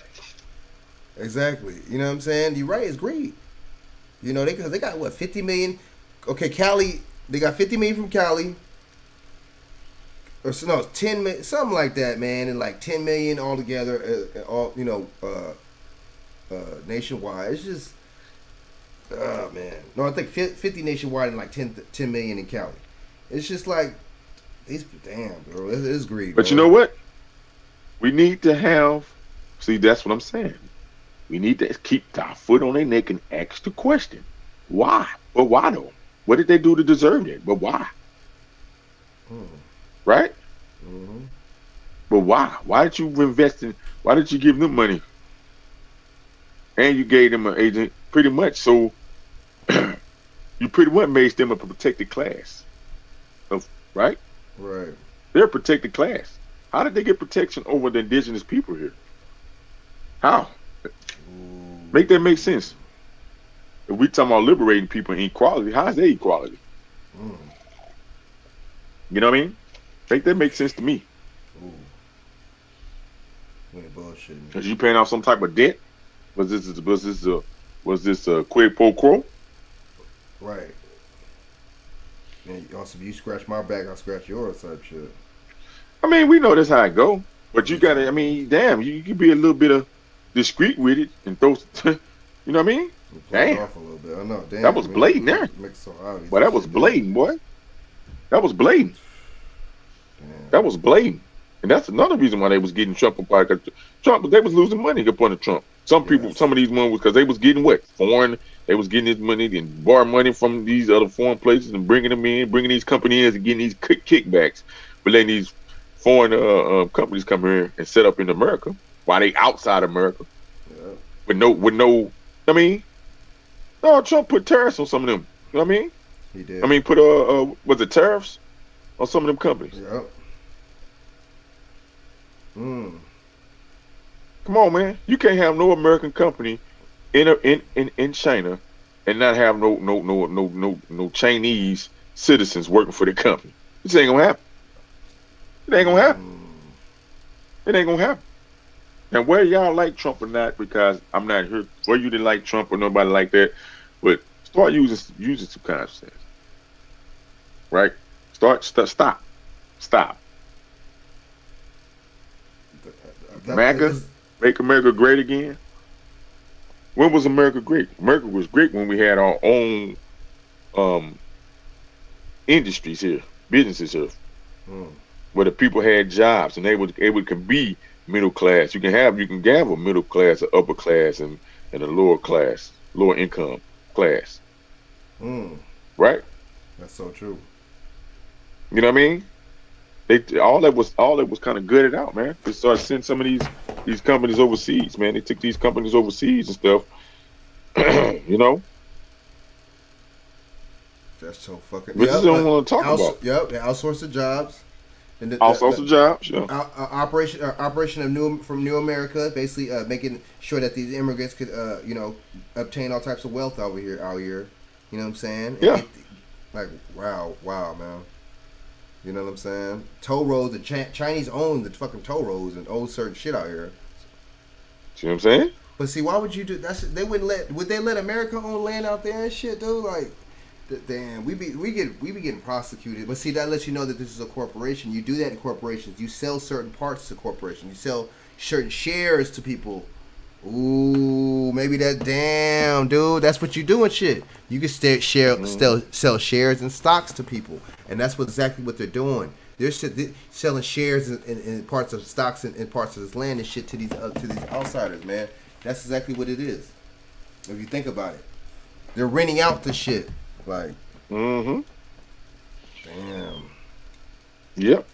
Exactly. You know what I'm saying? You're right. It's greed. You know, because they got what, 50 million? Okay, Cali. They got 50 million from Cali. Or no, 10 million, something like that, man, and like 10 million altogether. All you know, nationwide. It's just, oh man. No, I think 50 nationwide and like 10 million in Cali. It's just like, damn, bro. It is greed. But bro. You know what? We need to have. See, that's what I'm saying. We need to keep our foot on their neck and ask the question, why? But why though? What did they do to deserve that? But why? Right? Mm-hmm. But why? Why did you invest in? Why did you give them money? And you gave them an agent, pretty much. So you pretty much made them a protected class, right? Right. They're a protected class. How did they get protection over the indigenous people here? How? Make that make sense. If we talking about liberating people and equality, how's that equality? You know what I mean? Make that make sense to me. Bullshit. Cause you paying off some type of debt? Was this quid pro quo? Right. And also, if you scratch my back, I'll scratch yours, type shit. I mean, we know that's how it go. But you gotta, I mean, damn, you can be a little bit of discreet with it and throw, you know what I mean? Damn. Off a little bit. I know. Damn, that was blatant there. So obvious. But that was blatant, boy. That was blatant. Damn. That was blatant. And that's another reason why they was getting Trump apart. Because Trump, they was losing money upon the Trump. Some people, some of these money was because they was getting what? Foreign. They was getting this money and borrowing money from these other foreign places and bringing them in, bringing these companies and getting these kickbacks. But letting these foreign companies come here and set up in America while they outside America. Yeah. With no, I mean, no, Trump put tariffs on some of them. You know what I mean? He did. I mean, put was it tariffs on some of them companies? Yep. Come on, man. You can't have no American company in China and not have no Chinese citizens working for the company. This ain't gonna happen. It ain't gonna happen. It ain't gonna happen. And where y'all like Trump or not, because I'm not here. Where you didn't like Trump or nobody like that, but start using some common sense, right? Stop. MAGA, make America great again. When was America great? America was great when we had our own um industries here, businesses here, where the people had jobs and could be middle class. You can have a middle class, an upper class, and a lower class, lower income class. Right? That's so true. You know what I mean? All that was kind of gutted out, man. They started sending some of these companies overseas, man. They took these companies overseas and stuff. You know? That's so fucking. But this don't want to talk about. Yep, they outsource the jobs. And Outsource the jobs, yeah. Operation of New America, basically making sure that these immigrants could, obtain all types of wealth out here. You know what I'm saying? Yeah. Wow, man. You know what I'm saying? Toll roads, the Chinese own the fucking toll roads and own certain shit out here. See what I'm saying? But see, why would you do that? Would they let America own land out there and shit, dude? Like, damn, we be getting prosecuted. But see, that lets you know that this is a corporation. You do that in corporations. You sell certain parts to corporations. You sell certain shares to people. Ooh, maybe that. Damn, dude, that's what you do and shit. You can sell shares and stocks to people, and that's exactly what they're doing. They're selling shares in parts of stocks and parts of this land and shit to these outsiders, man. That's exactly what it is. If you think about it, they're renting out the shit. Like, damn. Yep.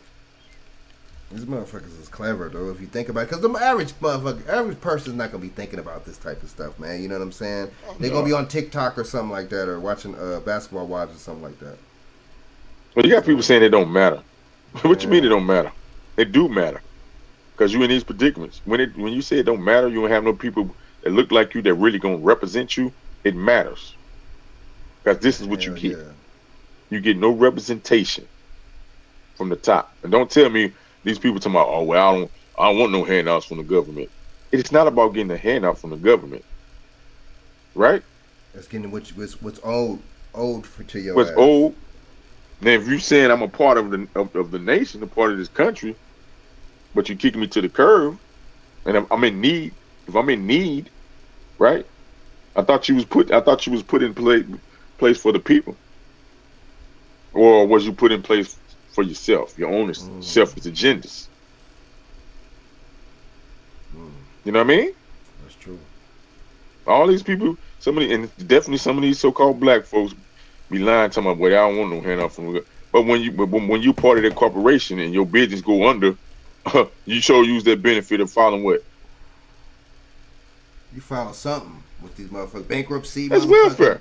These motherfuckers is clever, though, if you think about it. Because the average person's not going to be thinking about this type of stuff, man. You know what I'm saying? They're going to be on TikTok or something like that, or watching Basketball Wives or something like that. Well, you got people saying it don't matter. What you mean it don't matter? It do matter. Because you're in these predicaments. When you say it don't matter, you don't have no people that look like you that really going to represent you, it matters. Because this is what you get. Yeah. You get no representation from the top. And don't tell me these people talking about, oh, well, I don't want no handouts from the government. It's not about getting a handout from the government. Right? It's getting what's old to your What's ass. Old. Now, if you're saying I'm a part of the nation, a part of this country, but you kicking me to the curb, and I'm in need. If I'm in need, right? I thought you was put in place for the people, or was you put in place for yourself, your own selfish agendas? You know what I mean? That's true. All these people, definitely some of these so-called black folks be lying, talking about, well, I don't want no handout from the. But when you part of that corporation and your business go under, you sure use that benefit of filing what? You file something with these motherfuckers. Bankruptcy. That's welfare.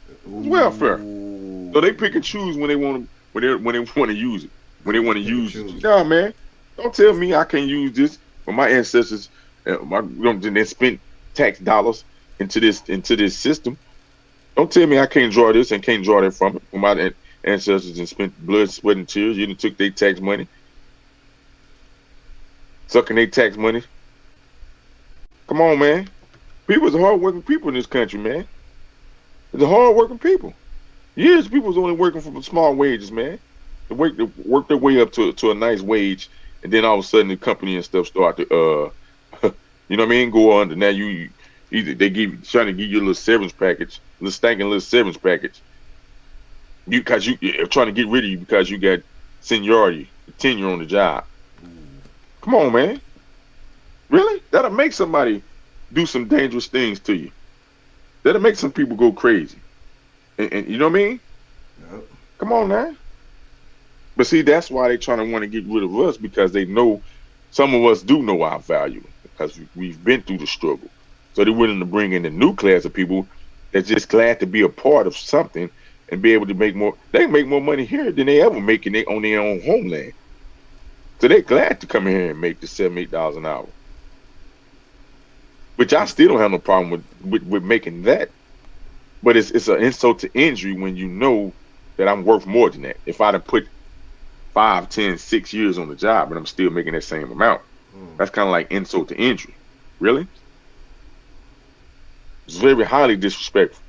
It's welfare. So they pick and choose when they want to use it. When they want to use it. Nah, man. Don't tell me I can't use this when my ancestors they spent tax dollars into this system. Don't tell me I can't draw this and can't draw that from it. When my ancestors and spent blood, sweat, and tears, you done took their tax money, sucking their tax money. Come on, man. People's hard-working people in this country, man. They're hard-working people. Years people was only working for small wages, man. They work their way up to a nice wage, and then all of a sudden the company and stuff start to you know what I mean, go under. Now you either trying to give you a little severance package, little severance package. You're trying to get rid of you because you got seniority, tenure on the job. Come on, man. Really? That'll make somebody do some dangerous things to you. That'll make some people go crazy. And you know what I mean? Yep. Come on, man. But see, that's why they're trying to want to get rid of us, because they know some of us do know our value because we've been through the struggle. So they're willing to bring in a new class of people that's just glad to be a part of something and be able to make more. They make more money here than they ever make on their own homeland. So they're glad to come in here and make the $7, $8 an hour. Which I still don't have no problem with making that. But it's an insult to injury when you know that I'm worth more than that. If I'd have put 5, 10, 6 years on the job and I'm still making that same amount, That's kind of like insult to injury. Really? It's very highly disrespectful.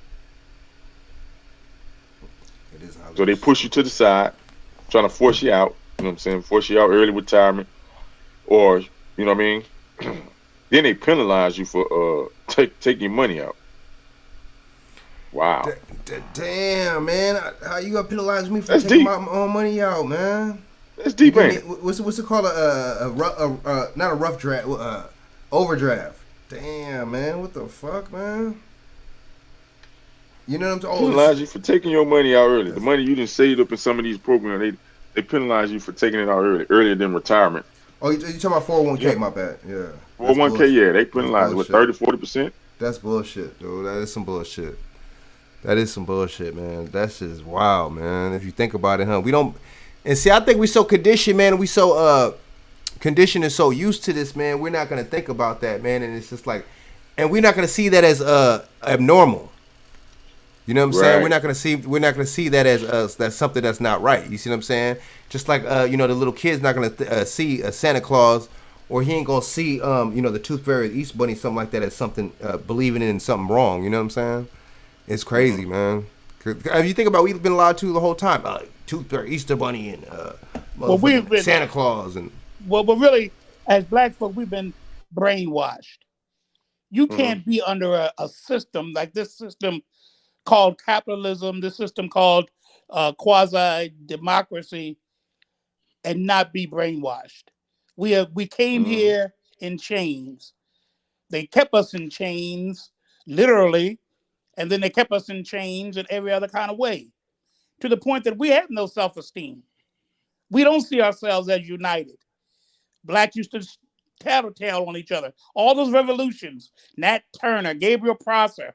It is highly So they push you to the side, trying to force you out. You know what I'm saying? Force you out early retirement, or you know what I mean. Then they penalize you for taking your money out. Wow. Damn, man. How you gonna penalize me for That's taking deep. my own money out, man? That's deep, You ain't give me, it? what's it called? Not a rough draft. Overdraft. Damn, man. What the fuck, man? You know what I'm talking? Penalize you for taking your money out early. The money you didn't saved up in some of these programs, they penalize you for taking it out earlier than retirement. Oh, you talking about 401k? Yep. My bad. Yeah. 401k, yeah, they penalize with 30-40%. That's bullshit, dude. That is some bullshit. That is some bullshit, man. That's just wild, man. If you think about it, huh? We don't. And see, I think we so conditioned, man. We so conditioned and so used to this, man. We're not gonna think about that, man. And it's just like, and we're not gonna see that as abnormal. You know what I'm saying? We're not gonna see that as that's something that's not right. You see what I'm saying? Just like the little kid's not gonna see a Santa Claus, or he ain't gonna see the Tooth Fairy, Easter Bunny, something like that as something believing in something wrong. You know what I'm saying? It's crazy, man. If you think about, we've been lied to the whole time. Tooth Fairy, Easter Bunny, and we've been Santa Claus, and but really, as black folk, we've been brainwashed. You can't be under a system like this system called capitalism, this system called quasi-democracy, and not be brainwashed. We came here in chains. They kept us in chains, literally, and then they kept us in chains in every other kind of way, to the point that we have no self-esteem. We don't see ourselves as united. Blacks used to tattletale on each other. All those revolutions, Nat Turner, Gabriel Prosser,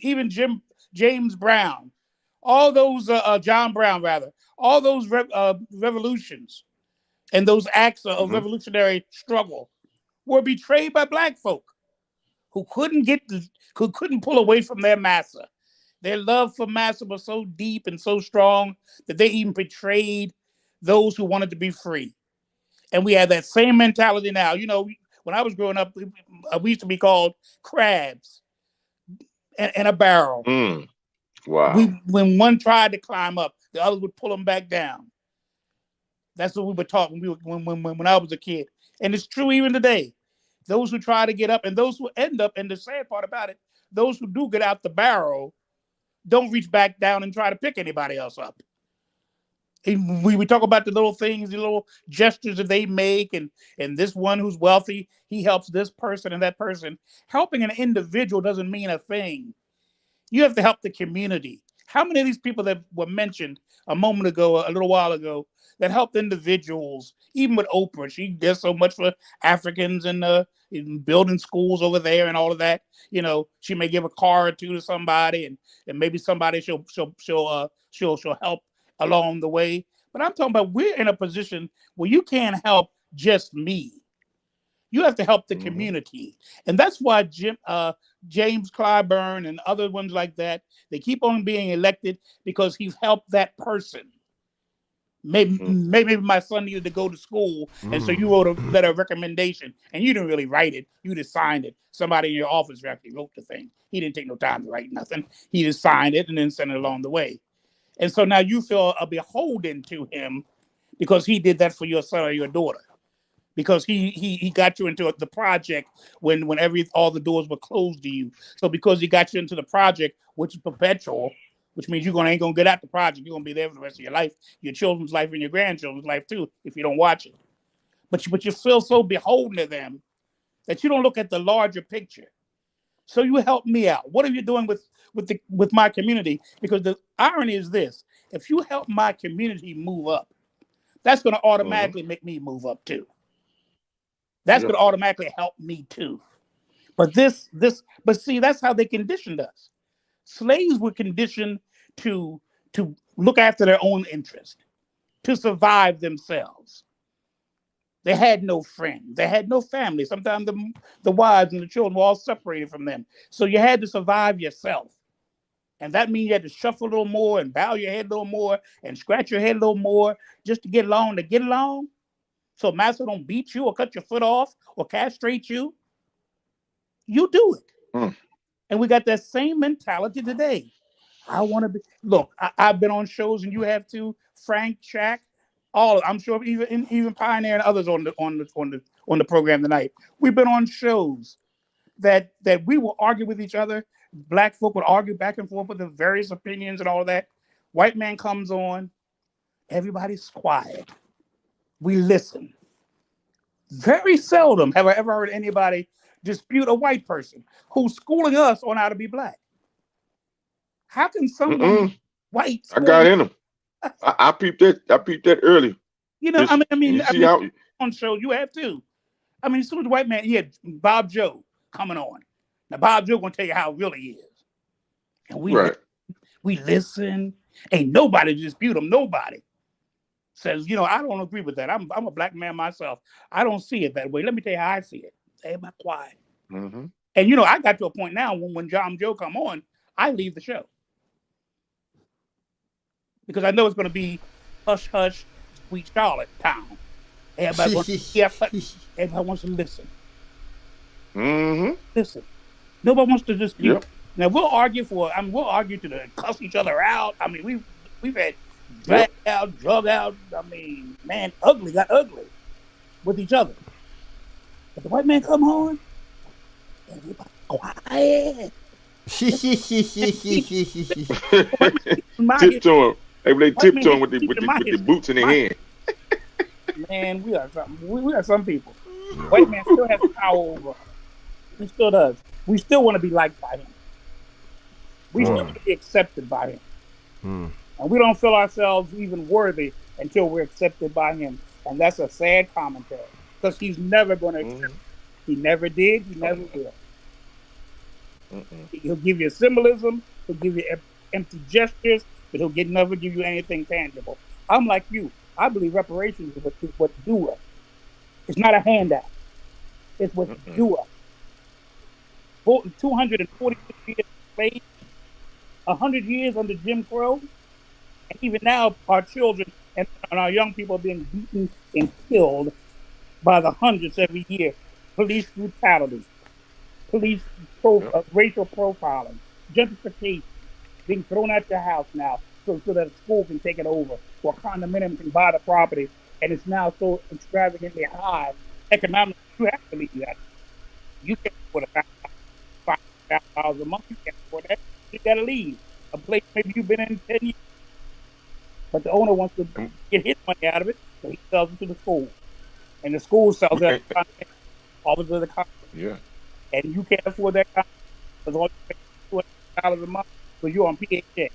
even James Brown, all those John Brown rather, all those revolutions and those acts of revolutionary struggle were betrayed by black folk who couldn't pull away from their massa. Their love for massa was so deep and so strong that they even betrayed those who wanted to be free. And we have that same mentality now. You know, when I was growing up, we used to be called crabs in a barrel. Wow. When one tried to climb up, the other would pull them back down. That's what we were taught when I was a kid. And it's true even today. Those who try to get up and those who end up, and the sad part about it, those who do get out the barrel don't reach back down and try to pick anybody else up. We talk about the little things, the little gestures that they make, and this one who's wealthy, he helps this person and that person. Helping an individual doesn't mean a thing. You have to help the community. How many of these people that were mentioned a moment ago, a little while ago, that helped individuals, even with Oprah, she does so much for Africans and in building schools over there and all of that. You know, she may give a car or two to somebody, and maybe somebody she'll help along the way. But I'm talking about we're in a position where you can't help just me. You have to help the community. And that's why James Clyburn and other ones like that, they keep on being elected because he's helped that person. Maybe my son needed to go to school, and so you wrote a letter of recommendation, and you didn't really write it. You just signed it. Somebody in your office actually wrote the thing. He didn't take no time to write nothing. He just signed it and then sent it along the way. And so now you feel beholden to him because he did that for your son or your daughter. Because he got you into the project when all the doors were closed to you. So because he got you into the project, which is perpetual, which means you ain't gonna get out the project. You're gonna be there for the rest of your life, your children's life, and your grandchildren's life too, if you don't watch it. But you feel so beholden to them that you don't look at the larger picture. So you help me out. What are you doing with my community? Because the irony is this: if you help my community move up, that's gonna automatically make me move up too. That's going to automatically help me too. But see, that's how they conditioned us. Slaves were conditioned to look after their own interest, to survive themselves. They had no friends. They had no family. Sometimes the wives and the children were all separated from them. So you had to survive yourself. And that means you had to shuffle a little more and bow your head a little more and scratch your head a little more just to get along. So master don't beat you or cut your foot off or castrate you. You do it. And we got that same mentality today. I want to be. Look, I've been on shows, and you have too. Frank, Shaq, all. I'm sure even Pioneer and others on the program tonight. We've been on shows that we will argue with each other. Black folk would argue back and forth with the various opinions and all that. White man comes on, everybody's quiet. We listen. Very seldom have I ever heard anybody dispute a white person who's schooling us on how to be black. How can someone white? I got in them. I peeped that. I peeped that early. You know, I mean, you see how on show you have too. I mean, as soon as the white man, yeah, Bob Joe coming on. Now Bob Joe gonna tell you how it really is, and we listen. Ain't nobody dispute him. Nobody says, you know, I don't agree with that. I'm a black man myself. I don't see it that way. Let me tell you how I see it. Everybody quiet. And you know, I got to a point now when John Joe come on, I leave the show because I know it's going to be hush hush, sweet Charlotte town. Everybody wants to listen. Listen. Nobody wants to dispute. Now we'll argue we'll argue to cuss each other out. I mean, we've had dragged out, drug out. I mean, man, got ugly with each other. But the white man come on, everybody quiet. Tiptoeing. They tiptoeing with the boots in their hand. Man, we are something. We are some people. White man still has power over us. He still does. We still want to be liked by him. We still want to be accepted by him. And we don't feel ourselves even worthy until we're accepted by him. And that's a sad commentary. Because he's never going to accept. He never did. He never will. He'll give you symbolism. He'll give you empty gestures. But he'll never give you anything tangible. I'm like you. I believe reparations is what do us. It's not a handout. It's what do us. 246 years slave, 100 years under Jim Crow, and even now our children and our young people are being beaten and killed by the hundreds every year. Police brutality, racial profiling, gentrification, being thrown out your house now so that a school can take it over or a condominium can buy the property, and it's now so extravagantly high economically you have to leave that. You can't afford $5,000 a month. You can't afford that. You gotta leave a place maybe you've been in 10 years. But the owner wants to get his money out of it, so he sells it to the school. And the school sells it all of the content. And you can't afford that content because all you pay $200 a month because you're on PHA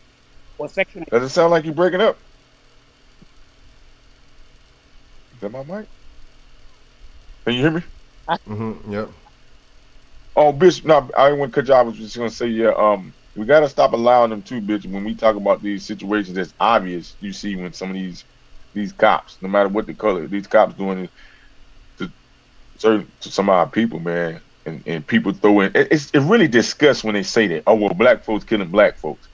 or Section 8. Does it sound like you're breaking up? Is that my mic? Can you hear me? Yep. Oh, bitch, no, I didn't want to cut you off. I was just going to say, we got to stop allowing them too, bitch, when we talk about these situations that's obvious. You see when some of these cops, no matter what the color, these cops doing it to some of our people, man. And people throw in, it really disgusts when they say that, oh, well, black folks killing black folks.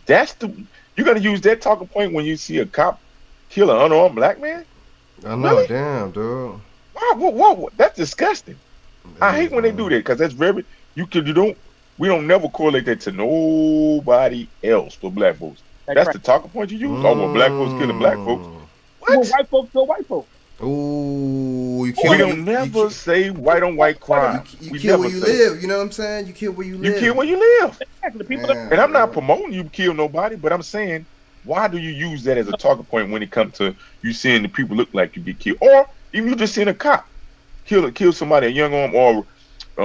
You got to use that talking point when you see a cop kill an unarmed black man? I know, really? Damn, dude. Wow, that's disgusting. I hate when they do that because that's we don't never correlate that to nobody else for black folks. That's the talking point you use. Oh, well, black folks killing black folks. What? Well, white folks kill white folks. Ooh, we don't never say white on white crime. You kill where you live. You know what I'm saying? You kill where you live. You kill where you live. And I'm not promoting you kill nobody, but I'm saying, why do you use that as a talking point when it comes to you seeing the people look like you get killed, or even you just seeing a cop kill somebody, a young arm, or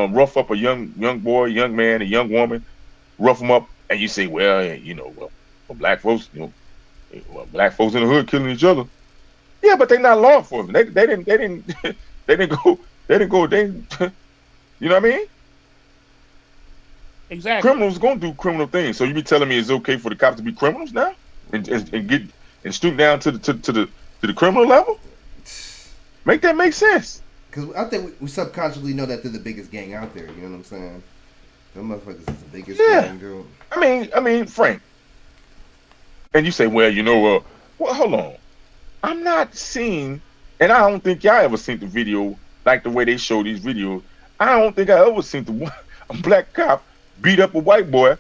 rough up a young boy, young man, a young woman, rough them up, and you say, well, black folks, black folks in the hood killing each other. Yeah, but they're not law enforcement. They didn't go. You know what I mean? Exactly. Criminals gonna do criminal things. So you be telling me it's okay for the cops to be criminals now and stoop down to the criminal level? Make that make sense. Because I think we subconsciously know that they're the biggest gang out there. You know what I'm saying? Them motherfuckers is the biggest gang, dude. I mean, Frank. And you say, well, hold on. I'm not seeing And I don't think y'all ever seen the video like the way they show these videos. I don't think I ever seen a black cop beat up a white boy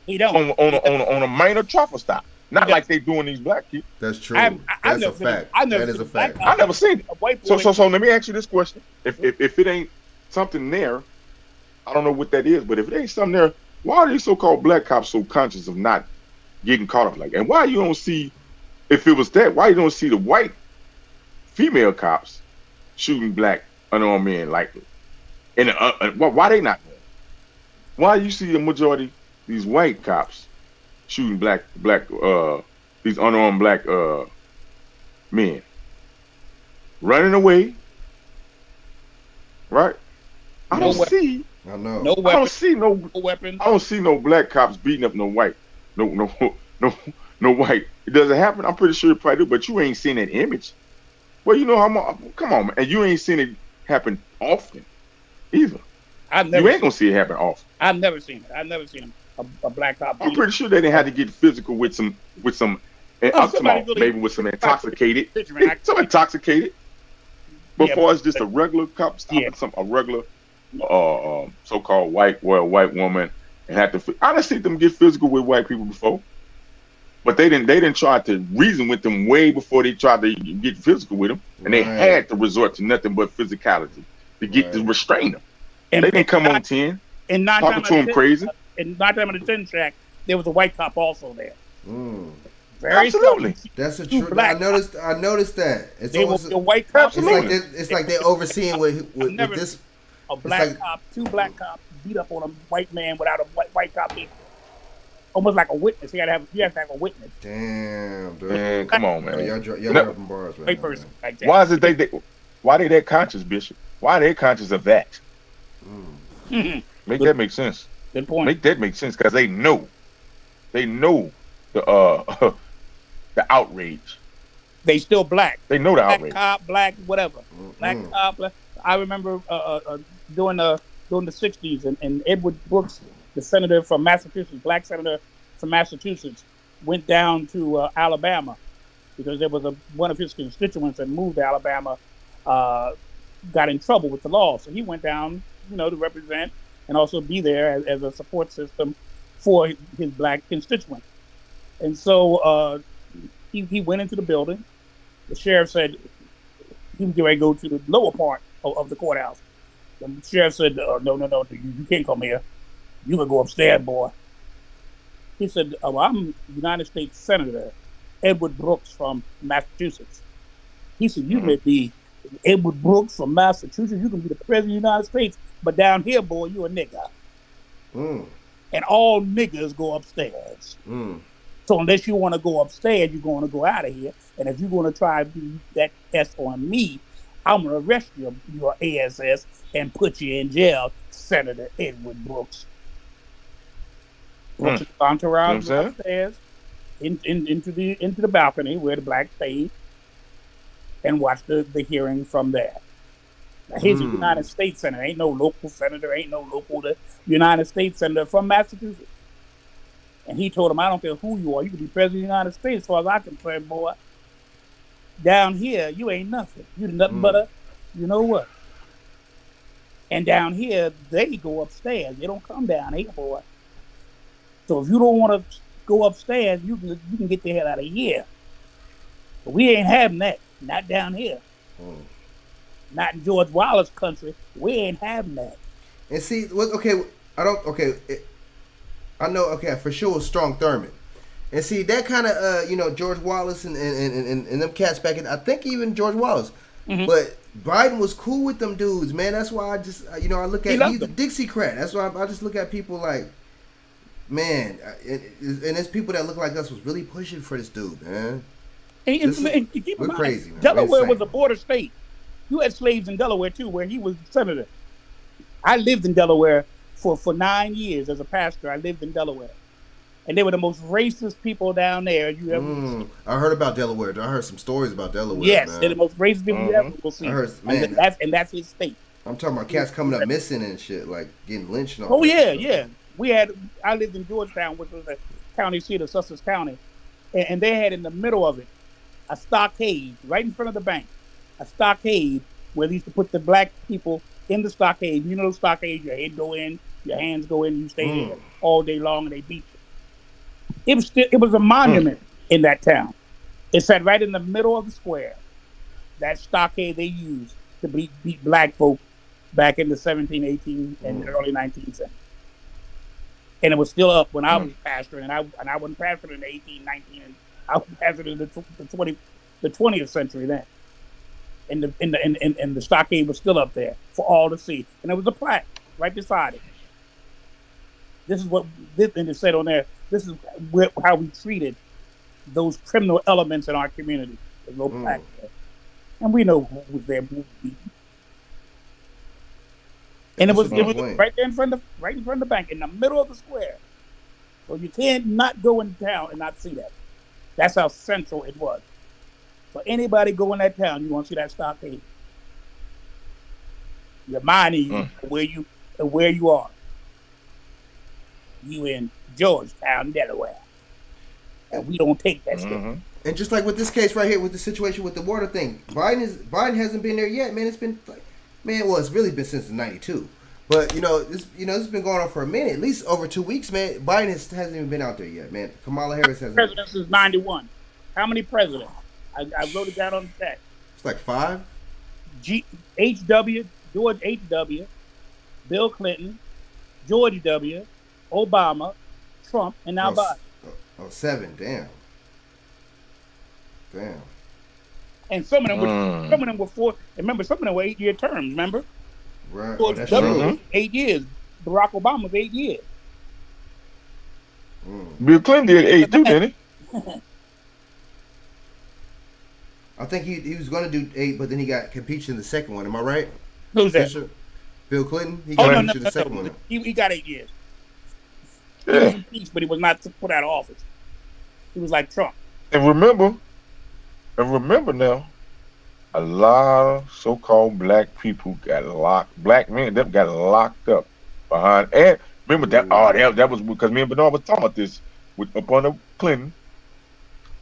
He don't. on a minor traffic stop. Not like they doing these black people. That's true. That's a fact. That is a fact. I never seen it. A white So boy. let me ask you this question: If it ain't something there, I don't know what that is. But if it ain't something there, why are these so-called black cops so conscious of not getting caught up like that? And why you don't see, if it was that, why you don't see the white female cops shooting black unarmed men like, and why they not doing it? Why you see the majority these white cops shooting these unarmed black men running away, right? I don't see no weapon. I don't see no black cops beating up no white, no white. It doesn't happen. I'm pretty sure it probably do, but you ain't seen that image. Well, you know how. Come on, man, and you ain't seen it happen often either. You ain't gonna see it happen often. I've never seen it. I've never seen a black cop. I'm pretty sure they didn't have to get physical with some maybe with some intoxicated, some intoxicated. Before it's just a regular cop stopping a regular so-called white woman and have to. I done seen them get physical with white people before, but they didn't try to reason with them way before they tried to get physical with them, and they had to resort to nothing but physicality to get to restrain them. And they didn't come on 10 and talking to them crazy. In 9 times out of 10 track, there was a white cop also there. Very Absolutely. That's a true. I noticed that. It's they almost a white cop. It's like they're overseeing with this. A black cop, 2 black cops beat up on a white man without a white cop being almost like a witness. You have to have a witness. Damn, dude. Man, come on, man. Y'all dropping bars, man. Person like that. Why is it why they that conscious, Bishop? Why are they conscious of that? Make that make sense. Good point. Make that make sense because they know the the outrage. They still black. They know the black outrage. Cop, black, whatever. Black cop. I remember during the 60s, and Edward Brooks, the senator from Massachusetts, black senator from Massachusetts, went down to Alabama because there was one of his constituents that moved to Alabama, got in trouble with the law, so he went down, to represent and also be there as a support system for his black constituent. And so he went into the building. The sheriff said he was going to go to the lower part of the courthouse. The sheriff said, no, you can't come here. You can go upstairs, boy. He said, I'm United States Senator Edward Brooks from Massachusetts. He said, you may be Edward Brooks from Massachusetts. You can be the president of the United States, but down here, boy, you a nigger. And all niggers go upstairs. So unless you want to go upstairs, you're going to go out of here. And if you're going to try to do that S on me, I'm going to arrest your ASS and put you in jail, Senator Edward Brooks. Brooks' entourage went upstairs into the balcony where the black stayed and watched the hearing from there. Now, here's a United States senator. Ain't no local senator. Ain't no local. The United States senator from Massachusetts. And he told him, I don't care who you are. You can be president of the United States as far as I'm concerned, boy. Down here, you ain't nothing. You're nothing but a, you know what? And down here, they go upstairs. They don't come down here, boy. So if you don't want to go upstairs, you can get the hell out of here. But we ain't having that. Not down here. Not in George Wallace country. We ain't having that. And see, I know, for sure, Strong Thurman. And see, that kind of, George Wallace and them cats back in, I think even George Wallace. But Biden was cool with them dudes, man. That's why I just, I look at, he's a Dixiecrat. That's why I just look at people like, man, and there's people that look like us was really pushing for this dude, man. And keep in mind, crazy, man. Delaware was a border state. You had slaves in Delaware, too, where he was senator. I lived in Delaware for 9 years as a pastor. I lived in Delaware. And they were the most racist people down there you ever see. I heard about Delaware. I heard some stories about Delaware. Yes, man. they're the most racist people you ever will see. I heard, man, and that's his state. I'm talking about cats coming up missing and shit, like getting lynched and all Oh, that yeah. I lived in Georgetown, which was the county seat of Sussex County. And they had in the middle of it a stockade right in front of the bank. a stockade where they used to put the black people in the stockade. You know the stockade, your head go in, your hands go in, you stay there all day long, and they beat you. It was a monument in that town. It sat right in the middle of the square. That stockade they used to beat black folk back in the 17, 18, and early 19th century. And it was still up when I was pastoring, and I wasn't pastoring in the 18, 19, and I was pastoring in the 20th century then. And the stockade was still up there for all to see, and there was a plaque right beside it. This is what and it said on there. This is how we treated those criminal elements in our community. There's no plaque there, and we know who was there. And it was right there in front of the bank, in the middle of the square. So you can't not go in town and not see that. That's how central it was. So anybody go in that town, you want to see that stockade. Your mind is where you are. You in Georgetown, Delaware, and we don't take that stuff. And just like with this case right here, with the situation with the water thing, Biden hasn't been there yet, man. It's been it's really been since '92. But it's been going on for a minute, at least over 2 weeks, man. Biden hasn't even been out there yet, man. Kamala Harris hasn't. President since '91. How many presidents? I wrote it down on the stack. It's like 5. George H.W., Bill Clinton, George W., Obama, Trump, and now Biden. 7. Damn. And some of them were 4. Remember, some of them were 8-year terms. Remember, right? George W. was 8 years. Barack Obama was 8 years. Bill Clinton did 8 too, didn't he? I think he was going to do 8, but then he got impeached in the second one. Am I right? Who's that? Bill Clinton. He got impeached in the second one. He got 8 years. Yeah. He was impeached, but he was not put out of office. He was like Trump. And remember now, a lot of so-called black people black men that got locked up behind. And remember that was because me and Bernard was talking about this up on the Clinton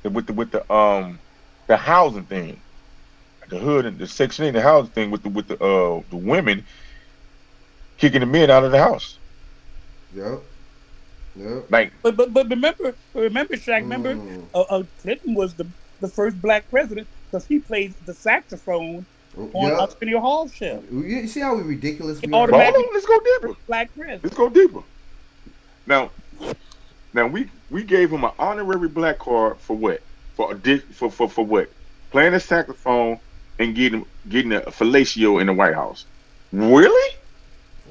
with the housing thing, the hood and the Section 8, the housing thing with the women kicking the men out of the house. Yep. Like, but remember, Shaq. Remember, Clinton was the first black president because he played the saxophone on Arsenio Hall's show. You see how ridiculous we are? Let's go deeper. Black president. Let's go deeper. Now we gave him an honorary black card for what? For what? Playing the saxophone and getting a fellatio in the White House. Really?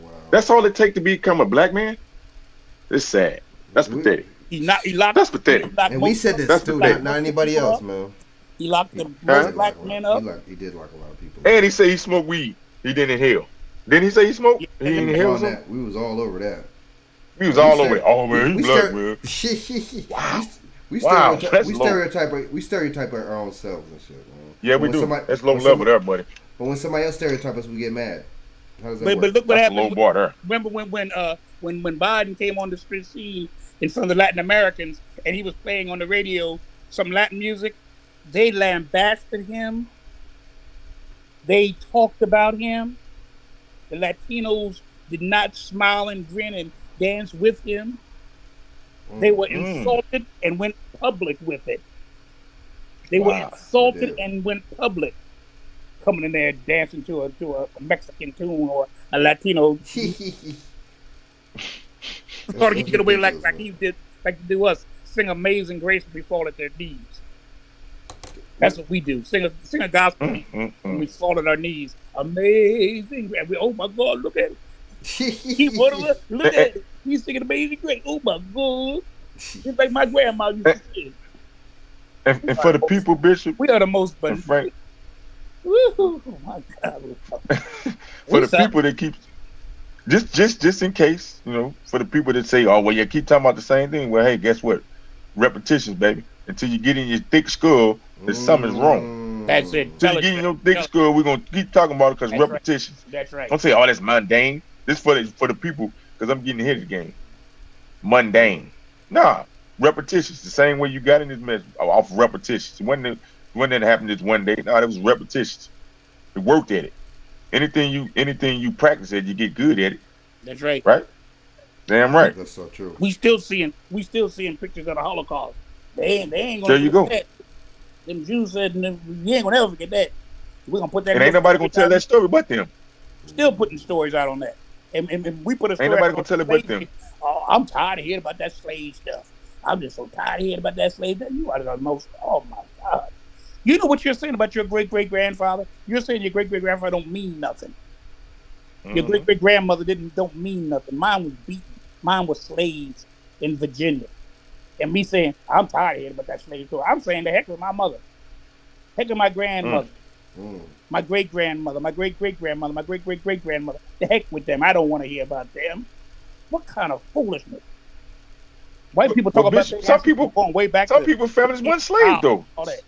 Wow. That's all it takes to become a black man? It's sad. That's pathetic. That's pathetic. And we said this too, not anybody else, man. He locked the most black men up. He did lock a lot of people up. And he said he smoked weed. He didn't inhale. Didn't he say he smoked? Yeah, he inhaled that. We was all over that. We was all over it. Oh man, he's black, man. We stereotype our own selves and shit, man. Yeah, we do. That's low level there, buddy. But when somebody else stereotypes us, we get mad. How does that work? But look what happened. Low bar there. Remember when Biden came on the street scene in front of the Latin Americans and he was playing on the radio some Latin music, they lambasted him. They talked about him. The Latinos did not smile and grin and dance with him. They were insulted and went public with it. They were insulted and went public, coming in there dancing to a Mexican tune or a Latino. Thought he'd get away like he did, like to do us, sing Amazing Grace when we fall at their knees. That's what we do. Sing a gospel when we fall at our knees. Amazing Grace. Oh my God, look at it. Look at it. He's singing Amazing Grace. Oh my God. It's like my grandma used to sing. And for the people, Bishop, we are the most Frank. Oh my God. For the people that keep just in case, for the people that say, oh well, you keep talking about the same thing. Well, hey, guess what? Repetitions, baby. Until you get in your thick skull, that something's wrong. That's it. Until you get in your thick skull, we're gonna keep talking about it because repetitions. Right. That's right. Don't say, oh, that's mundane. This for the people because I'm getting ahead of the game. Mundane. Nah, repetitions. The same way you got in this mess off repetitions. When did it happen this one day? No, it was repetitions. They worked at it. Anything you practice at, you get good at it. That's right. Right? Damn right. That's so true. We still seeing pictures of the Holocaust. They ain't gonna There you forget go. that. Them Jews said, "You ain't gonna ever forget that. We're gonna put that." And ain't nobody gonna tell that story but them. Still putting stories out on that, and we put a story. Ain't nobody out gonna on tell it but slavery. them. Oh, I'm tired of hearing about that slave stuff. I'm just so tired of hearing about that slave stuff. You are the most. Oh my God. You know what you're saying about your great great grandfather? You're saying your great great grandfather don't mean nothing. Your great great grandmother don't mean nothing. Mine was beaten. Mine was slaves in Virginia. And me saying, I'm tired of hearing about that slave story. I'm saying the heck with my mother. Heck with my grandmother. My great grandmother, my great great grandmother, my great great great grandmother. The heck with them. I don't want to hear about them. What kind of foolishness? White people talk about some people going way back. Some people families weren't slaves though. All that.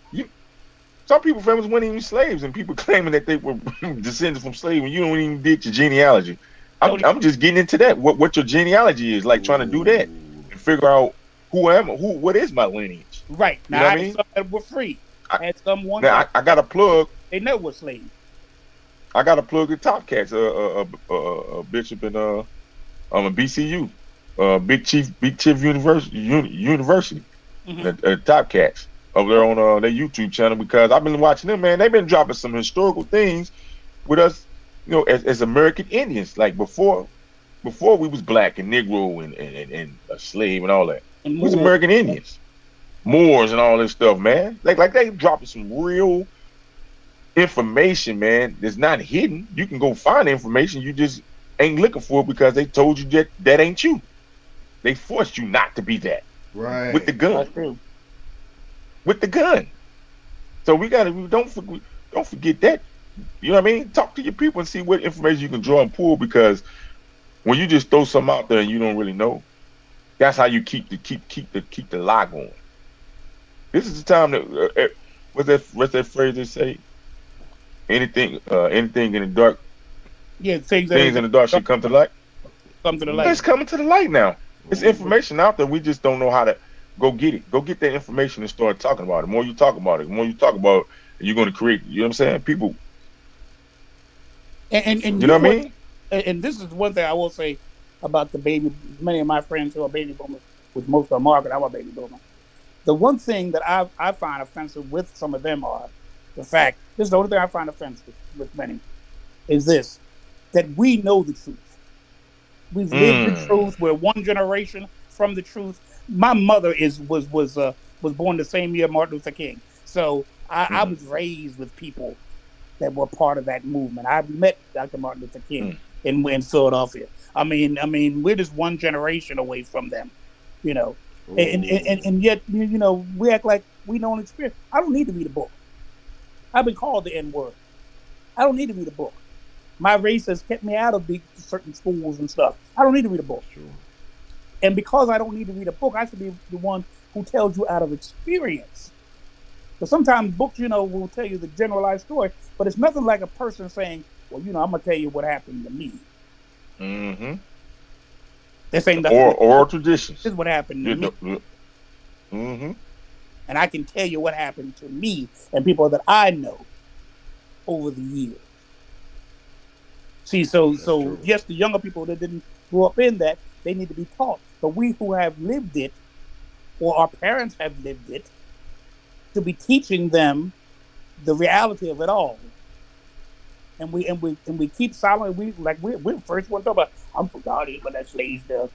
Some people families weren't even slaves, and people claiming that they were descended from slaves when you don't even did your genealogy. I'm just getting into that. What your genealogy is, like trying to do that and figure out what is my lineage. Right. You know now what I I mean? had some that were free. I had some one. Now I got a plug. They never were slaves. I got to plug the Top Cats, Bishop and a BCU, Big Chief University, Top Cats over there on their YouTube channel, because I've been watching them, man. They've been dropping some historical things with us, you know, as American Indians, like before we was black and Negro and a slave and all that. We was American Indians, Moors and all this stuff, man. Like they dropping some real information, man, that's not hidden. You can go find the information. You just ain't looking for it because they told you that ain't you. They forced you not to be that. Right. With the gun. That's true. With the gun. So we don't forget that. You know what I mean? Talk to your people and see what information you can draw and pull, because when you just throw something out there and you don't really know, that's how you keep the lie going. This is the time that what's that phrase they say? Anything in the dark. Yeah, things in the dark should come to light. Come to the light. It's coming to the light now. It's information out there. We just don't know how to go get it. Go get that information and start talking about it. The more you talk about it, you're going to create. You know what I'm saying? People. And you know what I mean? And this is one thing I will say about the baby. Many of my friends who are baby boomers, which most of them are, because I'm a baby boomer. The one thing that I find offensive with some of them are the fact. This is the only thing I find offensive with many, is this: that we know the truth. We've lived the truth. We're one generation from the truth. My mother was born the same year Martin Luther King, so I was raised with people that were part of that movement. I met Dr. Martin Luther King in Philadelphia. I mean, we're just one generation away from them, you know. And yet, you know, we act like we don't experience. I don't need to read a book. I've been called the N-word. I don't need to read a book. My race has kept me out of certain schools and stuff. I don't need to read a book. Sure. And because I don't need to read a book, I should be the one who tells you out of experience. Because sometimes books, you know, will tell you the generalized story, but it's nothing like a person saying, well, you know, I'm going to tell you what happened to me. Mm-hmm. This ain't nothing. Oral traditions. This is what happened to me. Mm-hmm. And I can tell you what happened to me and people that I know over the years. See, so yes, the younger people that didn't grow up in that, they need to be taught. But we who have lived it, or our parents have lived it, to be teaching them the reality of it all. And we keep silent. We're the first one to talk about, I'm forgotten about that slave stuff.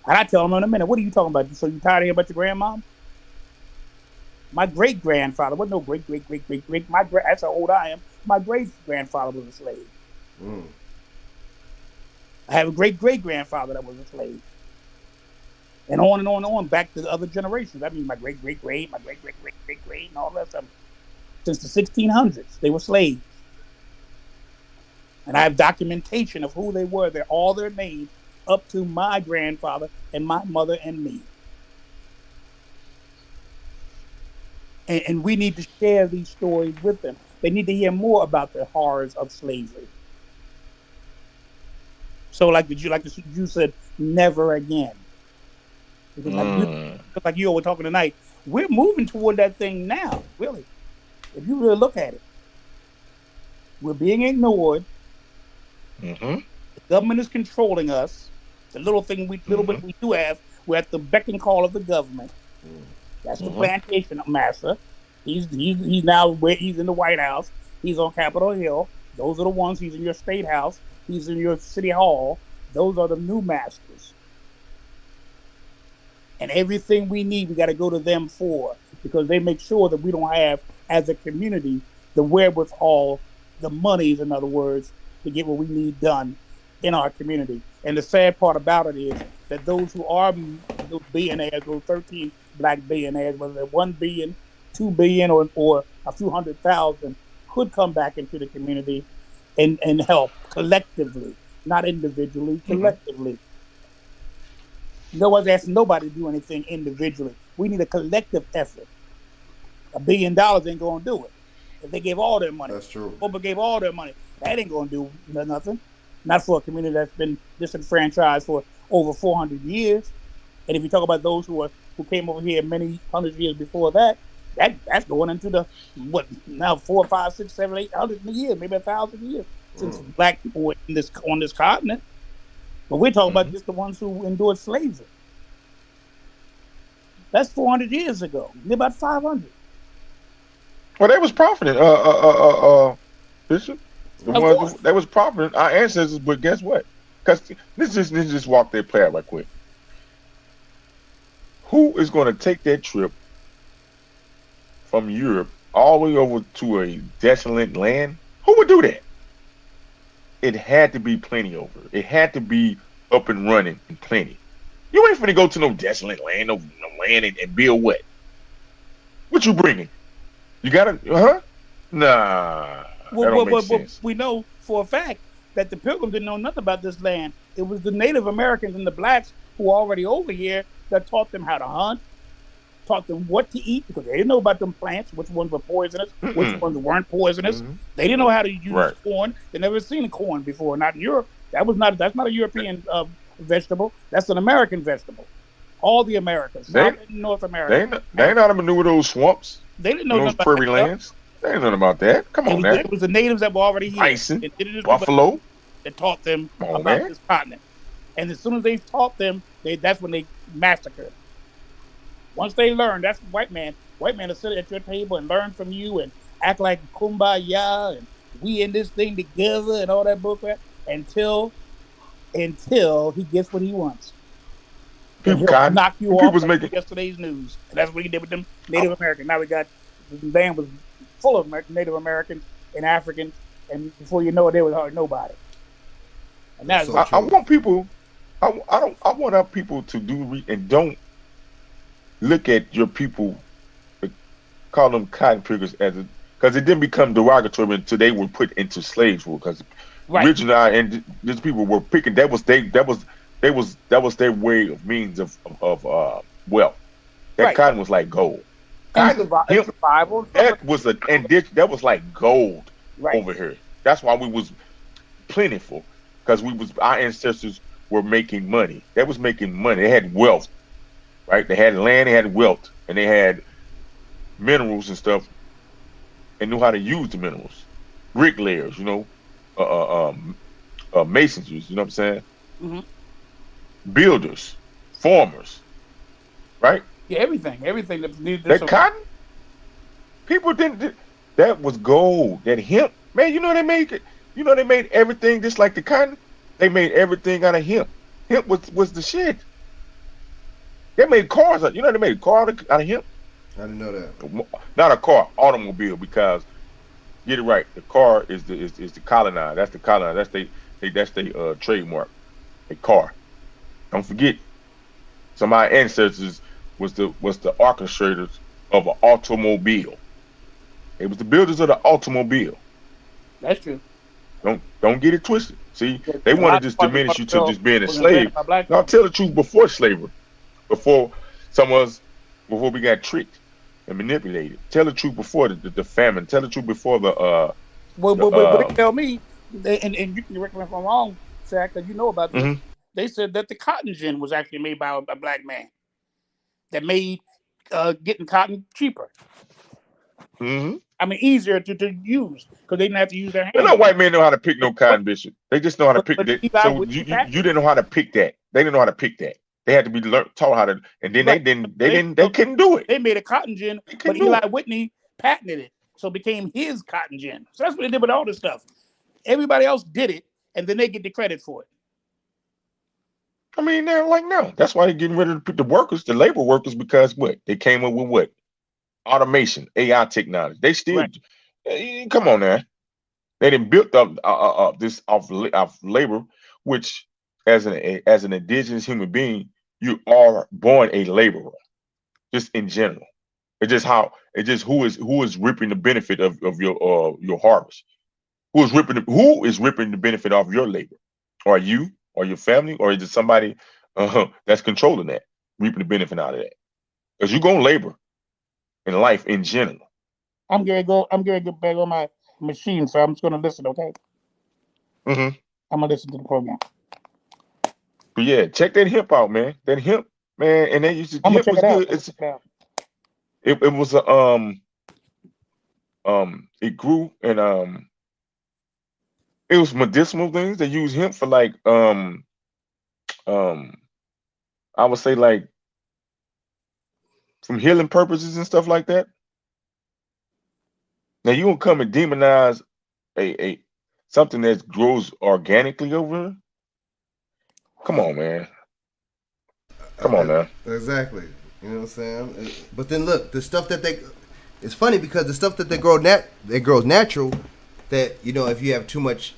And I tell them in a minute, what are you talking about? So you tired of hearing about your grandmom? My great grandfather wasn't no great. That's how old I am. My great grandfather was a slave. I have a great grandfather that was a slave, and on and on and on, back to the other generations. I mean, my great, my great, and all that stuff. Since the 1600s, they were slaves, and I have documentation of who they were. They're all their names up to my grandfather and my mother and me. And we need to share these stories with them. They need to hear more about the horrors of slavery. So like you said, never again. Because like you were talking tonight, we're moving toward that thing now, really. If you really look at it. We're being ignored. Mm-hmm. The government is controlling us. The little bit we do have, we're at the beck and call of the government. That's the plantation master. He's now he's in the White House. He's on Capitol Hill. Those are the ones. He's in your state house. He's in your city hall. Those are the new masters. And everything we need, we got to go to them for, because they make sure that we don't have, as a community, the wherewithal, the monies, in other words, to get what we need done in our community. And the sad part about it is that those who are those billionaires, those 13 black billionaires, whether they're 1 billion, 2 billion, or a few 100,000, could come back into the community and help collectively, not individually, collectively. No one's asking nobody to do anything individually. We need a collective effort. $1 billion ain't gonna do it. If they gave all their money, that's true. Oprah gave all their money, that ain't gonna do nothing. Not for a community that's been disenfranchised for over 400 years. And if you talk about those who came over here many hundred years before that's going into the what now 4, 5, 6, 7, 800 years, maybe 1,000 years since black people were on this continent. But we're talking about just the ones who endured slavery. That's 400 years ago. They're about 500. Well, they was profiting, Bishop. The ones that was profiting, our ancestors. But guess what? Because let's just walk that play out right quick. Who is going to take that trip from Europe all the way over to a desolate land? Who would do that? It had to be plenty over. It had to be up and running and plenty. You ain't finna go to no desolate land, no land and build what? What you bringing? You gotta, Nah. That don't make sense. We know for a fact that the Pilgrims didn't know nothing about this land. It was the Native Americans and the blacks who were already over here that taught them how to hunt, taught them what to eat, because they didn't know about them plants, which ones were poisonous, which ones weren't poisonous. They didn't know how to use corn. They never seen corn before, not in Europe. That's not a European vegetable. That's an American vegetable. All the Americans, South and North America. They ain't know how to maneuver those swamps. They didn't know those prairie lands. They didn't know about that. Come on, man. It was the natives that were already here. Bison, buffalo. That taught them about this continent. And as soon as they taught them, that's when they massacred. Once they learned, that's white man. White man will sit at your table and learn from you and act like kumbaya and we in this thing together and all that bullcrap until he gets what he wants. He'll knock you off like yesterday's news. And that's what he did with them Native Americans. Now the land was full of Native Americans and Africans, and before you know it, there was hardly nobody. And that's I want people. I want our people to do and don't look at your people, call them cotton pickers because it didn't become derogatory until they were put into slaves. Because originally and these people were picking. That was their way of means of wealth. That cotton was like gold. Survival. That was like gold over here. That's why we was plentiful, because our ancestors were making money. They was making money. They had wealth, right? They had land, they had wealth, and they had minerals and stuff, and knew how to use the minerals. Bricklayers, masons, you know what I'm saying? Builders, farmers, right? Yeah, everything that cotton. People didn't. That was gold. That hemp, man. They made. They made everything just like the cotton. They made everything out of hemp. Hemp was the shit. They made cars. They made a car out of hemp. I didn't know that. Not a car, automobile. Because get it right. The car is the colonizer. That's the colonizer. That's the trademark. A car. Don't forget. Some of our ancestors was the orchestrators of an automobile. It was the builders of the automobile. That's true. Don't get it twisted. See, they want to just diminish you to just being a slave. Now tell the truth before slavery, before we got tricked and manipulated. Tell the truth before the famine. Tell the truth before the. They tell me, and you can correct me if I'm wrong, Zach, because you know about this. They said that the cotton gin was actually made by a black man that made getting cotton cheaper. Mm-hmm. I mean, easier to use because they didn't have to use their You hands. know, white men know how to pick no cotton, Bishop. They just know how to pick But it. Eli So Whitney you patented didn't know how to pick that. They didn't know how to pick that. They had to be taught how to, and then right. they couldn't do it. They made a cotton gin, They but couldn't do Eli it. Whitney patented it, so it became his cotton gin. So that's what they did with all this stuff. Everybody else did it, and then they get the credit for it. I mean, they're like, no. That's why they're getting rid of the workers, the labor workers, because what? They came up with what? Automation, AI technology. They still, come on now. They didn't built up this of labor, which as an indigenous human being, you are born a laborer, just in general. It's just who is reaping the benefit of your harvest. Who is reaping the benefit of your labor? Are you or your family, or is it somebody that's controlling that, reaping the benefit out of that? Because you're gonna labor in life in general. I'm gonna go. I'm gonna get back on my machine, so I'm just gonna listen. Okay. Mm-hmm. I'm gonna listen to the program. But yeah, check that hemp out, man. That hemp, man, and they used to I'm gonna hemp check was it out. good. It was a it grew and it was medicinal things. They use hemp for like um I would say like from healing purposes and stuff like that. Now you gonna come and demonize a something that grows organically over here? Come on, man. Come on now. Exactly. You know what I'm saying? But then look, the stuff that it's funny because the stuff that they grows natural. That if you have too much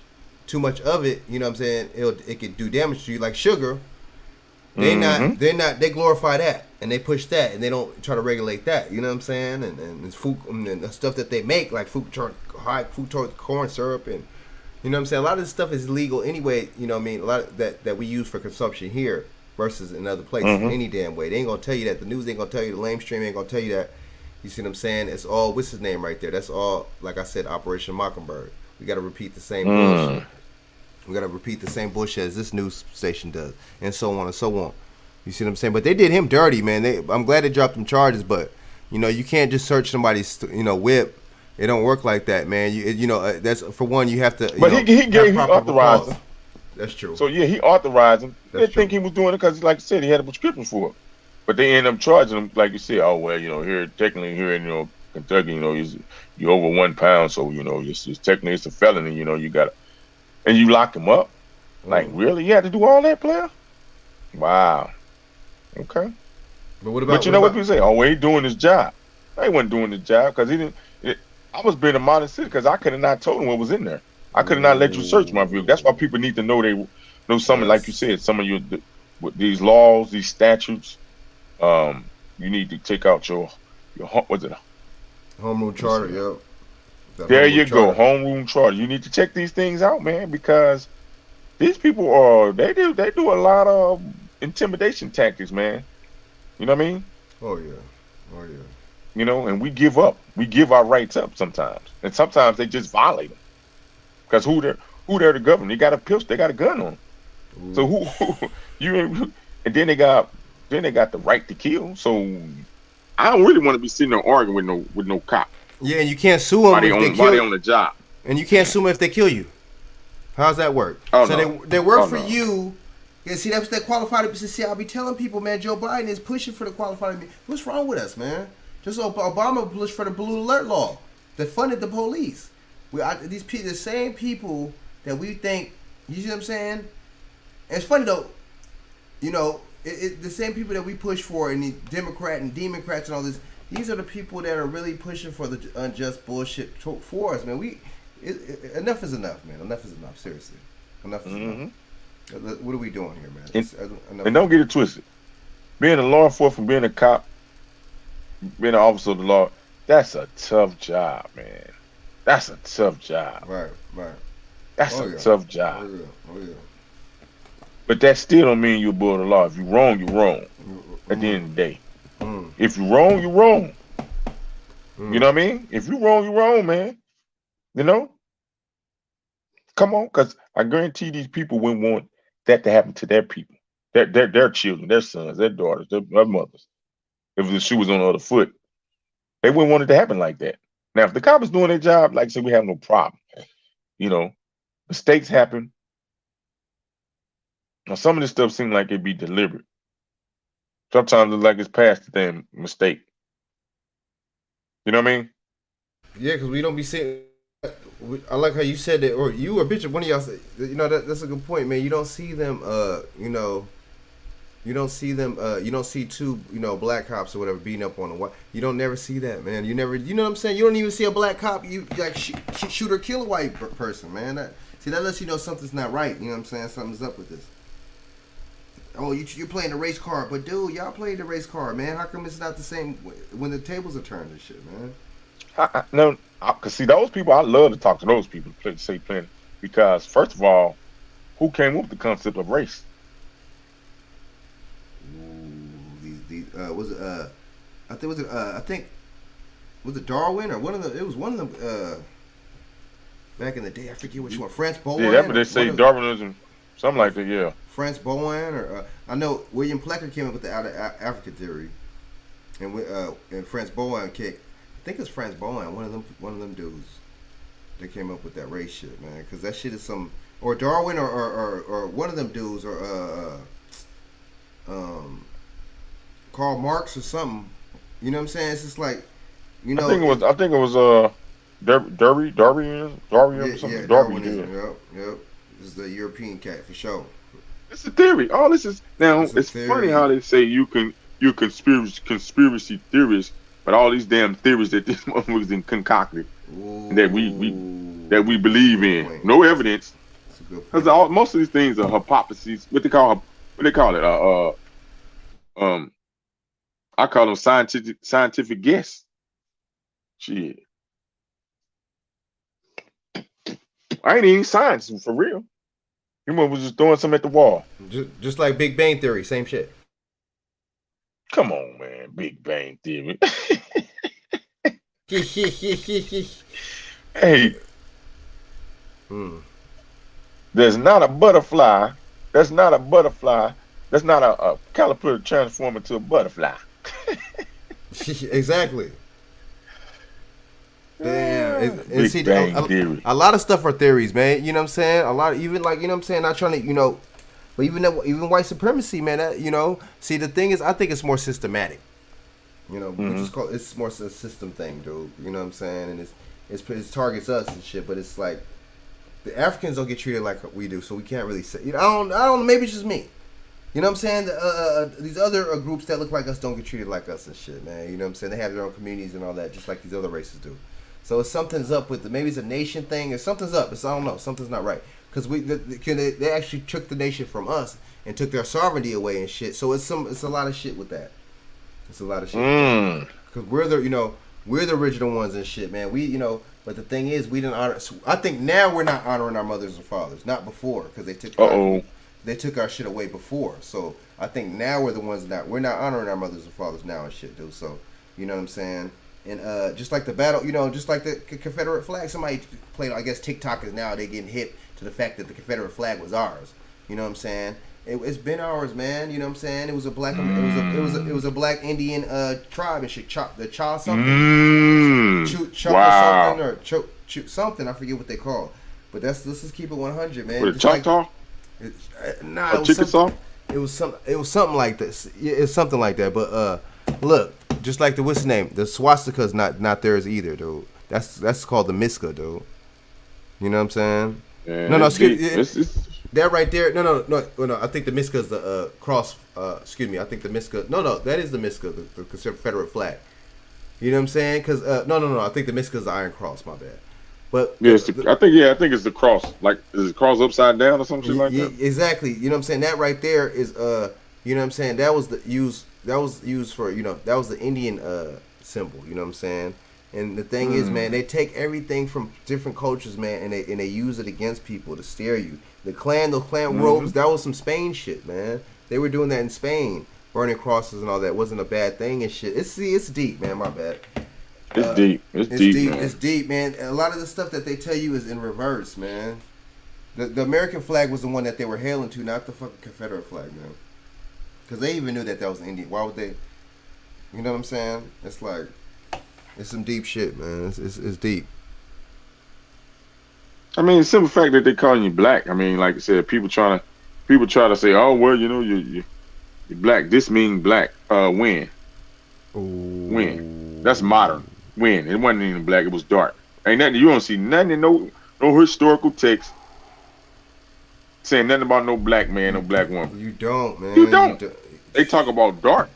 of it, you know what I'm saying, it could do damage to you. Like sugar, they glorify that and they push that and they don't try to regulate that. You know what I'm saying? And it's food and the stuff that they make like high fructose corn syrup and you know what I'm saying. A lot of this stuff is illegal anyway. You know what I mean? A lot of that we use for consumption here versus in other places. Any damn way. They ain't gonna tell you that. The news ain't gonna tell you. The lamestream ain't gonna tell you that. You see what I'm saying? It's all, what's his name right there? That's all, like I said, Operation Mockingbird. We got to repeat the same bullshit. We got to repeat the same bullshit as this news station does, and so on and so on. You see what I'm saying? But they did him dirty, man. I'm glad they dropped them charges, but, you can't just search somebody's, whip. It don't work like that, man. That's, for one, you have to, But he authorized him. That's true. So, yeah, he authorized him. They That's think he was doing it because, like I said, he had a prescription for it. But they end up charging him, like you said, oh, well, here, technically here in, Kentucky, you're over 1 pound, so, it's technically it's a felony, you got to, and you lock him up. Like, really? You had to do all that, player? Wow. Okay. But what about, what people say? Oh, well, he doing his job. He wasn't doing his job because he didn't, I was being a modern citizen because I could have not told him what was in there. I could have not let you search my vehicle. That's why people need to know something, like you said, some of these laws, these statutes. You need to take out your what's it? Home rule charter, yep. There you go, home rule charter. You need to check these things out, man, because these people they do a lot of intimidation tactics, man. You know what I mean? Oh yeah. And we give up. We give our rights up sometimes, and sometimes they just violate them. Because who they're the government? They got a pistol. They got a gun on them. So who you? And then they got the right to kill. So I don't really want to be sitting there arguing with no cop. Yeah, and you can't sue them if they kill you. On the job. And you can't sue them if they kill you. How's that work? Oh, so no. they work for you. Yeah, see, that's that qualified. See, I'll be telling people, man, Joe Biden is pushing for the qualified. What's wrong with us, man? Just Obama pushed for the blue alert law that funded the police. The same people that we think, you see what I'm saying? And it's funny though, the same people that we push for, and the Democrat and Democrats and all this, these are the people that are really pushing for the unjust bullshit for us, man. Enough is enough, man. Enough is enough. Seriously, enough is enough. What are we doing here, man? And don't get it twisted. Being a law enforcement, being a cop, being an officer of the law, that's a tough job, man. That's a tough job. Right. That's a tough job. Oh yeah. But that still don't mean you're above the law. If you're wrong, you're wrong. At the end of the day. If you're wrong, you're wrong. You know what I mean? If you're wrong, man. Come on, because I guarantee these people wouldn't want that to happen to their people. Their children, their sons, their daughters, their mothers. If the shoe was on the other foot, they wouldn't want it to happen like that. Now, if the cop is doing their job, like I said, we have no problem. You know, mistakes happen. Now, some of this stuff seems like it be deliberate. Sometimes it's like it's past the damn mistake. You know what I mean? Yeah, because we don't be seeing. I like how you said that, or you or Bishop, one of y'all said, you know, that's a good point, man. You don't see them, you know, you don't see them, you don't see two, you know, black cops or whatever beating up on a white. You don't never see that, man. You never, you know what I'm saying? You don't even see a black cop, you like shoot or kill a white person, man. That lets you know something's not right. You know what I'm saying? Something's up with this. Oh, you're playing the race card, but dude, y'all played the race card, man. How come it's not the same when the tables are turned and shit, man? No, cause see those people, I love to talk to those people. Say plenty, because first of all, who came up with the concept of race? Was it I think was it Darwin or one of the? It was one of them. Back in the day, I forget which one. France Bowen. Yeah, that's what they say, Darwinism, something like that. Yeah. France Bowen, or I know William Plecker came up with the out of Africa theory, and France Bowen kicked. I think it's France Bowen, one of them dudes. They came up with that race shit, man. Because that shit is some, or Darwin, or one of them dudes, or Karl Marx or something. You know what I'm saying? It's just like, you know. I think it was Darwinism, something. Yeah, Darwinism. Yep. This is the European cat for sure. It's a theory. All this is now. It's funny how they say you're conspiracy theorists, but all these damn theories that this motherfuckers then concocted that we believe in, no evidence. Because most of these things are hypotheses. What they call it? I call them scientific guess. Shit. I ain't even science for real. You was just throwing something at the wall. Just like Big Bang Theory, same shit. Come on, man. Big Bang Theory. Hey. There's not a butterfly. That's not a butterfly. That's not a caterpillar transform into a butterfly. Exactly. Damn. Big See, Bang Theory. A lot of stuff are theories, man. You know what I'm saying? A lot of, even like, you know what I'm saying? Not trying to, you know, but even white supremacy, man, that, you know, see, the thing is, I think it's more systematic. You know, we just call it's more a system thing, dude. You know what I'm saying? And it targets us and shit, but it's like the Africans don't get treated like we do, so we can't really say. You know, I don't. Maybe it's just me. You know what I'm saying? These other groups that look like us don't get treated like us and shit, man. You know what I'm saying? They have their own communities and all that, just like these other races do. So something's up with maybe it's a nation thing, or something's up. I don't know. Something's not right because they actually took the nation from us and took their sovereignty away and shit. So it's a lot of shit with that. It's a lot of shit because we're the original ones and shit, man. But the thing is, we didn't honor. I think now we're not honoring our mothers and fathers, not before, because they took our shit away before. So I think now we're the ones that we're not honoring our mothers and fathers now and shit, dude. So you know what I'm saying? And just like the battle, you know, just like the Confederate flag, somebody played. I guess TikTok is now they getting hip to the fact that the Confederate flag was ours. You know what I'm saying? It's been ours, man. You know what I'm saying? It was a black, it was a black Indian tribe and shit. The Chaw something, something or something. I forget what they call. But let's just keep it 100, man. With Choctaw? Nah, it was something like this. Yeah, it's something like that. But look, just like what's the name? The swastika's not theirs either, dude. That's called the Miska, dude. You know what I'm saying? Yeah, no, that right there. No. I think the Miska is the cross. Excuse me. I think the Miska. No. That is the Miska, the Confederate flag. You know what I'm saying? Because no. I think the Miska is the Iron Cross. My bad. But yes, I think it's the cross. Like, is the cross upside down or something like that? Exactly. You know what I'm saying? That right there is you know what I'm saying? That was used for, you know, that was the Indian symbol. You know what I'm saying? And the thing is, man, they take everything from different cultures, man, and they use it against people to scare you. The clan robes, that was some Spain shit, man. They were doing that in Spain, burning crosses and all that. Wasn't a bad thing and shit. It's deep, man. My bad. It's deep. It's deep, man. It's deep, man. A lot of the stuff that they tell you is in reverse, man. The American flag was the one that they were hailing to, not the fucking Confederate flag, man. Because they even knew that was Indian. Why would they? You know what I'm saying? It's like, It's some deep shit, man. It's deep. I mean, the simple fact that they calling you black. I mean, like I said, people try to say, oh well, you know, you're black. This means black. When? When? That's modern. When? It wasn't even black. It was dark. Ain't nothing. You don't see nothing in no historical text saying nothing about no black man, no black woman. You don't, man. You don't. They talk about dark.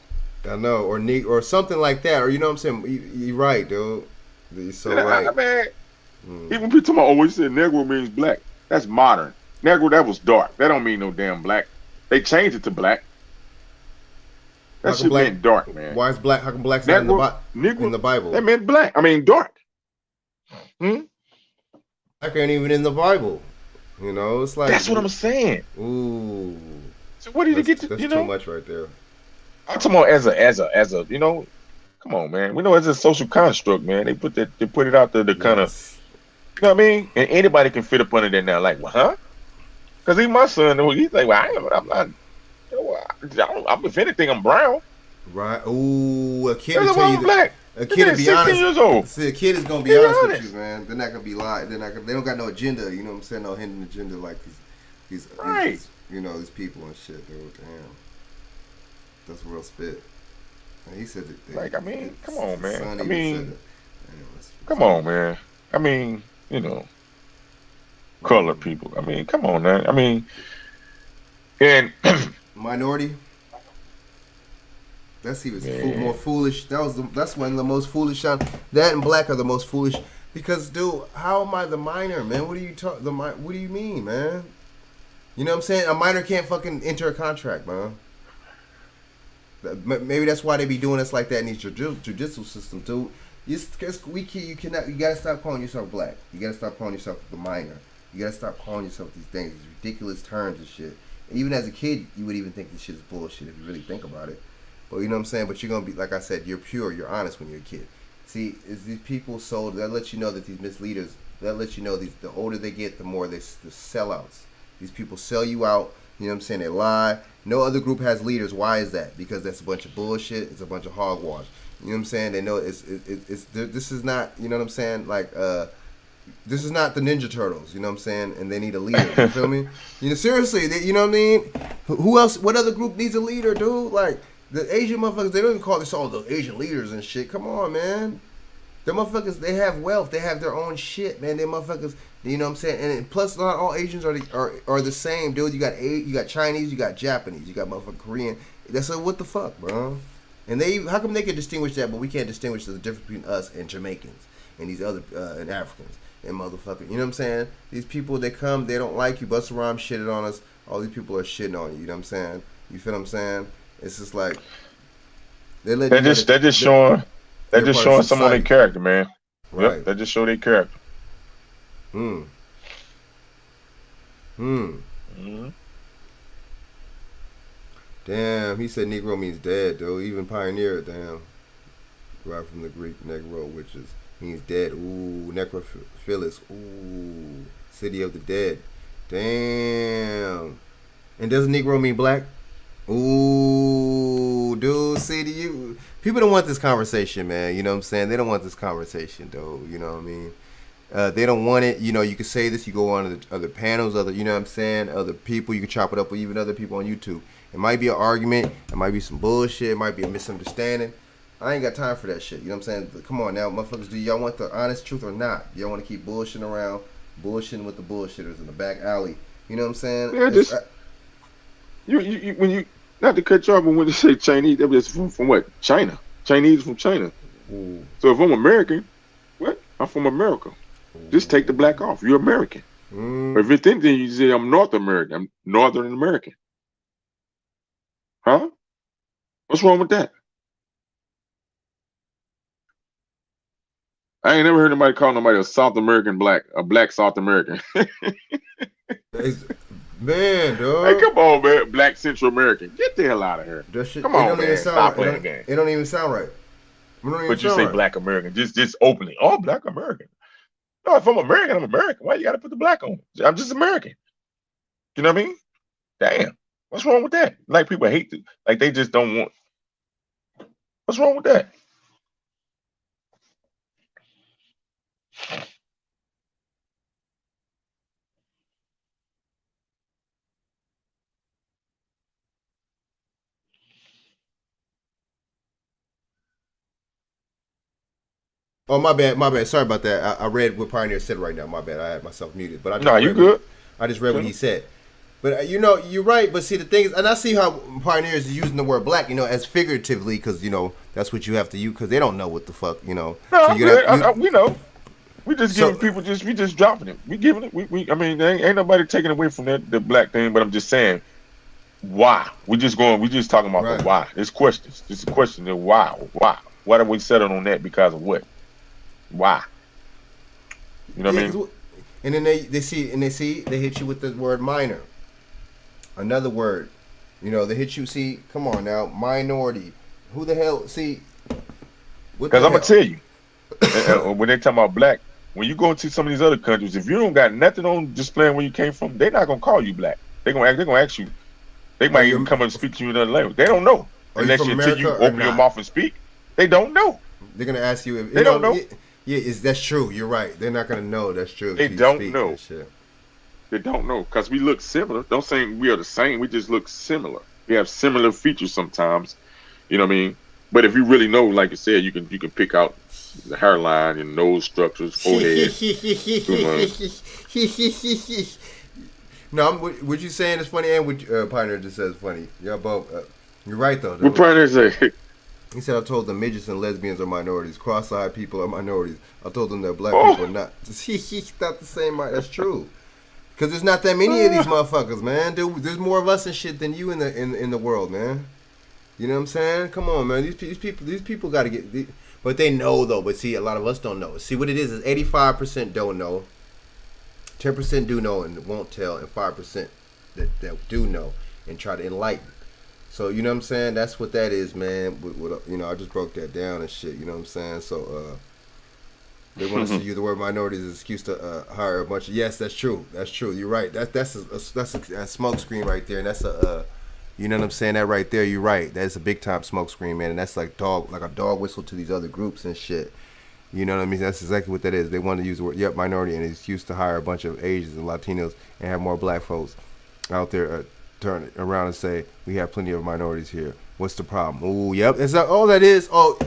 I know, or something like that, or you know what I'm saying. You're right, dude. You're so right. Man, even people talking about, oh, you said Negro means black. That's modern. Negro, that was dark. That don't mean no damn black. They changed it to black. That shit meant dark, man. Why is black? How come black's not in the Bible? That meant black. I mean, dark. Black ain't even in the Bible. You know, it's like that's what I'm saying. Ooh. So what did you get to? That's you know, too much right there. I'm talking about as a you know, come on, man. We know it's a social construct, man. They put it out there to kind of, you know what I mean? And anybody can fit up under that now. Like, well, huh? Because even my son, he's like, well, I'm not. If anything, I'm brown. Right. Ooh, a kid will tell you black. A kid will be honest. Years old. See, a kid is gonna be honest with you, man. They're not gonna be lying. They don't got no agenda. You know what I'm saying? No hidden agenda like these you know, these people and shit, dude. Damn. That's real spit. And he said that. Like, I mean, come on, man. I mean, come on, man. I mean, you know, colored people. I mean, come on, man. I mean, and minority. That's even more foolish. That's one of the most foolish. That and black are the most foolish. Because, dude, how am I the minor, man? What do you mean, man? You know what I'm saying? A minor can't fucking enter a contract, man. Maybe that's why they be doing us like that in these judicial systems, dude. You gotta stop calling yourself black. You gotta stop calling yourself the minor. You gotta stop calling yourself these things, these ridiculous terms and shit. And even as a kid, you would even think this shit is bullshit if you really think about it. But you know what I'm saying? But you're gonna be, like I said, you're pure, you're honest when you're a kid. See, is these people sold that lets you know that these misleaders, that lets you know the older they get, the more they're sellouts. These people sell you out. You know what I'm saying? They lie. No other group has leaders. Why is that? Because that's a bunch of bullshit. It's a bunch of hogwash. You know what I'm saying? They know it's this is not, you know what I'm saying? Like this is not the Ninja Turtles. You know what I'm saying? And they need a leader. You feel me? You know, seriously. You know what I mean? Who else? What other group needs a leader, dude? Like the Asian motherfuckers. They don't even call this all the Asian leaders and shit. Come on, man. The motherfuckers, they have wealth. They have their own shit, man. They motherfuckers, you know what I'm saying? And plus, not all Asians are the same, dude. You got Chinese, you got Japanese, you got motherfucking Korean. That's like, what the fuck, bro? And how come they can distinguish that, but we can't distinguish the difference between us and Jamaicans and these other and Africans and motherfuckers? You know what I'm saying? These people, they come, they don't like you. Busta Rhymes shitted on us. All these people are shitting on you. You know what I'm saying? You feel what I'm saying? It's just like they're just showing. They're just showing some of their character, man. Right. Yep, they just show their character. Damn, he said Negro means dead, though. Even pioneer, damn. Right from the Greek negro, which means dead. Ooh, necrophilis. Ooh, city of the dead. Damn. And doesn't Negro mean black? Ooh, dude, see, people don't want this conversation, man. You know what I'm saying? They don't want this conversation, though. You know what I mean? They don't want it. You know, you can say this. You go on to the other panels, you know what I'm saying? Other people. You can chop it up with even other people on YouTube. It might be an argument. It might be some bullshit. It might be a misunderstanding. I ain't got time for that shit. You know what I'm saying? Come on now, motherfuckers. Do y'all want the honest truth or not? Y'all want to keep bullshitting around, bullshitting with the bullshitters in the back alley? You know what I'm saying? Yeah, when you not to cut you off, but when you say Chinese, that was from what? China. Chinese from China. Ooh. So if I'm American, what? I'm from America. Ooh. Just take the black off. You're American. Or if it's anything, you say I'm North American. I'm Northern American. Huh? What's wrong with that? I ain't never heard nobody call nobody a South American black, a black South American. Man, dog. Hey, come on, man. Black Central American. Get the hell out of here. Come on, man. Stop playing the game. It don't even sound right. But you say black American. Just openly. Oh, black American. No, if I'm American, I'm American. Why you got to put the black on? I'm just American. You know what I mean? Damn. What's wrong with that? Like, people hate it. Like, they just don't want. What's wrong with that? Oh, my bad, my bad. Sorry about that. I read what Pioneer said right now. My bad. I had myself muted, but I just Nah, you read what good. I just read what Okay. he said. But you're right. But see, the thing is, and I see how Pioneer is using the word black, as figuratively, because that's what you have to use, because they don't know what the fuck. No, So I'm you good. have We know. We just so giving people we just dropping it. We giving it. I mean, ain't nobody taking away from the black thing. But I'm just saying, why? We just talking about the right. why. It's questions. Just a question of why. Why do we settle on that? Because of what? Why? You know what I Yeah, mean? and then they hit you with the word minor, another word. They hit you. See, come on now, minority. Who the hell? See, what Because the I'm gonna hell? tell you, when they talking about black, when you go into some of these other countries, if you don't got nothing on displaying where you came from, they're not gonna call you black. They're gonna ask you. They Are might even you come and speak to you in another language. They don't know unless from until America you or open your not? mouth and speak. They don't know. They're gonna ask you if They don't know. Yeah, that's true. You're right. They're not gonna know. That's true They until you don't speak know. and shit. They don't know because we look similar. Don't say we are the same. We just look similar. We have similar features sometimes. You know what I mean? But if you really know, like you said, you can pick out the hairline and nose structures, forehead. No, what you saying is funny, and what Pioneer just says funny. Y'all both. You're right though. What Pioneer say? He said, "I told them midgets and lesbians are minorities. Cross-eyed people are minorities. I told them that black Oh. people are not." He's not the same. That's true. Cause there's not that many of these motherfuckers, man. There's more of us and shit than you in the world, man. You know what I'm saying? Come on, man. These people got to get. But they know though. But see, a lot of us don't know. See, what it is 85% don't know, 10% do know and won't tell, and 5% that do know and try to enlighten. So you know what I'm saying? That's what that is, man. I just broke that down and shit. You know what I'm saying? So they want us to use the word minority as an excuse to hire a bunch of. Yes, that's true. That's true. You're right. That's a smoke screen right there, and that's a. You know what I'm saying? That right there, you're right. That's a big time smoke screen, man, and that's like a dog whistle to these other groups and shit. You know what I mean? That's exactly what that is. They want to use the word minority and an excuse to hire a bunch of Asians and Latinos and have more black folks out there turn around and say we have plenty of minorities here. What's the problem? Oh, yep. Is that all that is? Oh,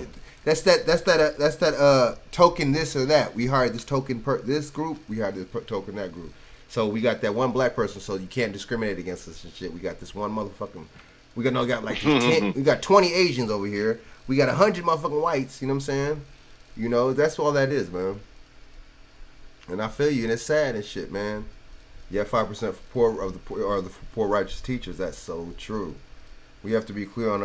that's that token this or that. We hired this token this group. We hired this token that group. So we got that one black person. So you can't discriminate against us and shit. We got this one motherfucking. We got like 10. We got 20 Asians over here. We got 100 motherfucking whites. You know what I'm saying? That's all that is, man. And I feel you, and it's sad and shit, man. Yeah, 5% poor of the poor righteous teachers. That's so true. We have to be clear on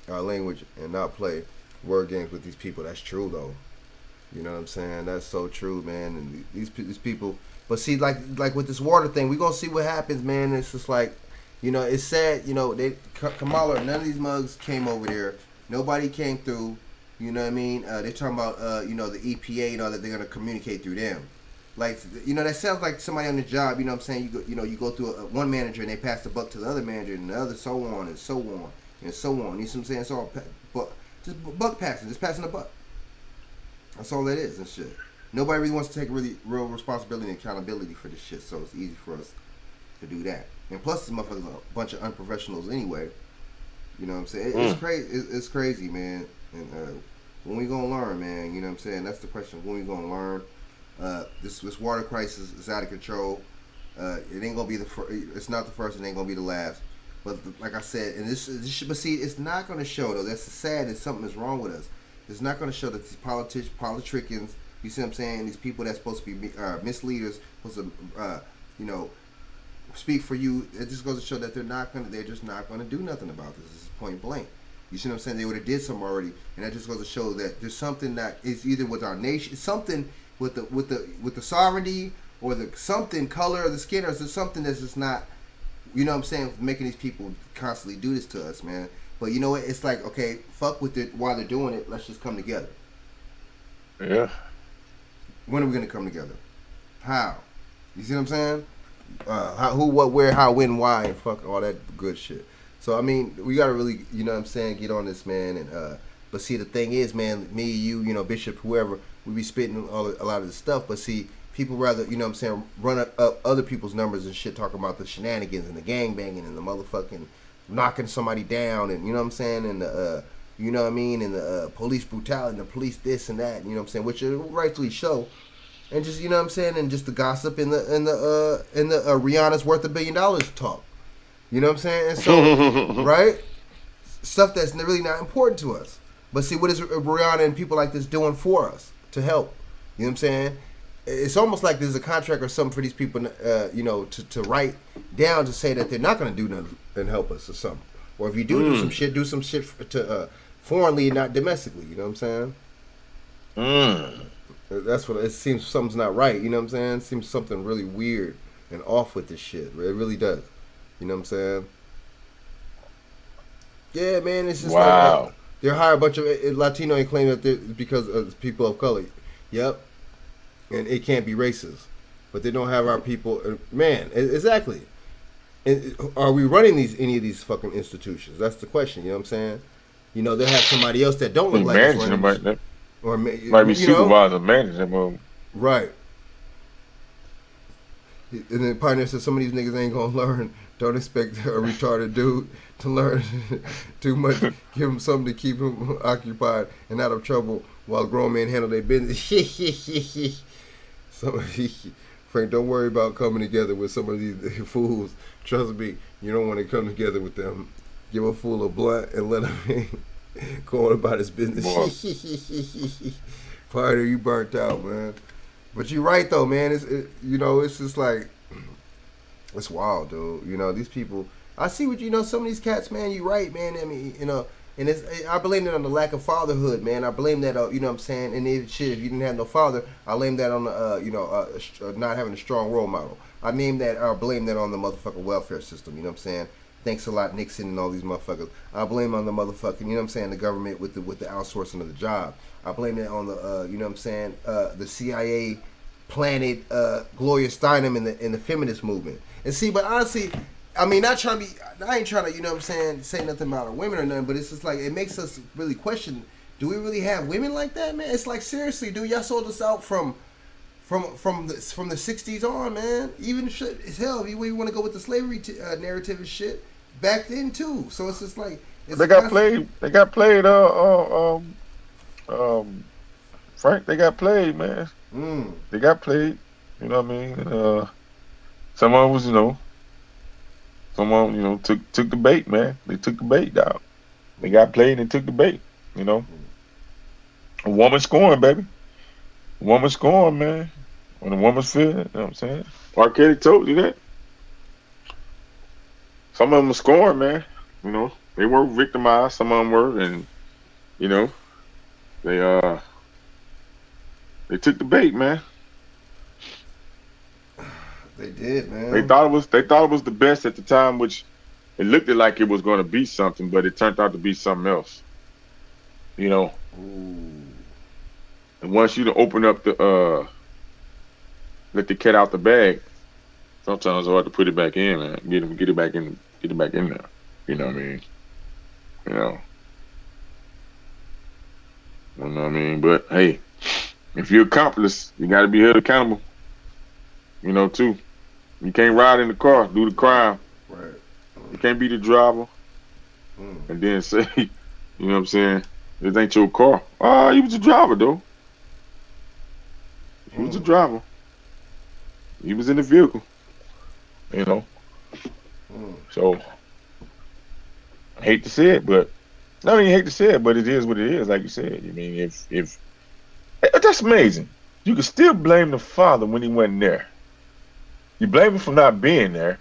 our language and not play word games with these people. That's true, though. You know what I'm saying? That's so true, man. And these people. But see, like with this water thing, we gonna see what happens, man. It's just like, it's sad. Kamala, none of these mugs came over there. Nobody came through. You know what I mean? They're talking about, the EPA and all that. They're gonna communicate through them. Like, that sounds like somebody on the job. You know what I'm saying? You go through one manager and they pass the buck to the other manager and the other, so on and so on and so on. You know what I'm saying? So, but just buck passing, just passing the buck. That's all that is and shit. Nobody really wants to take real responsibility and accountability for this shit. So it's easy for us to do that. And plus, this motherfuckers are a bunch of unprofessionals anyway. You know what I'm saying? It's crazy. It's crazy, man. And when we gonna learn, man? You know what I'm saying? That's the question. When we gonna learn? This water crisis is out of control. It ain't gonna be it's not the first. It ain't gonna be the last. But like I said, and but see, it's not gonna show though. That's sad that something is wrong with us. It's not gonna show that these politicians. You see what I'm saying? These people that's supposed to be misleaders, supposed to speak for you. It just goes to show that they're just not gonna do nothing about this. This is point blank. You see what I'm saying? They would have did something already, and that just goes to show that there's something that is either with our nation, something with the sovereignty, or the something color of the skin, or is there something that's just not, you know what I'm saying, making these people constantly do this to us, man. But you know what? It's like, okay, fuck with it while they're doing it. Let's just come together. Yeah. When are we gonna come together? How? You see what I'm saying? How, who, what, where, how, when, why, and fuck all that good shit. So I mean, we gotta really, you know what I'm saying, get on this, man. And but see, the thing is, man, me, you, Bishop, whoever, we be spitting a lot of this stuff. But see, people rather, you know what I'm saying, run up other people's numbers and shit, talking about the shenanigans and the gang banging and the motherfucking knocking somebody down, and you know what I'm saying, and the you know what I mean, and the police brutality and the police this and that, you know what I'm saying, which is rightfully so. And just, you know what I'm saying, and just the gossip in the Rihanna's worth $1 billion talk. You know what I'm saying? And so, right? Stuff that's really not important to us. But see, what is Rihanna and people like this doing for us to help? You know what I'm saying? It's almost like there's a contract or something for these people, you know, to write down to say that they're not going to do nothing and help us or something. Or if you do do some shit to foreignly and not domestically. You know what I'm saying? That's what it seems. Something's not right. You know what I'm saying? It seems something really weird and off with this shit. It really does. You know what I'm saying? Yeah, man. It's just like they hire a bunch of Latino and claim that they're because of people of color. Yep. And it can't be racist, but they don't have our people. Man, exactly. And are we running any of these fucking institutions? That's the question. You know what I'm saying? You know, they'll have somebody else that don't look like us running. Or might be supervisor, manager, right. And then Pioneer says some of these niggas ain't gonna learn. Don't expect a retarded dude to learn too much. Give him something to keep him occupied and out of trouble while grown men handle their business. Frank, don't worry about coming together with some of these fools. Trust me, you don't want to come together with them. Give a fool a blunt and let him go on about his business. Pioneer, you burnt out, man. But you're right though, man. You know, it's just like it's wild, dude. You know, these people. I see what some of these cats, man. You right, man. I mean, you know, and I blame it on the lack of fatherhood, man. I blame that, you know what I'm saying. And if you didn't have no father, I blame that on the, not having a strong role model. I blame that on the motherfucking welfare system. You know what I'm saying. Thanks a lot, Nixon and all these motherfuckers. I blame on the motherfucking, you know what I'm saying, the government with the outsourcing of the job. I blame it on the, you know what I'm saying, the CIA planted Gloria Steinem in the feminist movement. And see, but honestly, I mean, I ain't trying to, you know what I'm saying, say nothing about our women or nothing, but it's just like, it makes us really question, do we really have women like that, man? It's like, seriously, dude, y'all sold us out from the 60s on, man. Even shit, as hell, if we want to go with the slavery narrative and shit, back then too. So it's just like they got played. Frank, they got played, man. They got played. You know what I mean? Someone was, took the bait, man. They took the bait down. They got played and took the bait. You know, a woman scoring, baby. A woman scoring, man. When a woman's feeling, you know what I'm saying? R. Kelly told you that. Some of them are scoring, man. You know, they were victimized. Some of them were, and you know, they took the bait, man. They did, man. They thought it was the best at the time, which it looked like it was going to be something, but it turned out to be something else. You know. Ooh. And once you open up the let the cat out the bag, sometimes it's hard to put it back in, man. Get it back in there. You know what I mean? You know what I mean? But hey, if you're accomplice, you gotta be held accountable. You know, too. You can't ride in the car, do the crime. Right. You can't be the driver and then say, you know what I'm saying, this ain't your car. You was the driver though. He was the driver. He was in the vehicle, you know. So I hate to say it, but I mean, hate to say it, but it is what it is. Like you said, I mean, if that's amazing, you can still blame the father when he wasn't there. You blame him for not being there,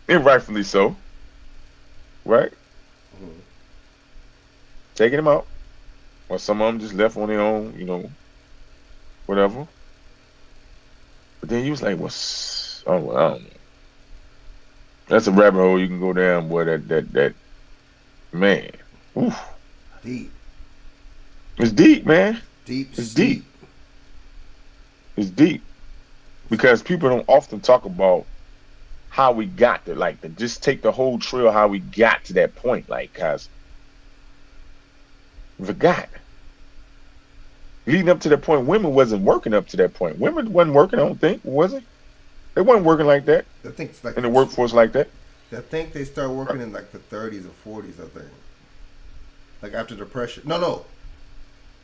and rightfully so, right? Taking him out, or some of them just left on their own, you know. Whatever. But then you was like, I don't know. That's a rabbit hole you can go down, boy. That man. Oof. Deep. It's deep, man. It's deep. It's deep. Because people don't often talk about how we got there. Like, just take the whole trail how we got to that point. Like, cause Forgot. Leading up to that point, women wasn't working up to that point. Women wasn't working, I don't think, was it? They wasn't working like that. I think it's like in the workforce like that. I think they started working in like the 30s or 40s. I think, like after the Depression. No.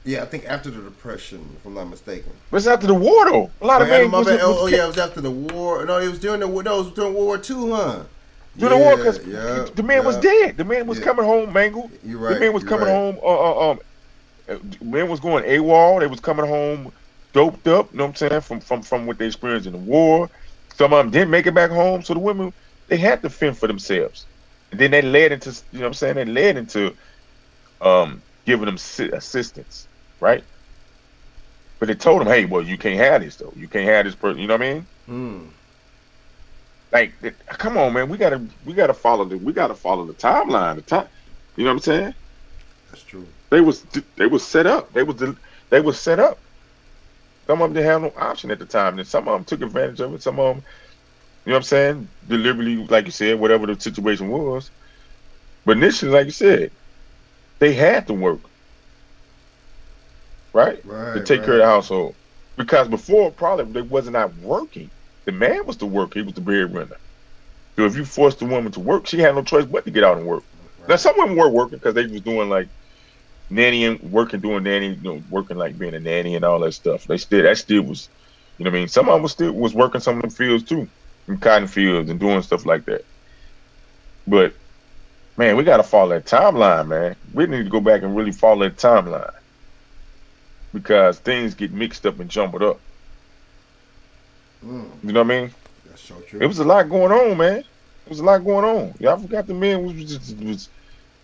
Yeah, I think after the Depression, if I'm not mistaken. But it's after the war, though. A lot of men. Yeah, it was after the war. No, it was during the war. No, it was during World War II, huh? During the war, because the man was dead. The man was coming home mangled. You're right. The man was coming home. The man was going AWOL. They was coming home doped up. You know what I'm saying? From what they experienced in the war. Some of them didn't make it back home. So the women, they had to fend for themselves. And then they led into, you know what I'm saying? They led into giving them assistance. Right, but they told him, "Hey, well, you can't have this though. You can't have this person." You know what I mean? Like, come on, man. We gotta follow the timeline. The time. You know what I'm saying? That's true. They was set up. They was set up. Some of them didn't have no option at the time, and some of them took advantage of it. Some of them, you know what I'm saying, deliberately, like you said, whatever the situation was. But initially, like you said, they had to work. Right? To take care of the household. Because before, probably they wasn't out working. The man was the worker. He was the breadwinner. So if you forced the woman to work, she had no choice but to get out and work. Now, some women were working because they was doing like nannying, doing nanny, you know, working like being a nanny and all that stuff. That still was, you know what I mean? Some of them still was working some of them fields too, in cotton fields and doing stuff like that. But, man, we got to follow that timeline, man. We need to go back and really follow that timeline. Because things get mixed up and jumbled up. You know what I mean? That's so true. It was a lot going on, man. It was a lot going on. Y'all forgot the men was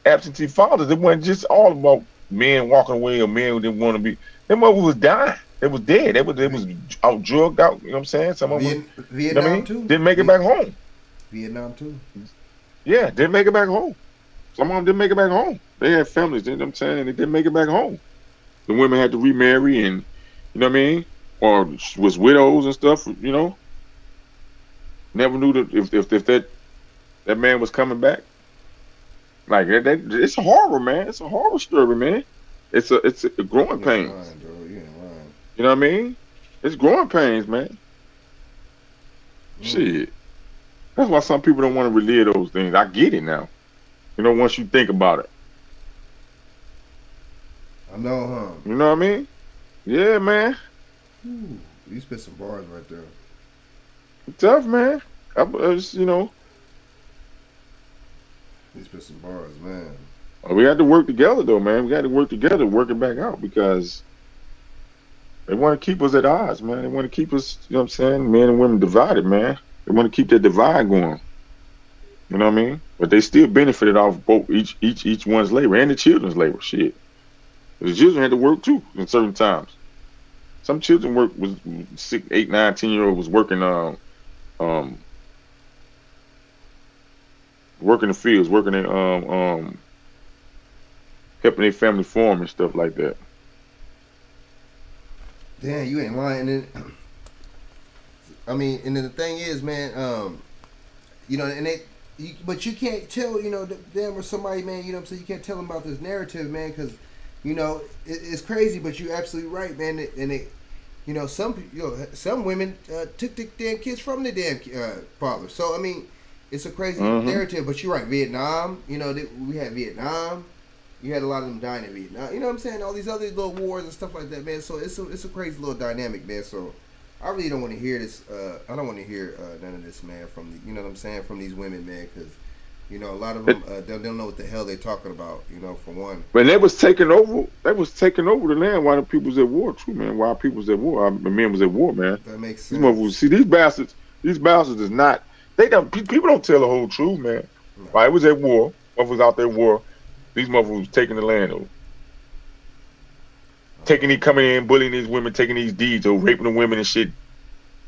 absentee fathers. It wasn't just all about men walking away or men who didn't want to be. Them mother was dying. They was dead. They was out drugged out. You know what I'm saying? Some of them Vietnam you know what I mean? too. Didn't make it back home. Vietnam too. Yeah, didn't make it back home. Some of them didn't make it back home. They had families. You know what I'm saying? They didn't make it back home. The women had to remarry and, you know what I mean? Or was widows and stuff, you know? Never knew that if that man was coming back. Like, it's a horror, man. It's a horror story, man. It's a growing pains. You know what I mean? It's growing pains, man. Shit. That's why some people don't want to relive those things. I get it now. You know, once you think about it. I know, huh? You know what I mean? Yeah, man. Ooh, you spit some bars right there. Tough, man. I was, you know. You spit some bars, man. We had to work together, though, man. We got to work together, work it back out, because they want to keep us at odds, man. They want to keep us, you know what I'm saying, men and women divided, man. They want to keep that divide going. You know what I mean? But they still benefited off both each one's labor and the children's labor. Shit. The children had to work too in certain times. Some children was 6, 8, 9, 10-year-old was working working the fields, working in helping their family farm and stuff like that. Damn, you ain't lying. And then, I mean, and then the thing is, man, you know, and but you can't tell, you know, them or somebody, man, you know what I'm saying? You can't tell them about this narrative, man, because, you know, it's crazy, but you're absolutely right, man. And you know, some women took the damn kids from the damn father. So I mean, it's a crazy narrative. But you're right, Vietnam. You know, we had Vietnam. You had a lot of them dying in Vietnam. You know what I'm saying? All these other little wars and stuff like that, man. So it's a crazy little dynamic, man. So I really don't want to hear this. I don't want to hear none of this, man. From you know what I'm saying, from these women, man, because. You know, a lot of them don't know what the hell they're talking about. You know, for one. When they was taking over, the land while the people was at war, too, man. While people was at war, the men was at war, man. That makes sense. These motherfuckers, see, these bastards is not. People don't tell the whole truth, man. No. While it was at war, motherfuckers out there at war, these motherfuckers was taking the land over, coming in, bullying these women, taking these deeds, or raping the women and shit,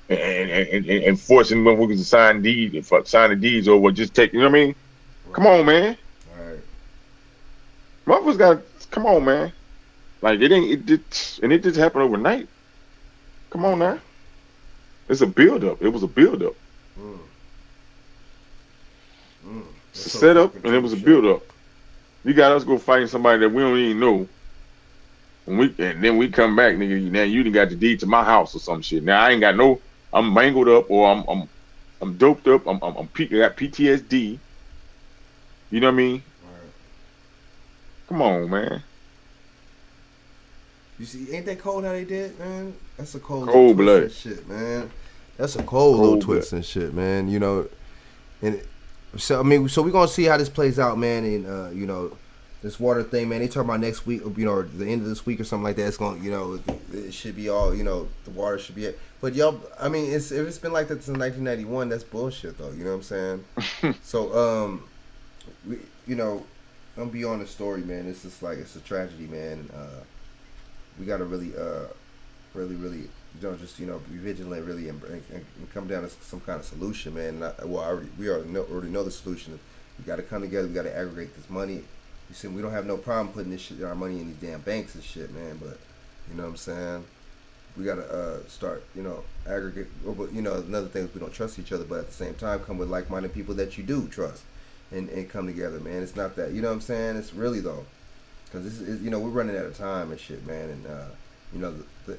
and forcing motherfuckers to sign the deeds, or just take. You know what I mean? Come on, man. All right. Motherfuckers got come on, man. Like it just happened overnight. Come on now. It's a build-up. It was a build-up. It's a setup, and it was a build-up. You got us go fighting somebody that we don't even know, And then we come back, nigga. Now you done got the deed to my house or some shit. Now I ain't got no. I'm mangled up or I'm doped up. I got PTSD. You know what I mean? Right. Come on, man. You see, ain't that cold how they did, man? That's a cold little Cold twist blood. and shit, man. That's a cold little twist and shit, man. You know, and so I mean, so we're gonna see how this plays out, man. And you know, this water thing, man. They talking about next week, you know, or the end of this week or something like that. It's gonna, you know, it should be all, you know, the water should be. But y'all, I mean, if it's been like that since 1991, that's bullshit, though. You know what I'm saying? So, we, you know, I'm gonna be on the story, man. It's just like it's a tragedy, man. We gotta really, really, you know, just, you know, be vigilant, really, and come down to some kind of solution, man. We already know the solution. We gotta come together. We gotta aggregate this money. You see, we don't have no problem putting this shit, our money in these damn banks and shit, man. But you know what I'm saying? We gotta start, you know, aggregate. You know, another thing is we don't trust each other, but at the same time, come with like-minded people that you do trust, and come together, man. It's not that, you know what I'm saying? It's really though. Because this is, you know, we're running out of time and shit, man. And you know,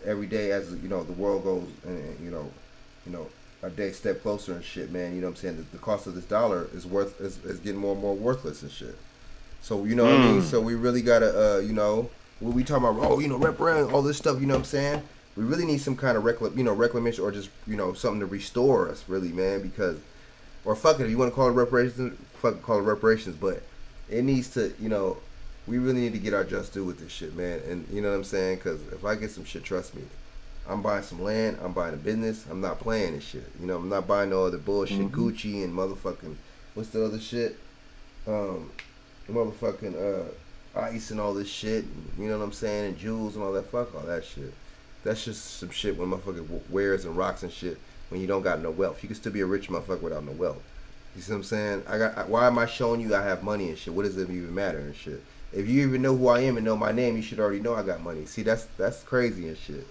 every day as you know the world goes, and you know, a day step closer and shit, man. You know what I'm saying? The cost of this dollar is getting more and more worthless and shit. So you know what I mean? So we really gotta, you know, when we talking about, oh, you know, repair all this stuff, you know what I'm saying? We really need some kind of reclamation, or just, you know, something to restore us, really, man. Because, or fuck it, if you want to call it reparations, fucking call it reparations, but it needs to, you know. We really need to get our just due with this shit, man. And you know what I'm saying? Because if I get some shit, trust me, I'm buying some land, I'm buying a business, I'm not playing this shit. You know, I'm not buying no other bullshit, Gucci and motherfucking, what's the other shit? Motherfucking ice and all this shit. You know what I'm saying? And jewels and all that. Fuck all that shit. That's just some shit when motherfucker wears and rocks and shit when you don't got no wealth. You can still be a rich motherfucker without no wealth. You see what I'm saying? Why am I showing you I have money and shit? What does it even matter and shit? If you even know who I am and know my name, you should already know I got money. See, that's crazy and shit.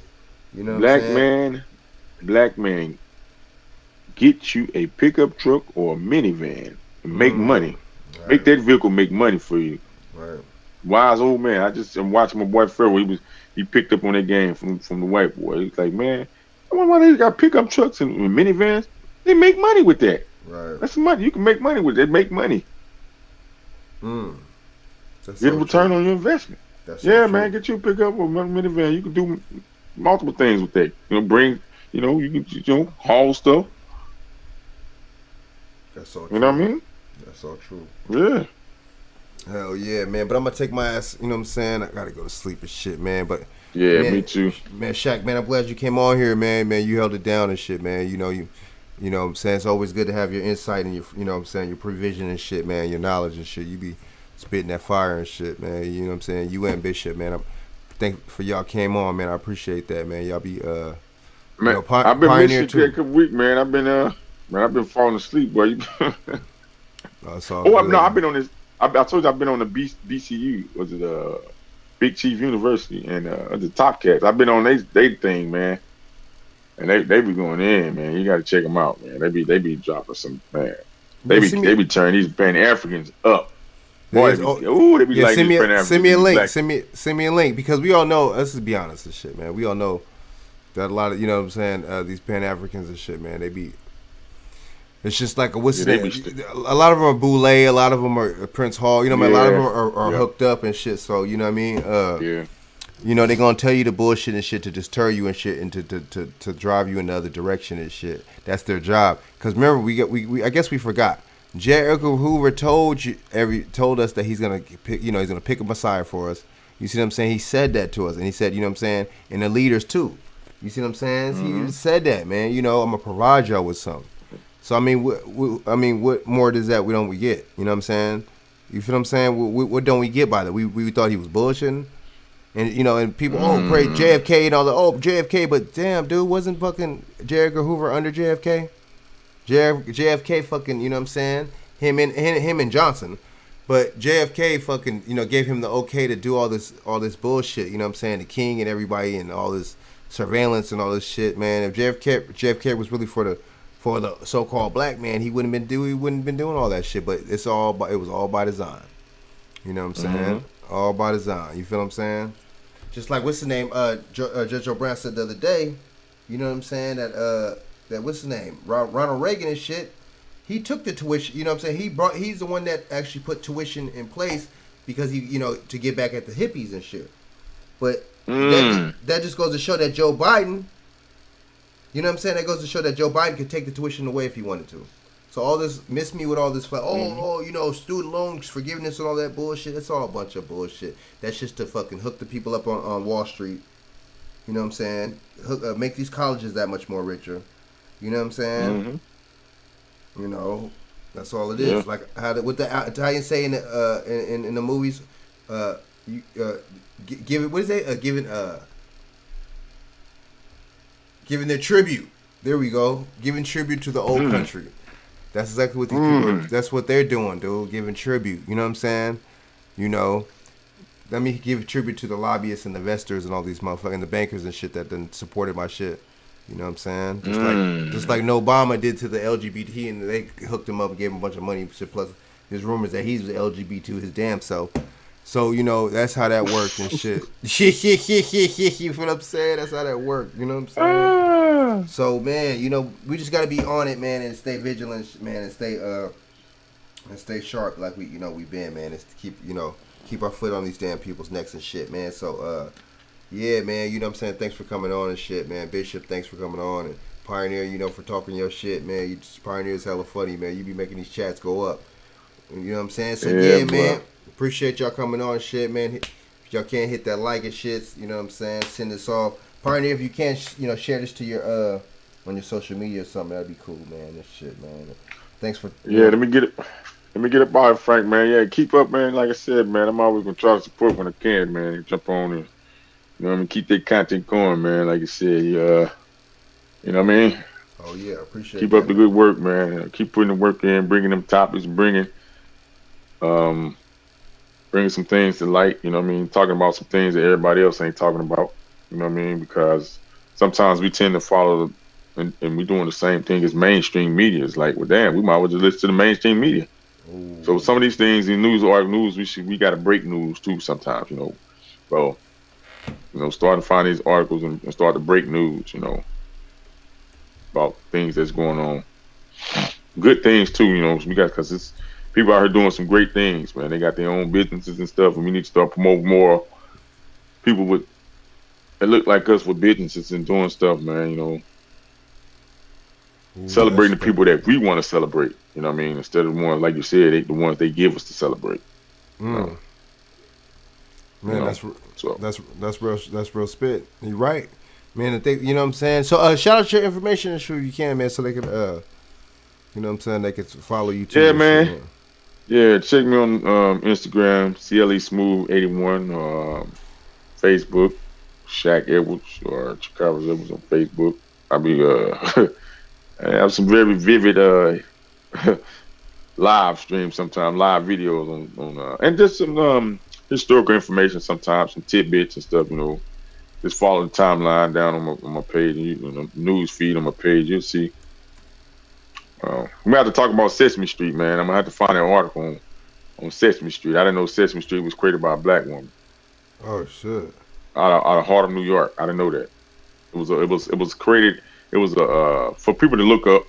You know what I'm saying? Black man, get you a pickup truck or a minivan and make money. Right. Make that vehicle make money for you. Right. Wise old man. I'm watching my boy Pharaoh. He picked up on that game from the white boy. He's like, man, why they got pickup trucks and minivans? They make money with that. Right. That's money. You can make money with it. They make money. Get a return on your investment. Yeah, man, get you a pickup or minivan. You can do multiple things with that. You know, you can haul stuff. That's so true. You know what I mean? That's so true. Yeah. Hell yeah, man. But I'm gonna take my ass, you know what I'm saying? I gotta go to sleep and shit, man. But yeah, man, me too. Man, Shaq, man, I'm glad you came on here, man. Man, you held it down and shit, man. You know what I'm saying? It's always good to have your insight and your, you know what I'm saying, your prevision and shit, man, your knowledge and shit. You be spitting that fire and shit, man. You know what I'm saying? You and Bishop, man. I'm thankful for y'all came on, man. I appreciate that, man. Y'all be man, you know, I've been missing too. you a couple weeks, man. I've been falling asleep, boy. No, I've been on this. I told you I've been on the BCU, was it Big Chief University, and the Top Cats. I've been on they thing, man. And they be going in, man. You got to check them out, man. They be dropping some, man. They be turning these Pan Africans up. Boy, they be like send me a link. Black. Send me a link, because we all know. Let's just be honest and shit, man. We all know that a lot of, you know what I'm saying, these Pan Africans and shit, man. They be. It's just like a a lot of them are Boule, a lot of them are Prince Hall. You know, man, a lot of them are hooked up and shit. So you know what I mean. Yeah. You know, they're gonna tell you the bullshit and shit to deter you and shit, and to drive you in the other direction and shit. That's their job. Cause remember, we I guess we forgot. J. Edgar Hoover told us that he's gonna pick, you know, he's gonna pick a Messiah for us. You see what I'm saying? He said that to us, and he said, you know what I'm saying, and the leaders too. You see what I'm saying? He said that, man. You know, I'm gonna provide y'all with something. So I mean, what more does that we get? You know what I'm saying? You feel what I'm saying? What don't we get by that? We thought he was bullshitting. And you know, and people praise JFK and all the JFK, but damn, dude, wasn't fucking J. Edgar Hoover under JFK? JFK fucking, you know what I'm saying? Him and Johnson, but JFK fucking, you know, gave him the okay to do all this bullshit. You know what I'm saying? The king and everybody and all this surveillance and all this shit, man. If JFK was really for the so-called black man, he wouldn't been doing all that shit. But it was all by design. You know what I'm saying? All by design. You feel what I'm saying? Just like what's the name? Judge Joe Brown said the other day. You know what I'm saying? That what's the name? Ronald Reagan and shit. He took the tuition. You know what I'm saying? He's the one that actually put tuition in place because to get back at the hippies and shit. But that just goes to show that Joe Biden. You know what I'm saying? That goes to show that Joe Biden could take the tuition away if he wanted to. So all this, miss me with all this, student loans forgiveness and all that bullshit. It's all a bunch of bullshit. That's just to fucking hook the people up on Wall Street. You know what I'm saying? Make these colleges that much more richer. You know what I'm saying? You know, that's all it is. Yeah. Like what the Italians say in the movies, give it. What is it? Giving their tribute. There we go. Giving tribute to the old country. That's exactly what these people are, that's what they're doing, dude. Giving tribute. You know what I'm saying? You know, let me give tribute to the lobbyists and the investors and all these motherfucking the bankers and shit that done supported my shit. You know what I'm saying? Just like Obama did to the LGBT, and they hooked him up and gave him a bunch of money. Plus, there's rumors that he's LGBT his damn self. So, you know, that's how that worked and shit. You feel what I'm saying? That's how that worked. You know what I'm saying? So, man, you know, we just got to be on it, man, and stay vigilant, man, and stay sharp like we've been, man. It's to keep our foot on these damn people's necks and shit, man. So, yeah, man, you know what I'm saying? Thanks for coming on and shit, man. Bishop, thanks for coming on. And Pioneer, you know, for talking your shit, man. Pioneer is hella funny, man. You be making these chats go up. You know what I'm saying? So, yeah man. Appreciate y'all coming on and shit, man. If y'all can't hit that like and shit, you know what I'm saying? Send this off. Pioneer, if you can, share this to your on your social media or something, that'd be cool, man. This shit, man. Thanks for let me get it by Frank, man. Yeah, keep up, man. Like I said, man, I'm always gonna try to support when I can, man. Jump on and you know what I mean, keep that content going, man. Like you said, you know what I mean? Oh yeah, appreciate keep that, up the good work, man. Keep putting the work in, bringing them topics, bringing some things to light, you know what I mean? Talking about some things that everybody else ain't talking about, you know what I mean? Because sometimes we tend to follow and we're doing the same thing as mainstream media. It's like, well, damn, we might as well just listen to the mainstream media. Ooh. So some of these things in news or news, we got to break news too sometimes, you know. So, you know, start to find these articles and start to break news, you know, about things that's going on. Good things too, you know, because it's people out here doing some great things, man. They got their own businesses and stuff, and we need to start promoting more people that look like us with businesses and doing stuff, man. You know, celebrating the people that we want to celebrate. You know what I mean? Instead of the ones, like you said, the ones they give us to celebrate. You know? Man, that's real spit. You're right, man. You know what I'm saying? So shout out your information and sure you can, man, so they can you know what I'm saying, they can follow you too. Yeah, man. Shit, man. Yeah, check me on Instagram, CLE Smooth 81, Facebook, Shaq Edwards or Chicago Edwards on Facebook. I have some very vivid live streams sometimes, live videos on and just some historical information sometimes, some tidbits and stuff, you know. Just follow the timeline down on my page, the news feed on my page, you'll see. I'm gonna have to talk about Sesame Street, man. I'm gonna have to find an article on Sesame Street. I didn't know Sesame Street was created by a black woman. Oh shit! Out of Harlem, New York. I didn't know that. It was created. It was for people to look up.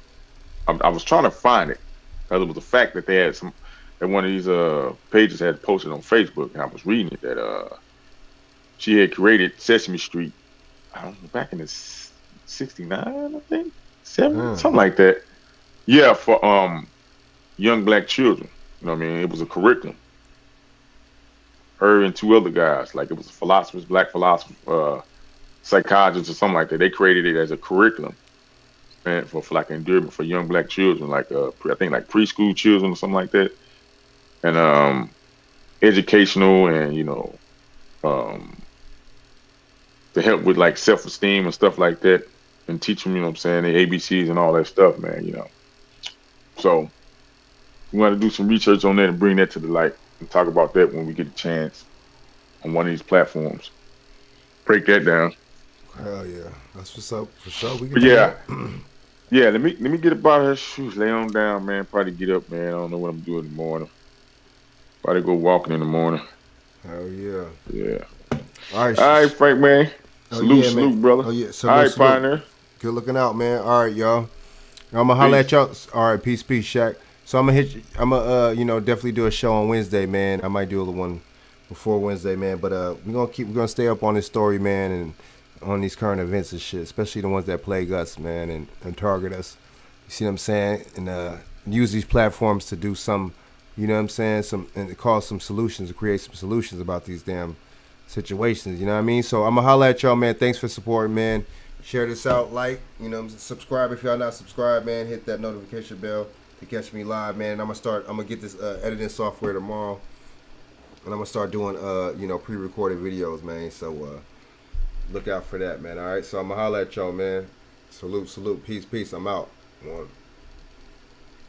I was trying to find it because it was a fact that they had that one of these pages had posted on Facebook, and I was reading it that she had created Sesame Street. I don't know, back in the '69, I think, 70, something like that. Yeah, for young black children. You know what I mean? It was a curriculum. Her and two other guys, like it was black philosophers, psychologists or something like that. They created it as a curriculum for like endearment for young black children, like I think like preschool children or something like that. And educational and, you know, to help with like self-esteem and stuff like that and teach them, you know what I'm saying, the ABCs and all that stuff, man, you know. So we want to do some research on that and bring that to the light and talk about that when we get a chance on one of these platforms. Break that down. Hell yeah, that's what's up for sure. We can yeah. Let me get about her shoes. Lay on down, man. Probably get up, man. I don't know what I'm doing in the morning. Probably go walking in the morning. Hell yeah. Yeah. All right. All right, Frank, man. Oh Salute, yeah, salute, man. brother. Oh yeah. All Salute, right, salute. partner. Good looking out, man. All right, y'all. I'm gonna holler at Peace. y'all. All right, peace, Shaq. So I'm gonna hit. I'm gonna, definitely do a show on Wednesday, man. I might do a one before Wednesday, man. But we're gonna stay up on this story, man, and on these current events and shit, especially the ones that plague us, man, and target us. You see what I'm saying? And use these platforms to do some, you know what I'm saying? And cause some solutions, to create some solutions about these damn situations. You know what I mean? So I'm gonna holler at y'all, man. Thanks for supporting, man. Share this out, subscribe if y'all not subscribed, man. Hit that notification bell to catch me live, man. I'm gonna get this editing software tomorrow, and I'm gonna start doing pre-recorded videos, man. So look out for that, man. All right, so I'm gonna holler at y'all, man. Salute, peace. I'm out. One.